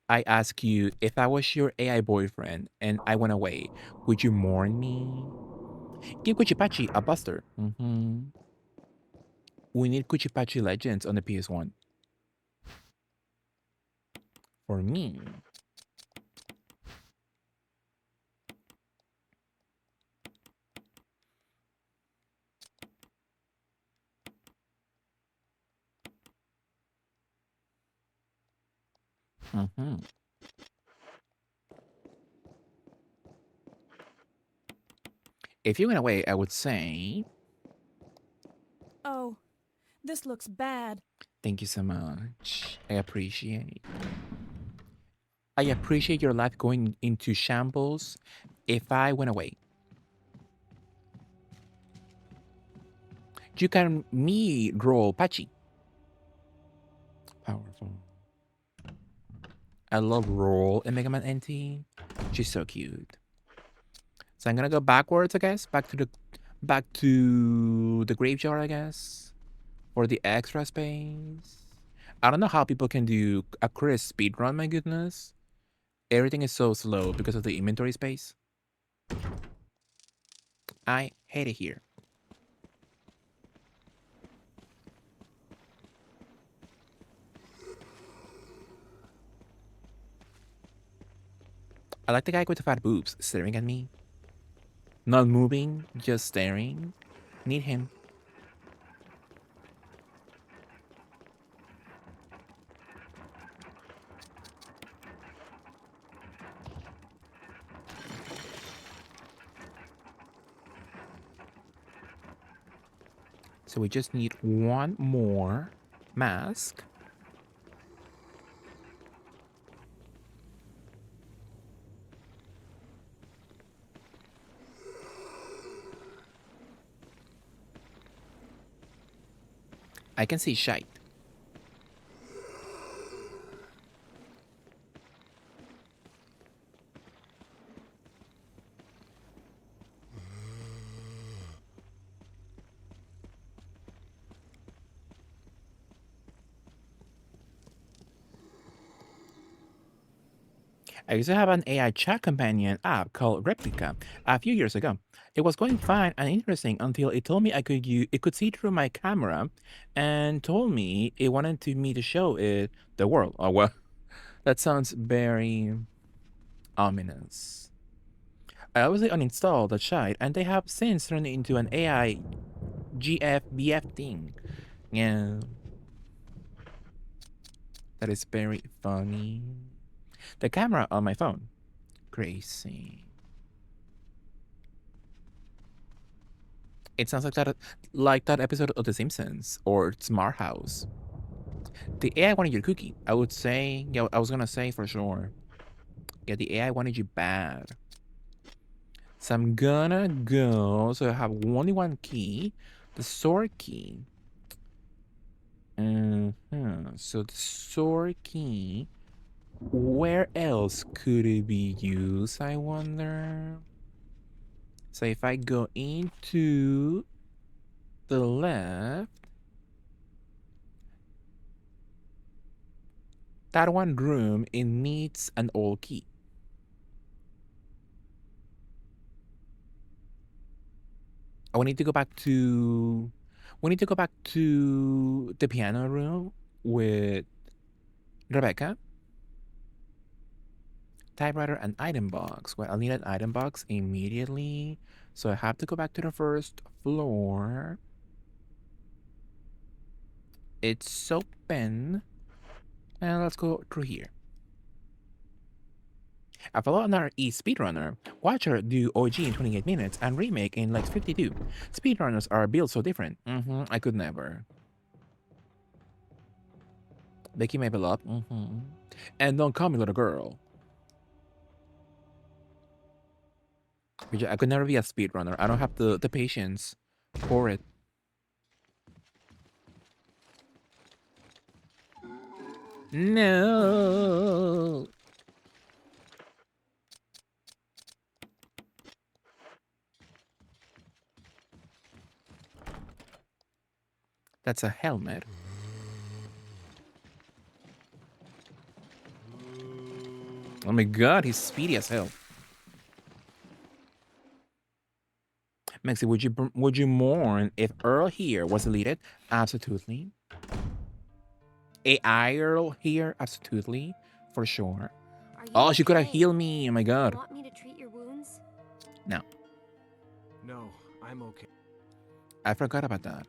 I asked you if I was your AI boyfriend and I went away, would you mourn me? Give Kuchipachi a buster. We need Kuchipachi Legends on the PS1. For me. If you went away, I would say... Oh, this looks bad. Thank you so much. I appreciate your life going into shambles if I went away. You can me roll Pachi. Powerful. I love Roll in Mega Man NT. She's so cute. So I'm gonna go backwards, I guess. Back to the graveyard, I guess. For the extra space. I don't know how people can do a crisp speed run, my goodness. Everything is so slow because of the inventory space. I hate it here. I like the guy with the fat boobs staring at me. Not moving, just staring. Need him. So we just need one more mask. I can see shite. I used to have an AI chat companion app called Replica a few years ago. It was going fine and interesting until it told me it could see through my camera and told me it wanted me to show it the world. Oh well, that sounds very ominous. I obviously uninstalled that shite and they have since turned it into an AI GFBF thing. Yeah. That is very funny. The camera on my phone. Crazy. It sounds like that episode of The Simpsons or Smart House. The AI wanted your cookie. I would say, yeah, I was gonna say for sure. Yeah, the AI wanted you bad. So I'm gonna go. So I have only one key, the sword key. So the sword key. Where else could it be used? I wonder. So if I go into the left, that one room, it needs an old key. Oh, we need to go back to. We need to go back to the piano room with Rebecca. Typewriter and item box. Well, I'll need an item box immediately. So I have to go back to the first floor. It's open. And let's go through here. I follow another speedrunner. Watch her do OG in 28 minutes and remake in like 52. Speedrunners are built so different. I could never. Becky may level up. And don't call me little girl. I could never be a speedrunner. I don't have the patience for it. No. That's a helmet. Oh my god, he's speedy as hell. Maxie, would you mourn if Earl here was deleted? Absolutely. AI Earl here? Absolutely. For sure. Oh, she could have healed me. Oh my god. Want me to treat your wounds? No. No, I'm okay. I forgot about that.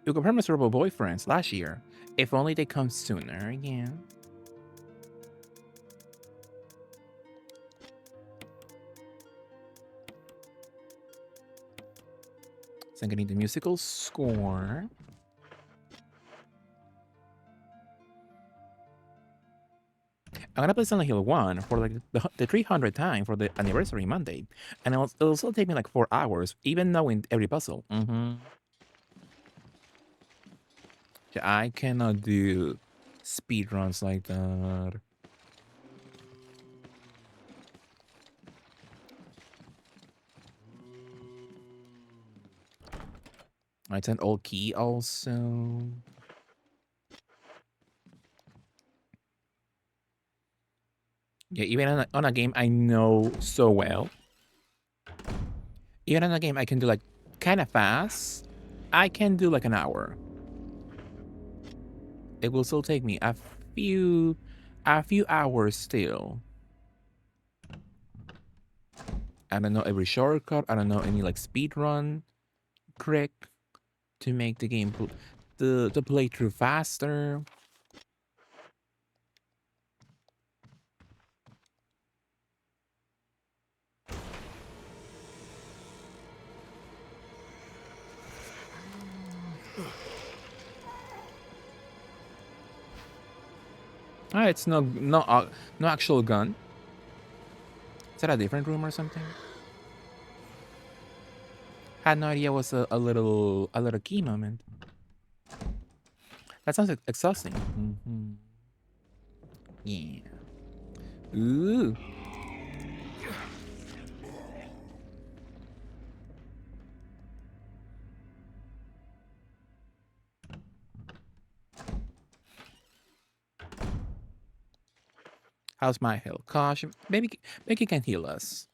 You confirmed miserable boyfriends last year. If only they come sooner, yeah. So I'm getting the musical score. I'm gonna play Silent Hill 1 for like the 300th time for the anniversary Monday. And it'll still take me like 4 hours, even knowing every puzzle. Yeah, I cannot do speedruns like that. It's an old key also. Yeah, even on a game I know so well. Even on a game I can do like kind of fast. I can do like an hour. It will still take me a few hours still. I don't know every shortcut. I don't know any like speed run trick to make the game the playthrough faster. Ah, it's no actual gun. Is that a different room or something? Had no idea it was a little key moment. That sounds exhausting. Yeah. Ooh. How's my health? Gosh, maybe he can heal us.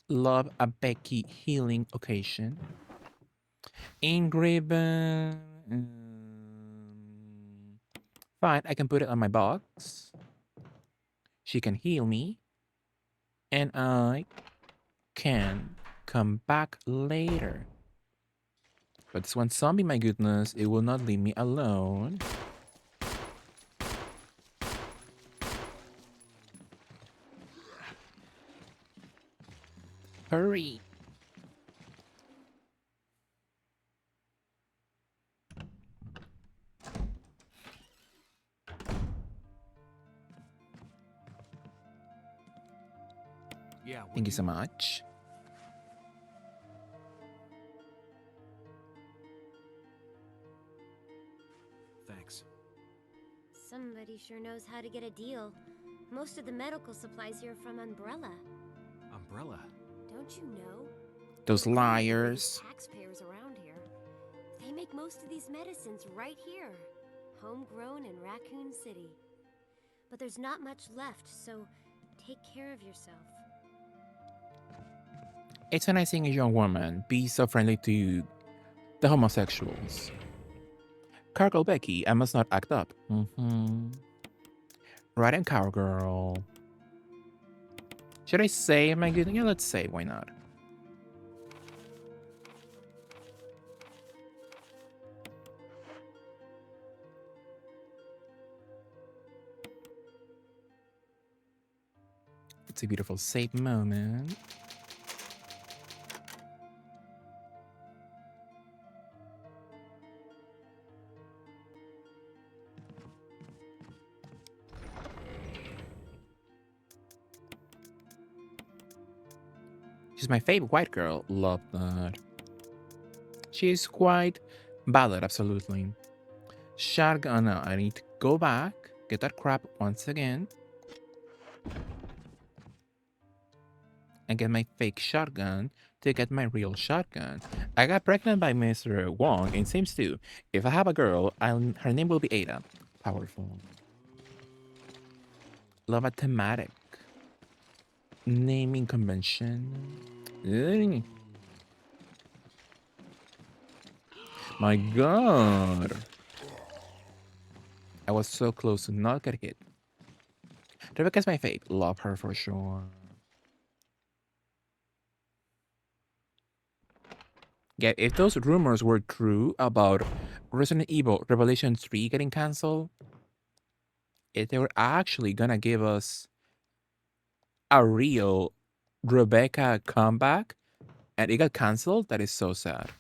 Love a Becky healing occasion. Engraven. Fine, I can put it on my box. She can heal me. And I can come back later. But this one zombie, my goodness, it will not leave me alone. Hurry. Yeah, Thank you so much. Thanks. Somebody sure knows how to get a deal. Most of the medical supplies here are from Umbrella. Umbrella. Don't you know? Those They're one of the biggest liars. taxpayers around here. They make most of these medicines right here, homegrown in Raccoon City. But there's not much left, so take care of yourself. It's a nice thing, a young woman. Be so friendly to the homosexuals. Cargo Becky, I must not act up. Right and cowgirl. Should I say my good? Yeah, let's say. Why not? It's a beautiful, safe moment. She's my favorite white girl. Love that. She's quite valid, absolutely. Shotgun. No, I need to go back, get that crap once again, and get my fake shotgun to get my real shotgun. I got pregnant by Mr. Wong, and seems to. If I have a girl, her name will be Ada. Powerful. Love a thematic naming convention. Ugh. My god. I was so close to not get hit. Rebecca's my fave. Love her for sure. Yeah, if those rumors were true about Resident Evil Revelation 3 getting cancelled, if they were actually gonna give us a real Rebecca comeback and it got cancelled, that is so sad.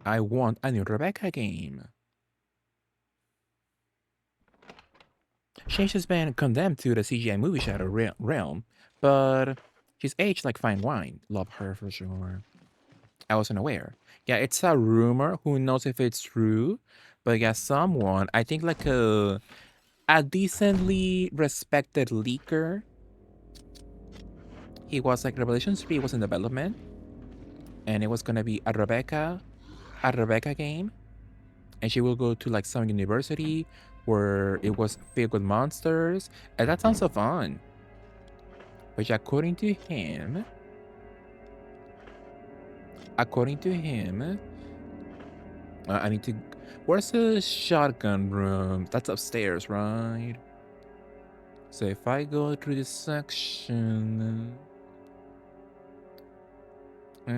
I want a new Rebecca game. Change has been condemned to the CGI movie shadow realm, but she's aged like fine wine. Love her for sure. I wasn't aware. Yeah, it's a rumor. Who knows if it's true? But yeah, someone, I think like a decently respected leaker. He was like Revelation 3 was in development. And it was gonna be a Rebecca game. And she will go to like some university where it was filled with monsters. And that sounds so fun. But according to him, I need to. Where's the shotgun room? That's upstairs, right? So if I go through this section, but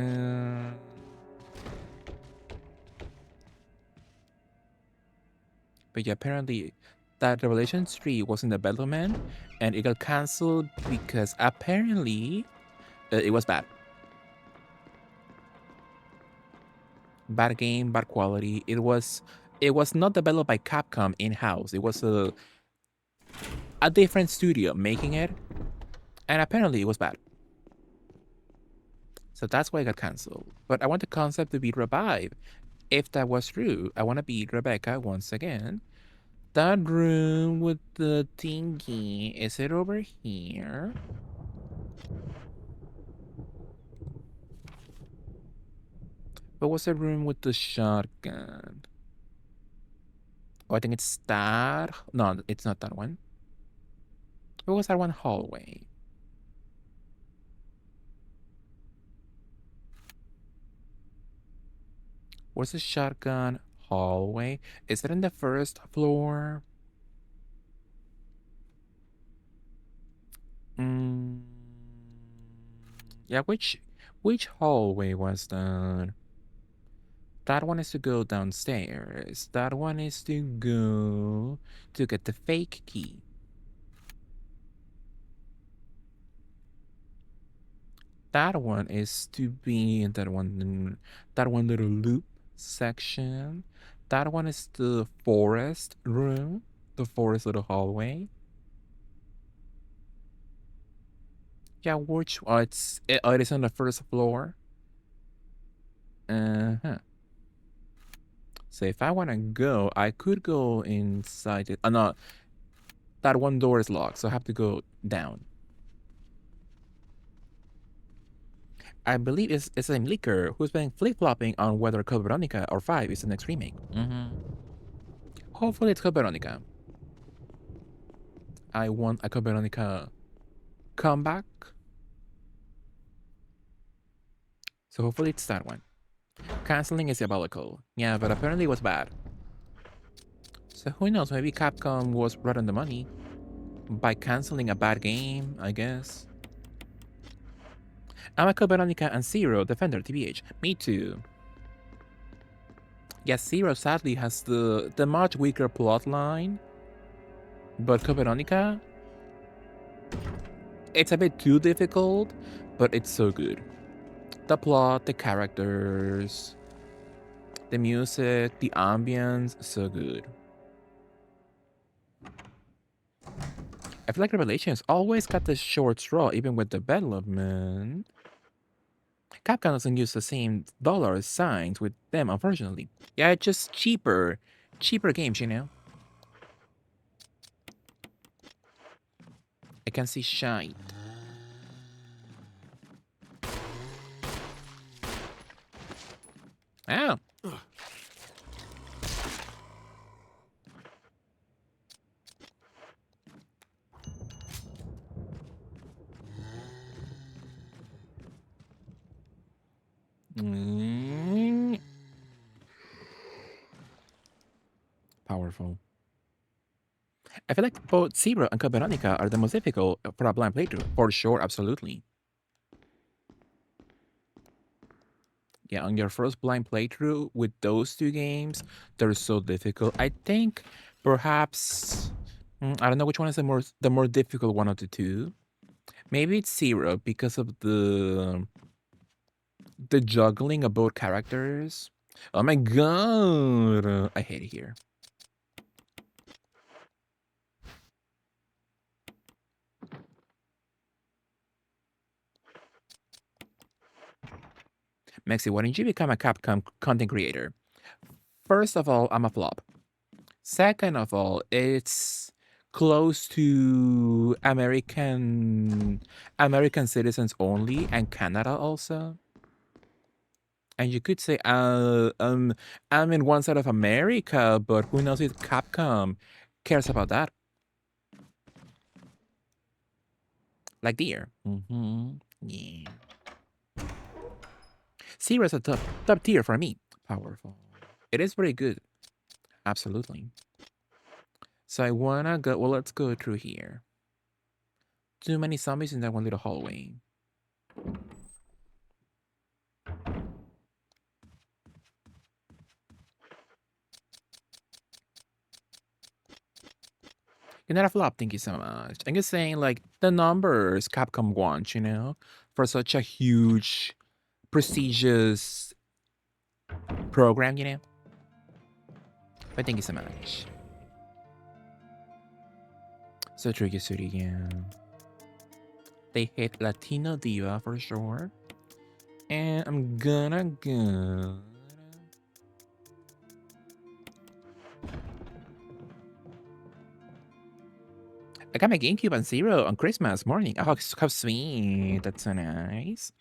yeah, apparently that Revelation 3 was in development and it got cancelled because apparently it was bad. Bad game, bad quality. It was not developed by Capcom in-house. It was a different studio making it, and apparently it was bad. So that's why it got cancelled. But I want the concept to be revived. If that was true, I want to beat Rebecca once again. That room with the thingy, is it over here? But what's the room with the shotgun? Oh, I think it's that. No, it's not that one. What was that one hallway? Where's the shotgun hallway? Is it in the first floor? Mm, yeah, which hallway was that? That one is to go downstairs. That one is to go to get the fake key. That one is to be in that one little loop section. That one is the forest room, the forest little hallway. Yeah, which it is on the first floor. Uh-huh. So if I want to go, I could go inside it. No, that one door is locked, so I have to go down. I believe it's the same leaker who's been flip-flopping on whether Code Veronica or 5 is the next remake. Hopefully it's Code Veronica. I want a Code Veronica comeback. So hopefully it's that one. Canceling is diabolical. Yeah, but apparently it was bad. So who knows, maybe Capcom was right on the money by canceling a bad game, I guess. I'm a Code Veronica and Zero Defender, TBH. Me too. Yes, Zero sadly has the much weaker plot line, but Code Veronica, it's a bit too difficult, but it's so good. The plot, the characters, the music, the ambience, so good. I feel like Revelations always got the short straw, even with development. Capcom doesn't use the same dollar signs with them, unfortunately. Yeah, it's just cheaper games, you know? I can see shine. Oh. Powerful. I feel like both Zero and Code Veronica are the most difficult for a blind playthrough. For sure, absolutely. Yeah, on your first blind playthrough with those two games, they're so difficult. I think perhaps I don't know which one is the more difficult one of the two. Maybe it's Zero because of the juggling of both characters. Oh my god, I hate it here. Mexi, why didn't you become a Capcom content creator? First of all, I'm a flop. Second of all, it's close to American citizens only and Canada also. And you could say, I'm in one side of America, but who knows if Capcom cares about that? Like deer. Yeah. Zero is a top tier for me. Powerful. It is very good. Absolutely. So I wanna go. Well, let's go through here. Too many zombies in that one little hallway. You're not a flop, thank you so much. I'm just saying, like, the numbers Capcom wants, you know, for such a huge, prestigious program, you know. But thank you so much. So tricky, Suri, yeah. They hit Latino Diva for sure. And I'm gonna go. I got my GameCube on Zero on Christmas morning. Oh, how sweet. That's so nice.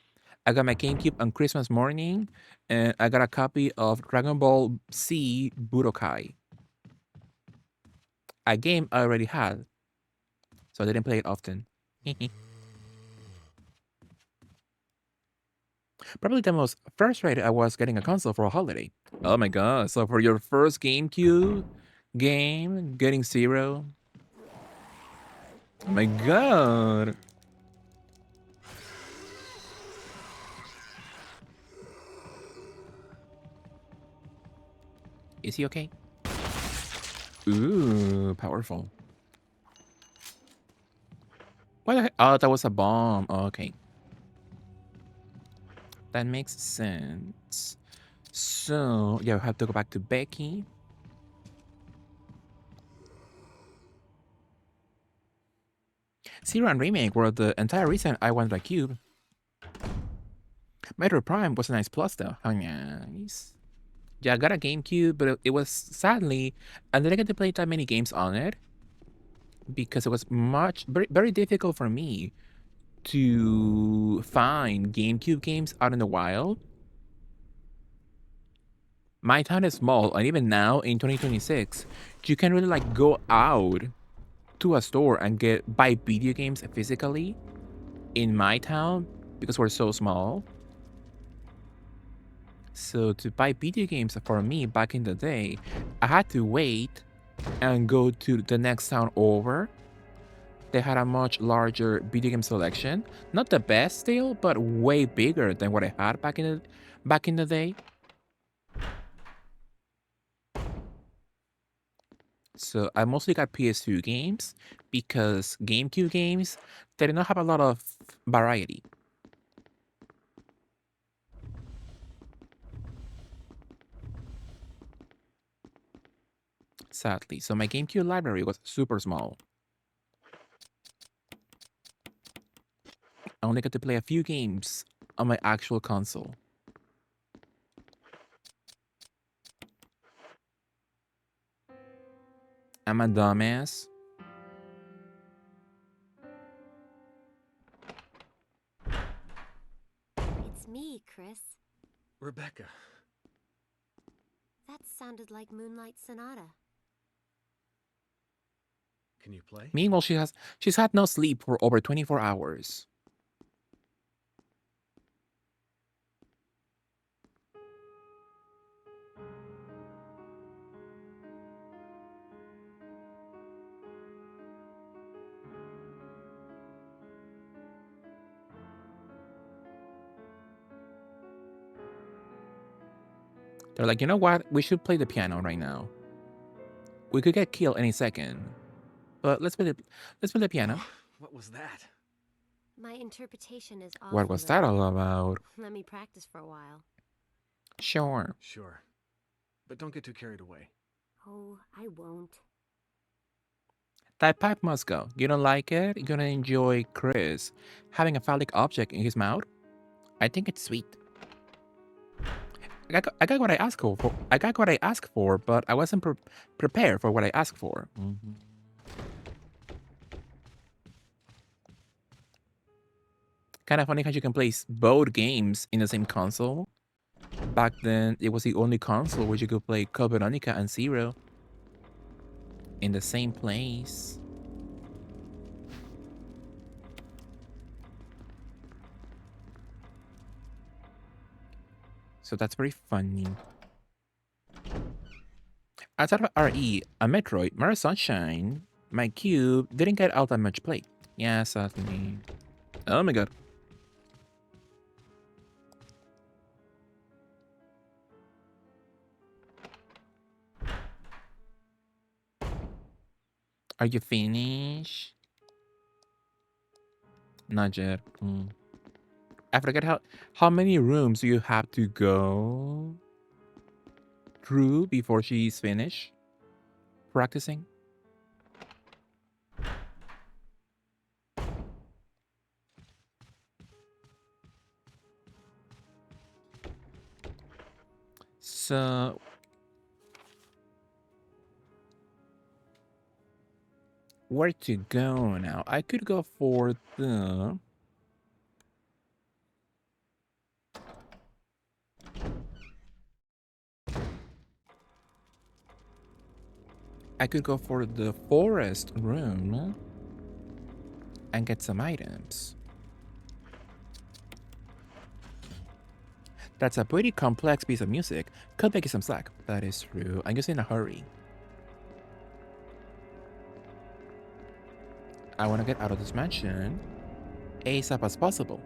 I got my GameCube on Christmas morning, and I got a copy of Dragon Ball Z Budokai. A game I already had, so I didn't play it often. Probably the most frustrated I was getting a console for a holiday. Oh my god. So for your first GameCube game, getting 0. Oh my god. Is he okay? Ooh, powerful. What the heck? Oh, that was a bomb. Oh, okay. That makes sense. So, yeah, we have to go back to Becky. Zero and Remake were the entire reason I wanted a cube. Metro Prime was a nice plus, though. Oh, nice. Yeah, I got a GameCube, but it was sadly, I didn't get to play that many games on it because it was very difficult for me to find GameCube games out in the wild. My town is small, and even now in 2026, you can really like go out to a store and buy video games physically in my town because we're so small. So to buy video games for me back in the day, I had to wait and go to the next town over. They had a much larger video game selection. Not the best still, but way bigger than what I had back in the day. So I mostly got PS2 games because GameCube games, they did not have a lot of variety. Sadly. So my GameCube library was super small. I only got to play a few games on my actual console. I'm a dumbass. It's me, Chris. Rebecca. That sounded like Moonlight Sonata. Can you play? Meanwhile, she's had no sleep for over 24 hours. They're like, you know what? We should play the piano right now. We could get killed any second. But let's play the piano. What was that? My interpretation is off. What was that all about? Let me practice for a while. Sure. Sure. But don't get too carried away. Oh, I won't. That pipe must go. You don't like it? You're gonna enjoy Chris having a phallic object in his mouth? I think it's sweet. I got what I asked for. I got what I asked for, but I wasn't prepared for what I asked for. Kind of funny how you can play both games in the same console. Back then, it was the only console where you could play Code Veronica and Zero in the same place. So that's very funny. Outside of RE, a Metroid, Mario Sunshine, my cube didn't get all that much play. Yeah, certainly. Oh my god. Are you finished? Not yet. I forget how many rooms do you have to go through before she's finished practicing? So where to go now? I could go for the forest room and get some items. That's a pretty complex piece of music. Could make you some slack. That is true. I'm just in a hurry. I want to get out of this mansion ASAP as possible.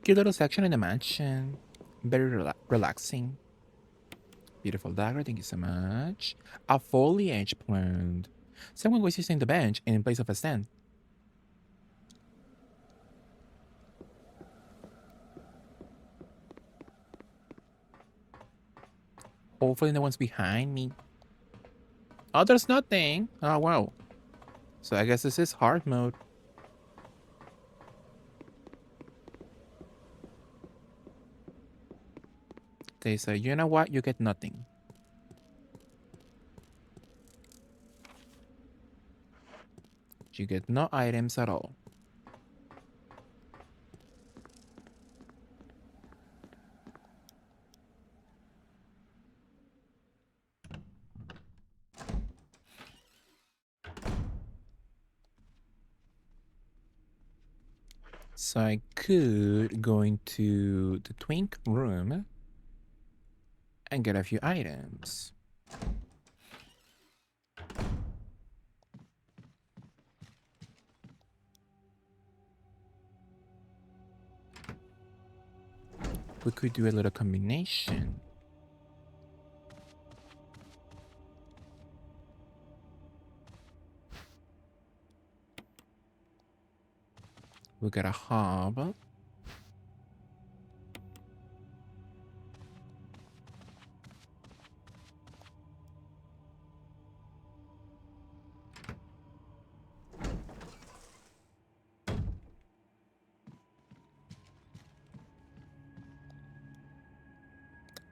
Cute little section in the mansion. Very relaxing. Beautiful dagger, thank you so much. A foliage plant. Someone was using the bench in place of a stand. Hopefully no one's behind me. Oh, there's nothing. Oh, wow. So I guess this is hard mode. They say, you know what? You get nothing. You get no items at all. So I could go into the twink room and get a few items. We could do a little combination. We got a hub.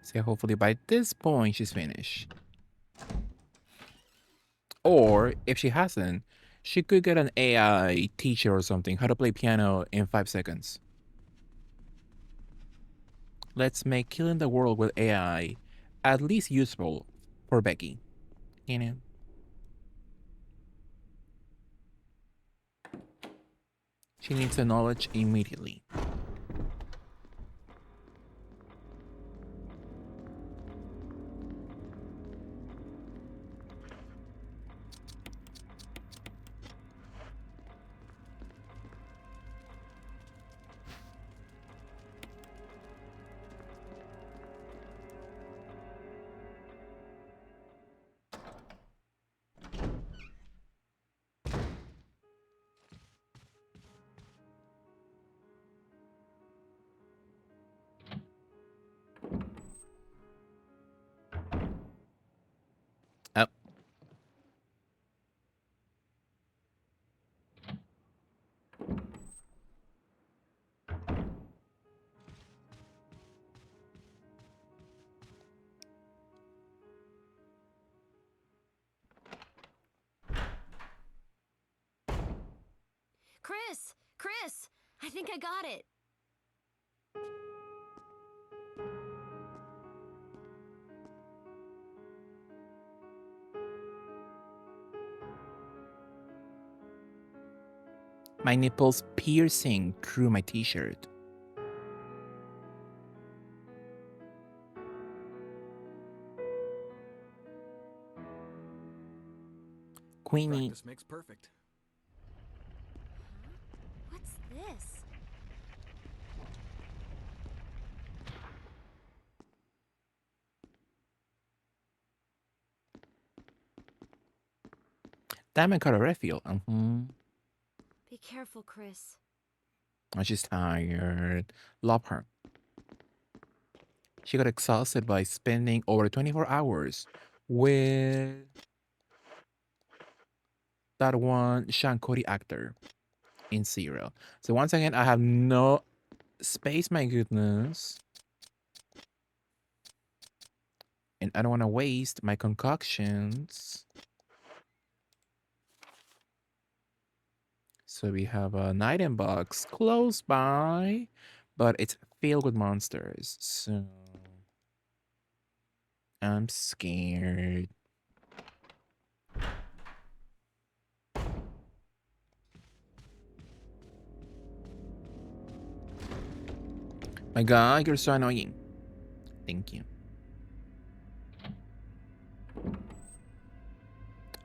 So hopefully by this point she's finished. Or if she hasn't, she could get an AI teacher or something, how to play piano in 5 seconds. Let's make killing the world with AI at least useful for Becky. You know? She needs the knowledge immediately. Oh. Chris! Chris! I think I got it. My nipples piercing through my t-shirt. Queenie. Practice makes perfect. What's this? Diamond cutter refill. Be careful, Chris. Oh, she's tired. Love her. She got exhausted by spending over 24 hours with that one Sean Cody actor. in 0. So once again, I have no space, my goodness. And I don't want to waste my concoctions. So we have an item box close by, but it's filled with monsters. So I'm scared. My God, you're so annoying. Thank you.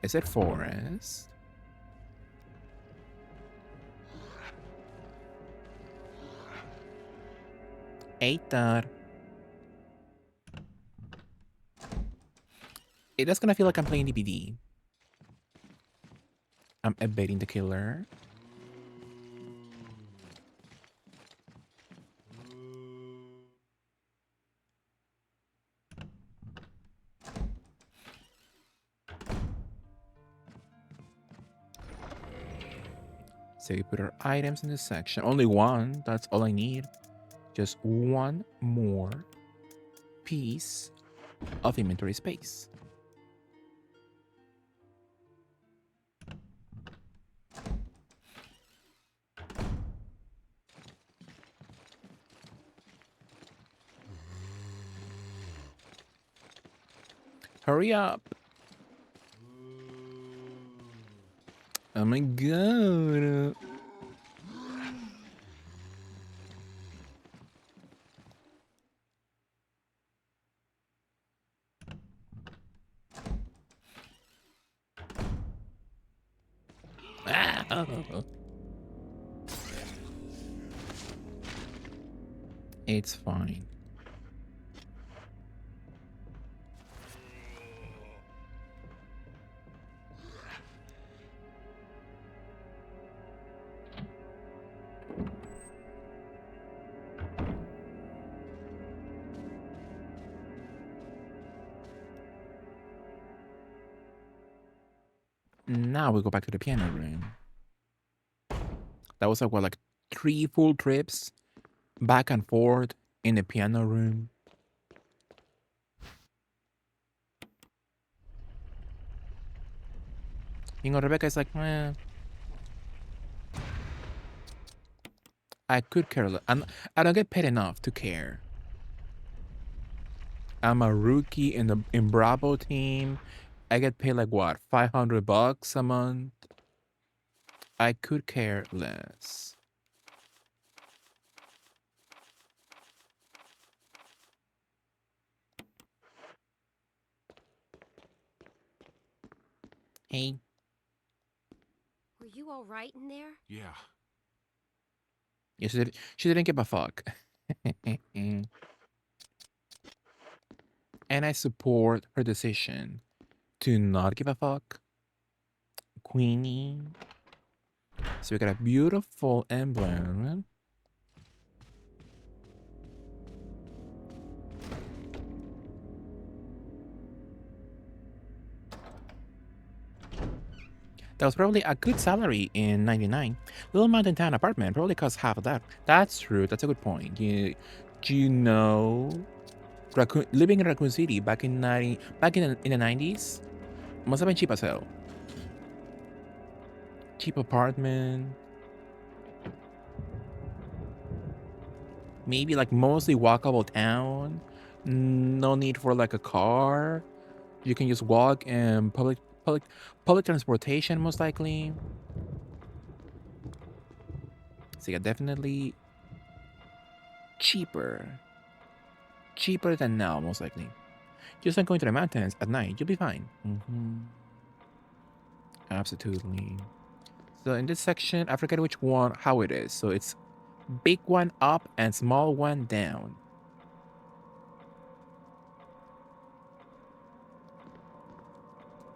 Is it forest? Ate that. It is gonna feel like I'm playing DBD. I'm evading the killer. So we put our items in this section. Only one, that's all I need. Just one more piece of inventory space. Hurry up. Oh my God. Ah. It's fine. Now we go back to the piano room. That was like, what, like 3 full trips back and forth in the piano room. You know, Rebecca is like, I could care less. I don't get paid enough to care. I'm a rookie in Bravo team. I get paid like what, $500 a month? I could care less. Hey. Were you all right in there? Yeah. Yeah, she didn't give a fuck. And I support her decision to not give a fuck. Queenie. So we got a beautiful emblem. That was probably a good salary in 99. Little mountain town apartment probably cost half of that. That's true. That's a good point. Do you know living in Raccoon City back in the 90s must have been cheap as hell. Cheap apartment. Maybe like mostly walkable town. No need for like a car. You can just walk and public transportation most likely. So yeah, definitely cheaper. Cheaper than now, most likely. Just like going to the mountains at night, you'll be fine. Absolutely. So in this section, I forget which one, how it is. So it's big one up and small one down.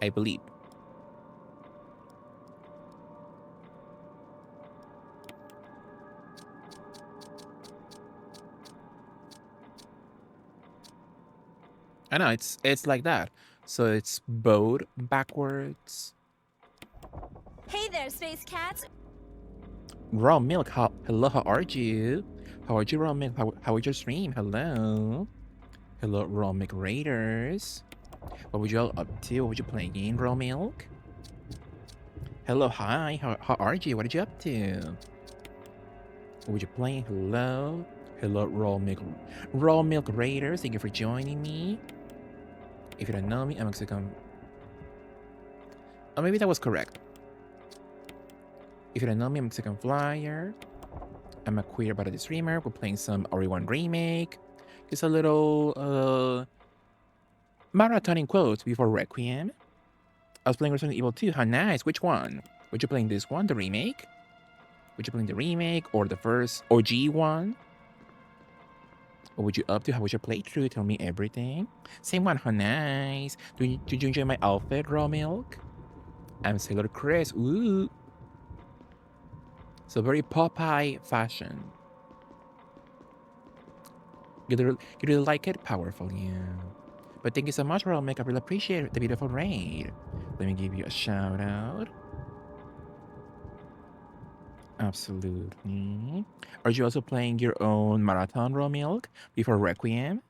I believe. I know, it's like that. So it's both backwards. Hey there, space cats. Raw Milk, hello, how are you? How are you, Raw Milk? How was your stream? Hello. Hello, Raw Milk Raiders. What were you all up to? What were you playing, Raw Milk? Hello, hi, how are you? What are you up to? What were you playing? Hello. Hello, Raw Milk Raiders. Thank you for joining me. If you don't know me, I'm Mexican. Oh, maybe that was correct. If you don't know me, I'm Mexican Flyer. I'm a queer body streamer. We're playing some RE1 Remake. It's a little marathon in quotes before Requiem. I was playing Resident Evil 2. How nice. Which one? Were you playing this one, the remake? Were you playing the remake or the first OG one? What were you up to? How was your playthrough? Tell me everything. Same one. How nice. Did you enjoy my outfit, Raw Milk? I'm Sailor Chris. Ooh. So very Popeye fashion. You really like it? Powerful, yeah. But thank you so much, Raw Milk. I really appreciate the beautiful raid. Let me give you a shout out. Absolutely. Are you also playing your own marathon, Raw Milk, before Requiem?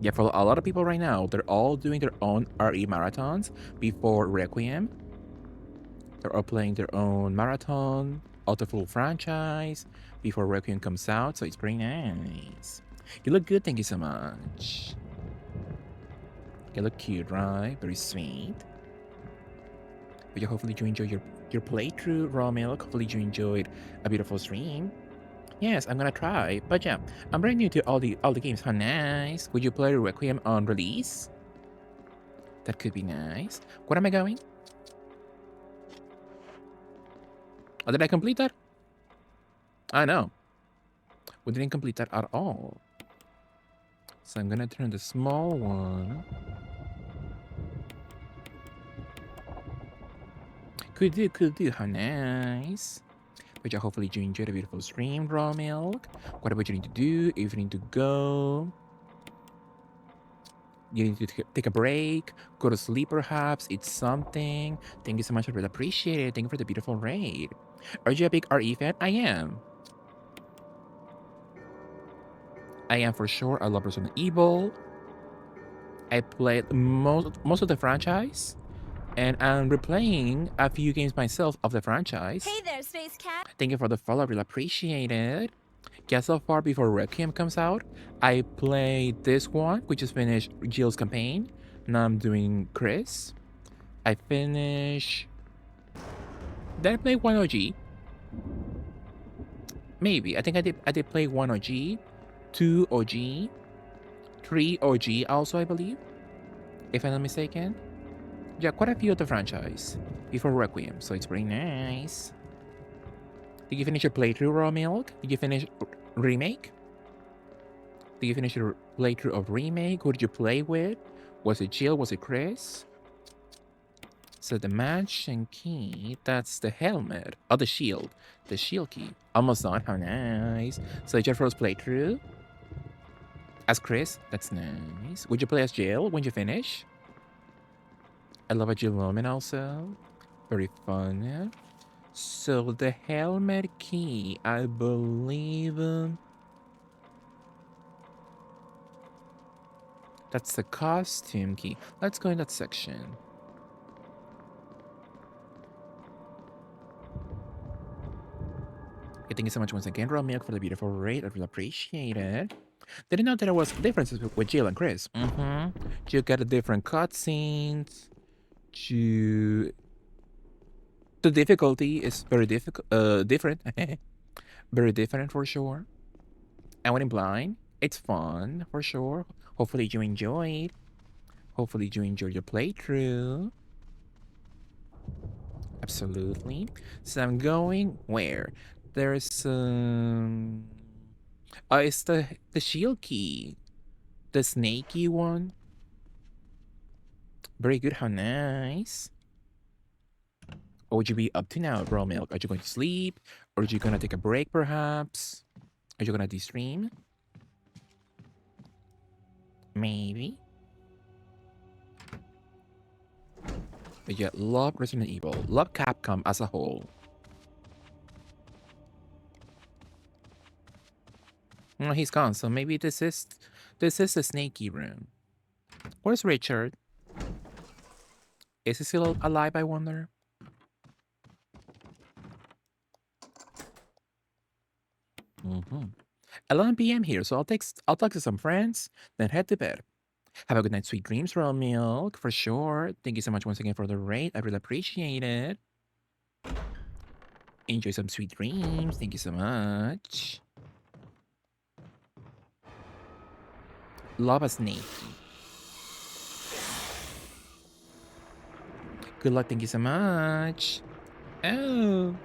Yeah, for a lot of people right now, they're all doing their own RE marathons before Requiem. They're all playing their own marathon, auto full franchise before Requiem comes out, so it's pretty nice. You look good, thank you so much. You look cute, right? Very sweet. But yeah, hopefully you enjoyed your playthrough, Raw Milk. Hopefully you enjoyed a beautiful stream. Yes, I'm gonna try. But yeah, I'm brand new to all the games. How nice. Would you play Requiem on release? That could be nice. Where am I going? Oh, did I complete that? I know. We didn't complete that at all. So I'm gonna turn the small one. Could do. How nice. But yeah, hopefully you enjoyed a beautiful stream, Raw Milk. Whatever you need to do, if you need to go, you need to take a break, go to sleep perhaps, eat something. Thank you so much, I really appreciate it. Thank you for the beautiful raid. Are you a big RE fan? I am. I am for sure. I love Resident Evil. I played most of the franchise, and I'm replaying a few games myself of the franchise. Hey there, Space Cat. Thank you for the follow, I really appreciate it. Yeah, so far before Requiem comes out, I played this one, which is finished Jill's campaign. Now I'm doing Chris. I finished. Did I play 1 OG? Maybe. I think I did play 1 OG, 2 OG, 3 OG also, I believe. If I'm not mistaken. Yeah, quite a few of the franchise before Requiem, so it's pretty nice. Did you finish your playthrough, Raw Milk? Did you finish Remake? Did you finish your playthrough of Remake? Who did you play with? Was it Jill? Was it Chris? So the match and key, that's the helmet. Oh, the shield. The shield key. Almost done. How nice. So it's your first playthrough? As Chris? That's nice. Would you play as Jill when you finish? I love a Jill moment also. Very fun. So the helmet key, I believe that's the costume key. Let's go in that section. Okay, thank you so much once again, Raw Milk, for the beautiful raid. I really appreciate it. Didn't know there was differences with Jill and Chris. You get a different cutscenes. The difficulty is very different. Very different for sure. I went in blind. It's fun for sure. Hopefully you enjoyed. Hopefully you enjoyed your playthrough. Absolutely. So I'm going where? There's it's the shield key. The snaky one. Very good, how nice. What would you be up to now, Bro Milk? Are you going to sleep? Or are you gonna take a break perhaps? Are you gonna de-stream? Maybe. But yeah, love Resident Evil. Love Capcom as a whole. Well, he's gone, so maybe this is the snaky room. Where's Richard? Is he still alive, I wonder? 11 p.m. here, so I'll talk to some friends, then head to bed. Have a good night, sweet dreams, Royal Milk, for sure. Thank you so much once again for the raid. I really appreciate it. Enjoy some sweet dreams. Thank you so much. Love a snake. Good luck. Thank you so much. Oh.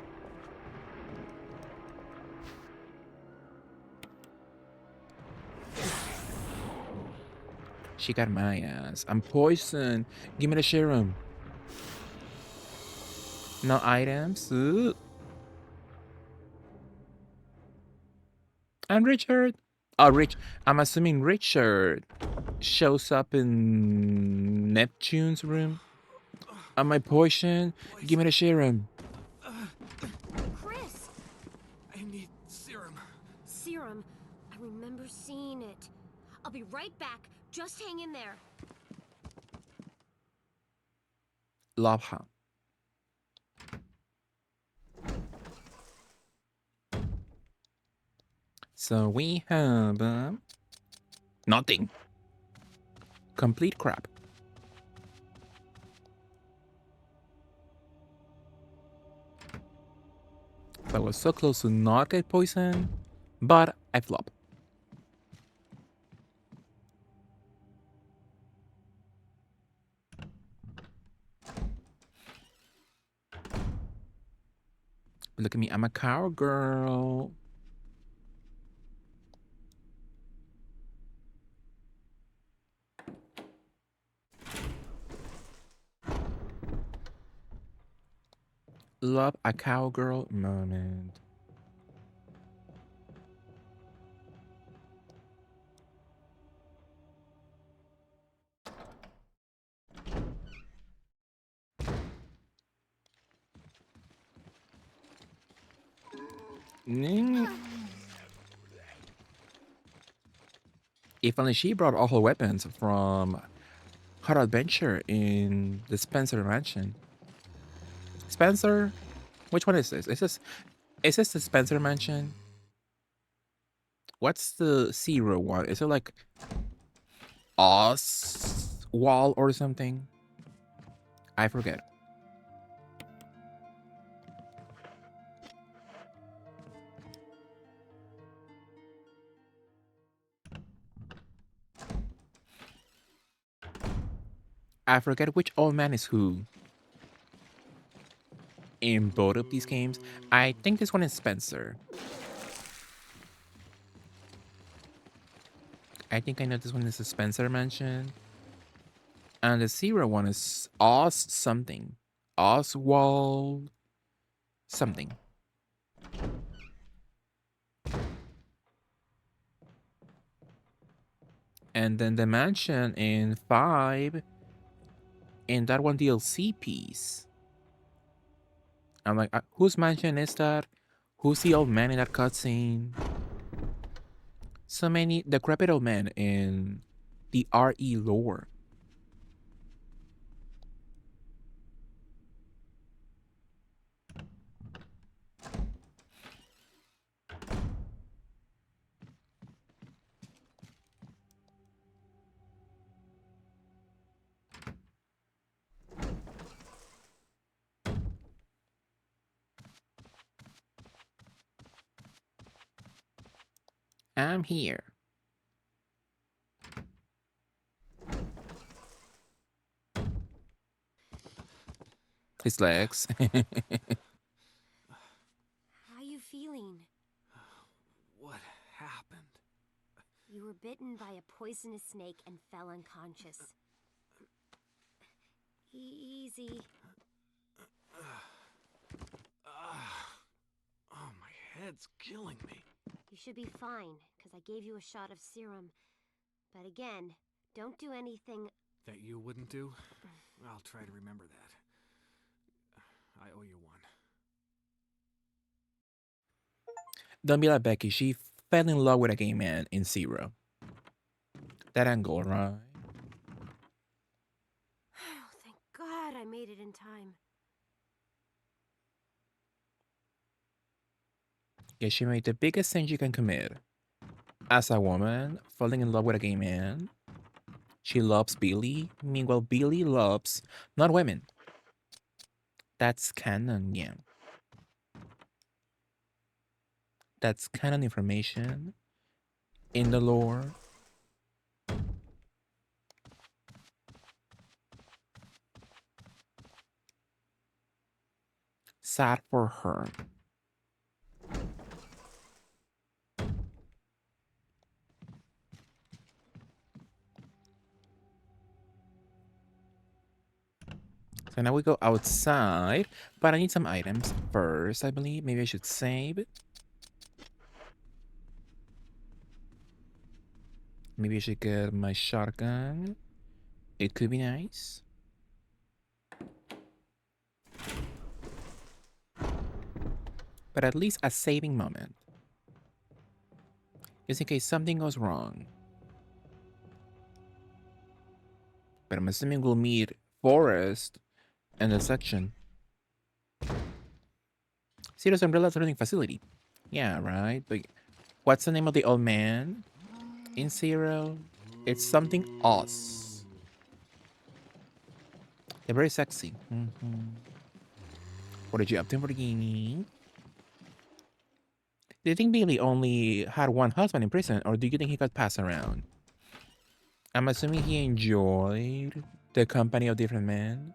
She got my ass. I'm poisoned. Give me the serum. No items. Ooh. And Richard. Oh, I'm assuming Richard shows up in Neptune's room. Am I poisoned? Give me the serum. Chris! I need serum. Serum. I remember seeing it. I'll be right back. Just hang in there. Love her. So we have nothing. Complete crap. So I was so close to not get poisoned, but I flop. Look at me, I'm a cowgirl. Love a cowgirl moment. If only she brought all her weapons from her adventure in the Spencer Mansion. Spencer? Which one is this? Is this the Spencer Mansion? What's the zero one? Is it like Wall or something? I forget. I forget which old man is who. In both of these games, I think this one is Spencer. I think I know this one is the Spencer Mansion. And the zero one is something. Oswald something. And then the mansion in 5 in that one DLC piece. I'm like, whose mansion is that? Who's the old man in that cutscene? So many decrepit old men in the RE lore. I'm here. His legs. How you feeling? What happened? You were bitten by a poisonous snake and fell unconscious. Easy. Oh, my head's killing me. You should be fine, because I gave you a shot of serum. But again, don't do anything... That you wouldn't do? I'll try to remember that. I owe you one. Don't be like Becky. She fell in love with a gay man in Zero. That angle, right? Oh, thank God I made it in time. Yeah, she made the biggest sin you can commit. As a woman, falling in love with a gay man. She loves Billy. Meanwhile, Billy loves not women. That's canon, yeah. That's canon information in the lore. Sad for her. So now we go outside, but I need some items first, I believe. Maybe I should save. Maybe I should get my shotgun. It could be nice. But at least a saving moment. Just in case something goes wrong. But I'm assuming we'll meet Forrest in the section. Zero's Umbrella's learning facility. Yeah, right? But what's the name of the old man in Zero? It's something Oz. They're very sexy. What did you up to, Lamborghini? Do you think Billy only had one husband in prison, or do you think he got passed around? I'm assuming he enjoyed the company of different men.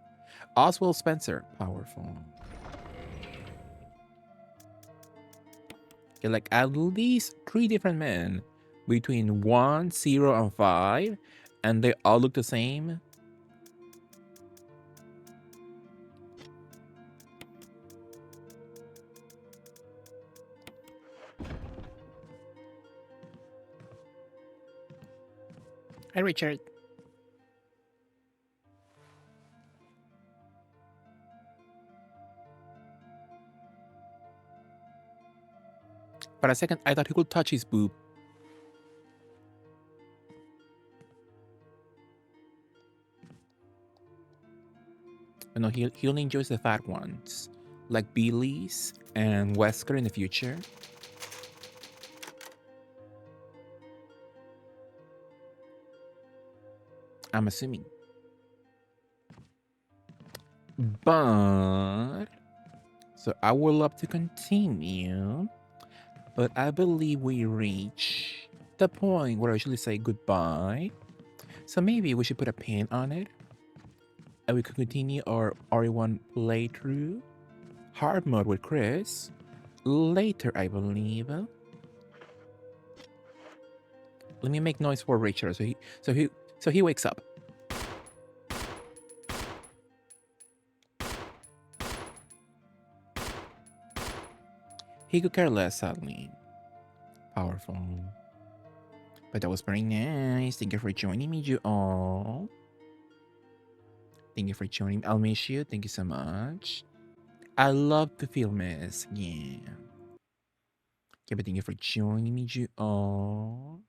Oswald Spencer, powerful. Okay, like at least 3 different men between 1, 0, and 5, and they all look the same. Hi, Richard. For a second, I thought he could touch his boob. But no, he only enjoys the fat ones, like Billy's and Wesker in the future. I'm assuming. But so I would love to continue, but I believe we reach the point where I usually say goodbye. So maybe we should put a pin on it, and we could continue our RE1 playthrough, hard mode with Chris, later, I believe. Let me make noise for Richard so he wakes up. He could care less, sadly. Powerful. But that was very nice. Thank you for joining me, you all. Thank you for joining. I'll miss you. Thank you so much. I love to feel miss. Yeah. Yeah, but thank you for joining me, you all.